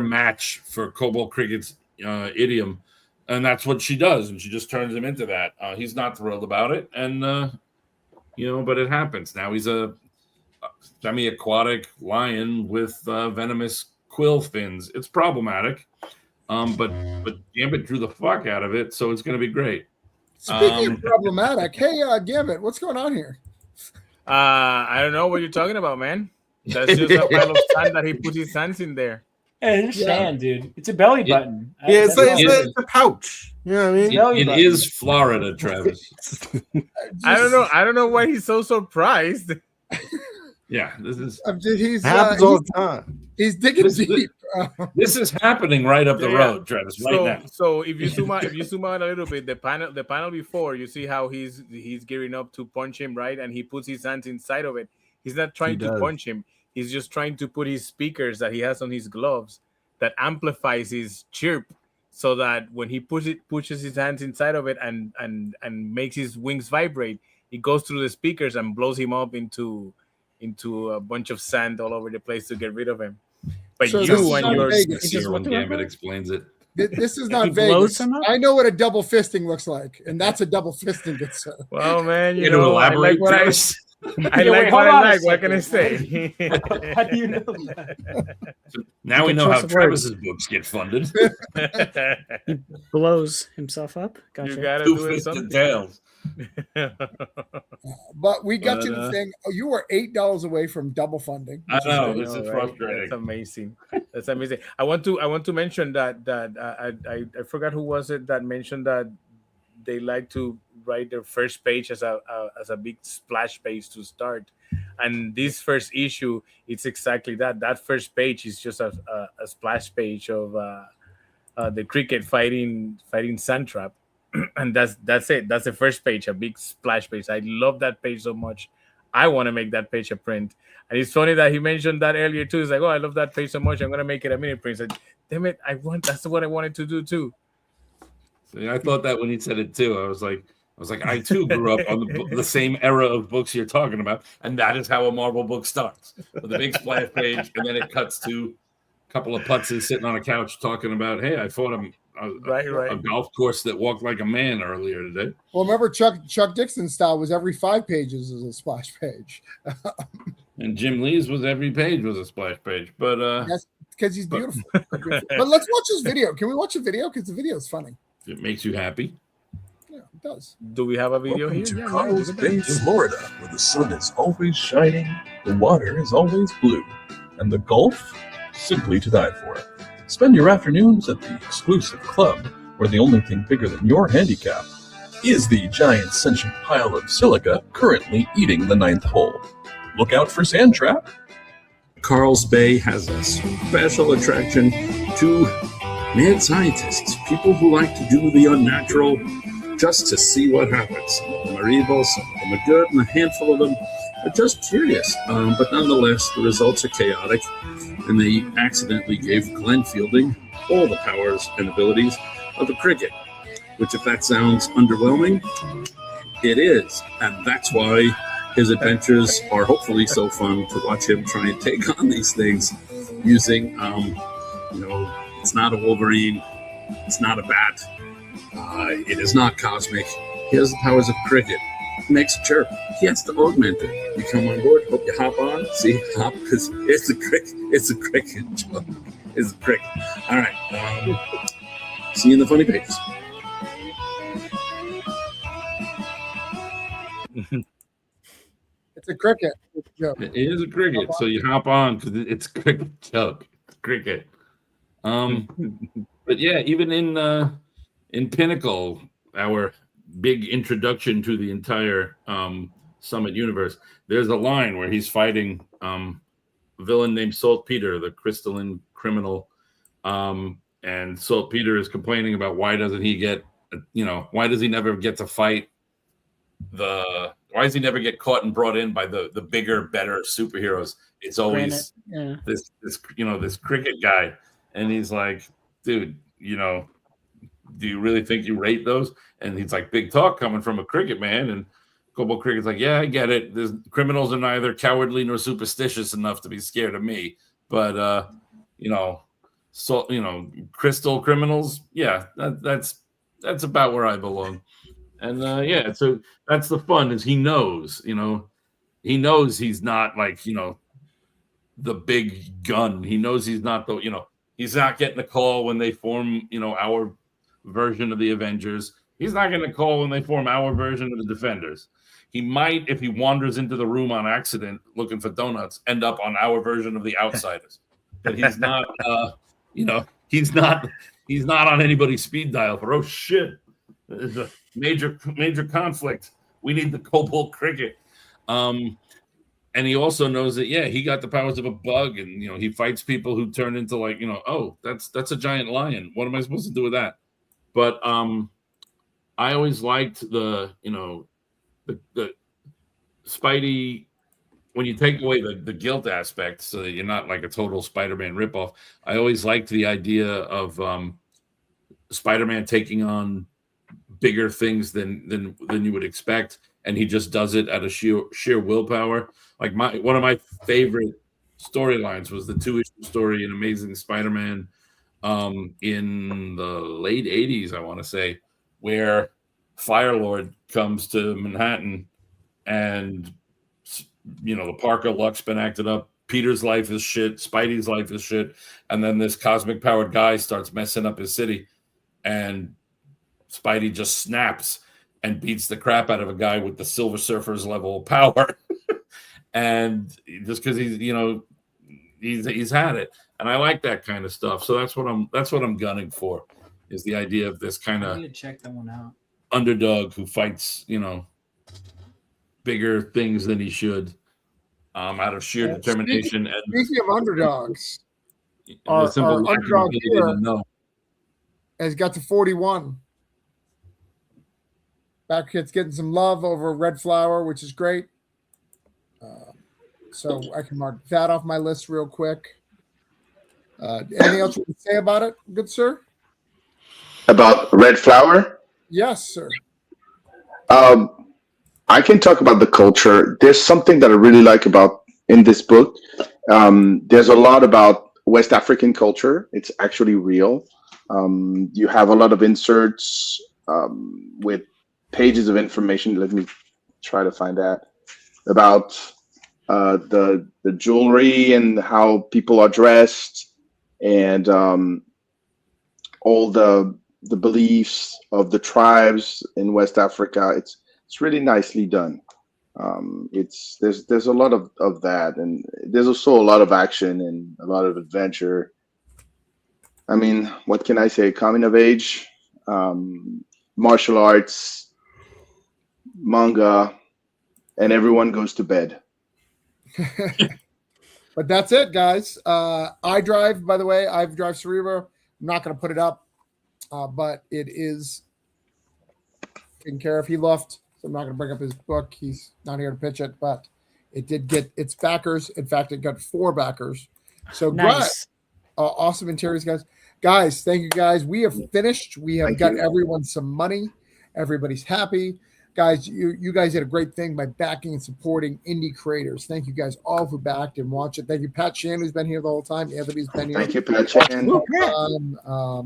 match for Cobalt Cricket's idiom, and that's what she does, and she just turns him into that. He's not thrilled about it, and but it happens. Now he's a semi-aquatic lion with venomous quill fins. It's problematic. But Gambit drew the fuck out of it, so it's going to be great. Speaking of problematic, hey, Gambit, what's going on here? I don't know what you're talking about, man. That's just a pile of sand that he put his hands in there. Hey, it's sand, dude. It's a belly button. Yeah, it's a pouch. You know what I mean? It is Florida, Travis. I don't know why he's so surprised. Yeah, this is happens all the time. He's digging deep. This is happening right up the road, Travis. Right now. So if you zoom out a little bit, the panel before, you see how he's gearing up to punch him, right? And he puts his hands inside of it. He's not trying to punch him. he's just trying to put his speakers that he has on his gloves that amplifies his chirp, so that when he pushes his hands inside of it and makes his wings vibrate, it goes through the speakers and blows him up into a bunch of sand all over the place to get rid of him. But So you this is and not your Vegas. Serial Gambit explains it. This is not He blows Vegas. him up? I know what a double fisting looks like, and that's a double fisting, good sir. well, man, You know, I like elaborate, what Travis. I Yeah, like wait, what hold I on a like. What can I second. say? How do you know that? Now we Good know how choice of Travis's books get funded. He blows himself up. You Gotcha. gotta do it Two-fisted something. tails. But we got you the But, thing. Oh, you were $8 away from double funding. I which is know, great. this is Right? frustrating. That's amazing. That's amazing. I want to mention that I forgot who was it that mentioned that they like to write their first page as a big splash page to start, and this first issue, it's exactly that. That first page is just a splash page of the cricket fighting Sandtrap, and that's it. That's the first page, a big splash page. I love that page so much. I want to make that page a print. And it's funny that he mentioned that earlier too. He's like, "Oh, I love that page so much. I'm gonna make it a mini print." I said, "Damn it! That's what I wanted to do too." See, I thought that when he said it too. I was like, I too grew up on the same era of books you're talking about, and that is how a Marvel book starts, with a big splash page, and then it cuts to a couple of putzes sitting on a couch talking about, "Hey, I fought a golf course that walked like a man earlier today." Well, remember Chuck Dixon's style was every 5 pages is a splash page. And Jim Lee's was every page was a splash page, but That's because he's beautiful. But let's watch this video. Can we watch a video? Because the video is funny. if it makes you happy. Yeah, it does. Do we have a video Welcome here? to Yeah, Carl's yeah, Bay, Florida, where the sun is always shining, the water is always blue, and the golf simply to die for. Spend your afternoons at the exclusive club, where the only thing bigger than your handicap is the giant sentient pile of silica currently eating the 9th hole. Look out for sand trap. Carl's Bay has a special attraction to mad scientists, people who like to do the unnatural just to see what happens. Some of them are evil, some of them are good, and a handful of them are just curious. But nonetheless, the results are chaotic, and they accidentally gave Glenn Fielding all the powers and abilities of a cricket, which, if that sounds underwhelming, it is. And that's why his adventures are hopefully so fun to watch him try and take on these things using, it's not a Wolverine, it's not a bat, it is not cosmic. He has the powers of cricket. Makes a chirp. He has to augment it. You come on board, hope you hop on. See, hop, because it's a cricket. It's a cricket, Joe. It's a cricket. All right. See you in the funny pages. It's a cricket. It is a cricket, so you hop on because it's cricket joke. Cricket. But yeah, even in Pinnacle, our big introduction to the entire Summit universe, there's a line where he's fighting a villain named Saltpeter, the crystalline criminal, and Saltpeter is complaining about why doesn't he get, why does he never get to fight why does he never get caught and brought in by the bigger, better superheroes? It's always this cricket guy. And he's like, dude, do you really think you rate those? And he's like, big talk coming from a cricket man. And Kobo Cricket's like, yeah, I get it. Criminals are neither cowardly nor superstitious enough to be scared of me. But, crystal criminals, yeah, that's about where I belong. And so that's the fun is he knows he's not like, the big gun. He knows he's not he's not getting a call when they form, our version of the Avengers. He's not getting a call when they form our version of the Defenders. He might, if he wanders into the room on accident looking for donuts, end up on our version of the Outsiders. But he's not, he's not on anybody's speed dial for, oh shit, there's a major conflict. We need the Cobalt Cricket. And he also knows that, he got the powers of a bug, and he fights people who turn into oh, that's a giant lion. What am I supposed to do with that? But I always liked the Spidey when you take away the guilt aspect, so that you're not like a total Spider-Man ripoff, I always liked the idea of Spider-Man taking on bigger things than you would expect, and he just does it out of sheer willpower. Like one of my favorite storylines was the 2-issue story in Amazing Spider-Man in the late 80s, I want to say, where Firelord comes to Manhattan and the Parker luck's been acted up. Peter's life is shit. Spidey's life is shit. And then this cosmic powered guy starts messing up his city. And Spidey just snaps and beats the crap out of a guy with the Silver Surfer's level of power. And just because he's had it. And I like that kind of stuff. So that's what I'm gunning for, is the idea of this kind I of need to check that one out. underdog who fights, bigger things than he should, out of sheer determination. Speaking of underdogs, our underdog here has got to 41. Backkit's getting some love over Red Flower, which is great. So I can mark that off my list real quick. Anything else you can say about it, good sir? About Red Flower? Yes, sir. I can talk about the culture. There's something that I really like about in this book. There's a lot about West African culture. It's actually real. You have a lot of inserts with pages of information. Let me try to find that about the jewelry and how people are dressed, and all the beliefs of the tribes in West Africa. It's really nicely done. There's a lot of that, and there's also a lot of action and a lot of adventure. I mean, what can I say? Coming of age, martial arts, manga, and everyone goes to bed. But that's it, guys. iDrive, by the way, iDrive Cerebro. I'm not going to put it up, but it is taken care of. He left, so I'm not going to bring up his book. He's not here to pitch it, but it did get its backers. In fact, it got 4 backers. So Nice. Awesome interiors, guys. Guys, thank you, guys. We have finished. We have got everyone some money. Everybody's happy. Guys, you guys did a great thing by backing and supporting indie creators. Thank you guys all who backed and watched it. Thank you, Pat Shan, who's been here the whole time. Anthony's been here. Thank you, Pat Shan.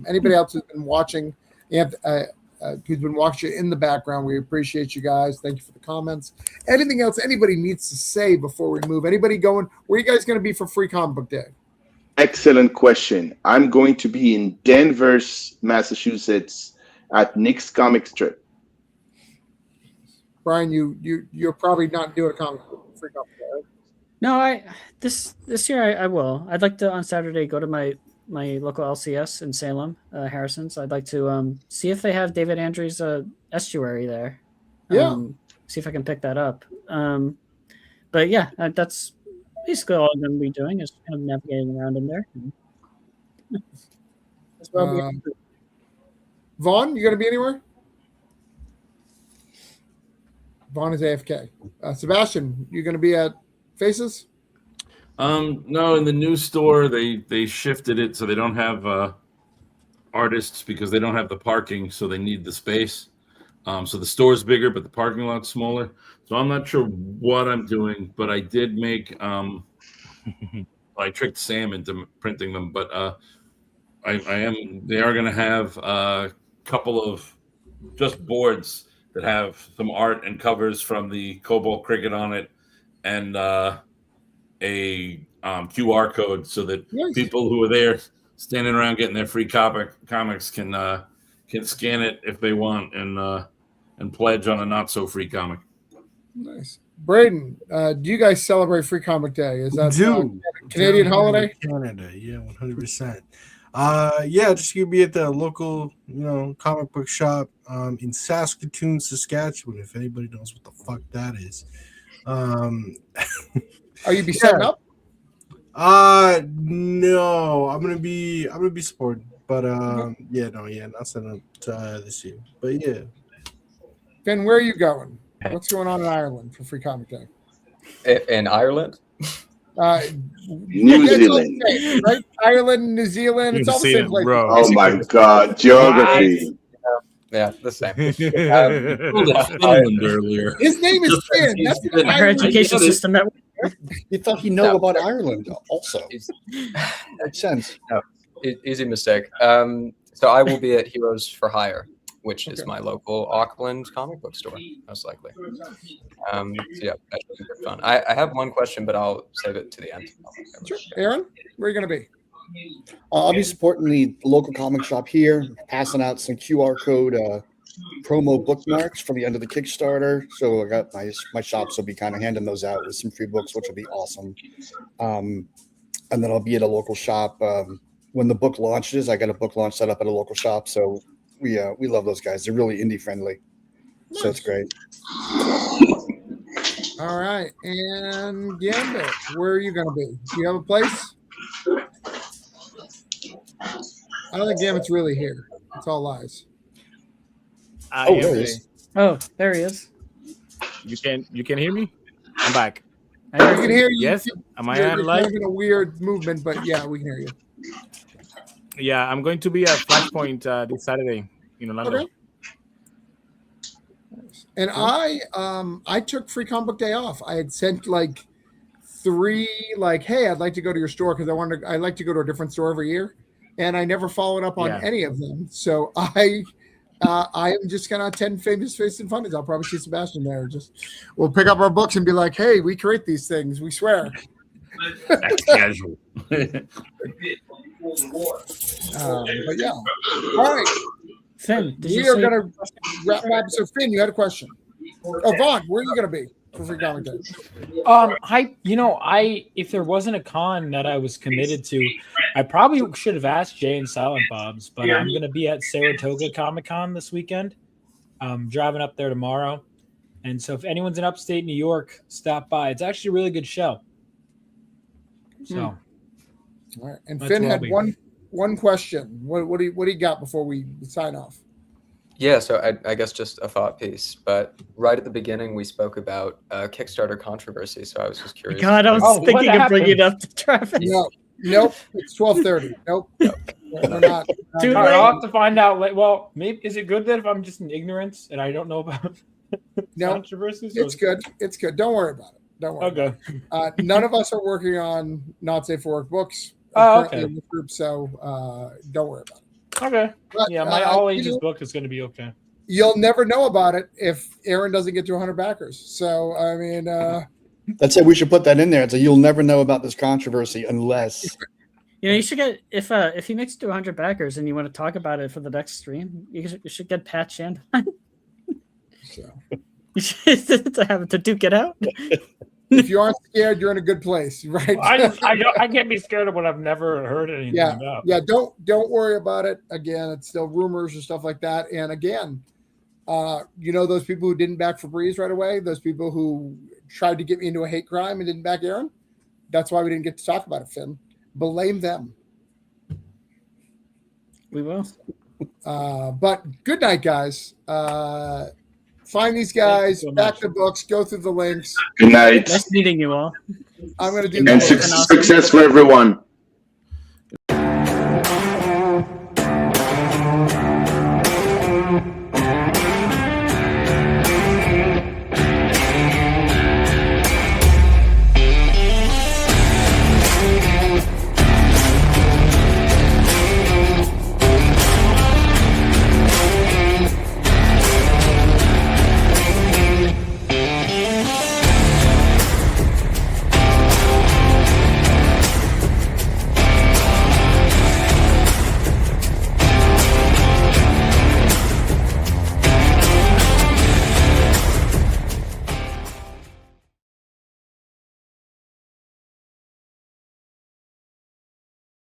Anybody else who's been watching, who's been watching in the background, we appreciate you guys. Thank you for the comments. Anything else anybody needs to say before we move? Anybody going? Where are you guys going to be for Free Comic Book Day? Excellent question. I'm going to be in Denver, Massachusetts at Nick's Comic Strip. Brian, you're probably not doing a comic book Free Comic Day, right? No, this year I will. I'd like to on Saturday go to my local LCS in Salem, Harrison's. I'd like to see if they have David Andrews' estuary there. Yeah. See if I can pick that up. But yeah, that's basically all I'm going to be doing is kind of navigating around in there. Vaughn, you going to be anywhere? Vaughn is AFK. Sebastian, you going to be at Faces? No, in the new store they shifted it so they don't have artists because they don't have the parking, so they need the space. So the store's bigger, but the parking lot's smaller. So I'm not sure what I'm doing, but I did make I tricked Sam into printing them, but they are going to have a couple of just boards that have some art and covers from the Cobalt Cricket on it, and a QR code so that people who are there standing around getting their free comics can scan it if they want and pledge on a not so free comic. Nice. Braden, do you guys celebrate Free Comic Day? Is that Canadian holiday? Canada, yeah, 100%. Yeah, just gonna be at the local, comic book shop in Saskatoon, Saskatchewan. If anybody knows what the fuck that is. Are you setting up? No, I'm gonna be supporting, but not setting up this year. But yeah. Ben, where are you going? What's going on in Ireland for Free Comic Day? In Ireland? New Zealand, right? Ireland, New Zealand, it's all the same place. Bro. Oh my God, geography. Yeah, the same. Finland earlier. His name is Finn. That's an Our Irish education name. system that You thought he'd know about Ireland also. Makes sense. No, easy mistake. So I will be at Heroes for Hire, which is my local Auckland comic book store, most likely. So yeah, that should be good fun. I have one question, but I'll save it to the end. Sure. Aaron, where are you going to be? I'll be supporting the local comic shop here, passing out some QR code promo bookmarks for the end of the Kickstarter. So I got my shops will be kind of handing those out with some free books, which will be awesome. And then I'll be at a local shop when the book launches. I got a book launch set up at a local shop, so we love those guys. They're really indie friendly, so it's great. All right, and Gambit, where are you going to be? Do you have a place? I don't think Gambit's really here. It's all lies. There he is. Oh, there he is. You can hear me? I'm back. We can hear you. Yes. Am I You're on kind live? of in a weird movement, but yeah, we can hear you. Yeah, I'm going to be at Flashpoint this Saturday in Orlando. Okay. And I took Free Comic Book Day off. I had sent like 3, like, hey, I'd like to go to your store because I like to go to a different store every year, and I never followed up on any of them. So I am just gonna attend Famous Face and Funnies. I'll probably see Sebastian there. We'll pick up our books and be like, hey, we create these things. We swear. That's casual. But yeah. All right. Finn, We are gonna wrap up. So Finn, you had a question. Oh, Vaughn, where are you gonna be for Free Comic Day? If there wasn't a con that I was committed to, I probably should have asked Jay and Silent Bob's, but I'm going to be at Saratoga Comic Con this weekend. I'm driving up there tomorrow. And so if anyone's in upstate New York, stop by. It's actually a really good show. So, All right. And Finn had one question. What do you got before we sign off? Yeah, so I guess just a thought piece, but right at the beginning we spoke about Kickstarter controversy, so I was just curious. God, I was thinking of bringing it up to Travis. Nope, it's 12:30. Nope. We're not. All right, I'll have to find out. Well, maybe is it good that if I'm just in ignorance and I don't know about controversies? It's good. It's good. Don't worry about it. Don't worry. Okay. None of us are working on not safe for work books currently in the group, so don't worry about it. Okay. But, yeah, my all ages book is going to be okay. You'll never know about it if Aaron doesn't get to 100 backers. So I mean, that's it. We should put that in there. It's you'll never know about this controversy unless. You should get if he makes it to 100 backers and you want to talk about it for the next stream, you should get Pat Shandon. You should to duke it out. If you aren't scared, you're in a good place, right? I can't be scared of what I've never heard anything about. Yeah, don't worry about it. Again, it's still rumors and stuff like that. And again, those people who didn't back Febreze right away, those people who tried to get me into a hate crime and didn't back Aaron, that's why we didn't get to talk about it, Finn. Blame them. We will. But good night, guys. Find these guys, back the books, go through the links. Good night. Nice meeting you all. I'm going to do and success for everyone.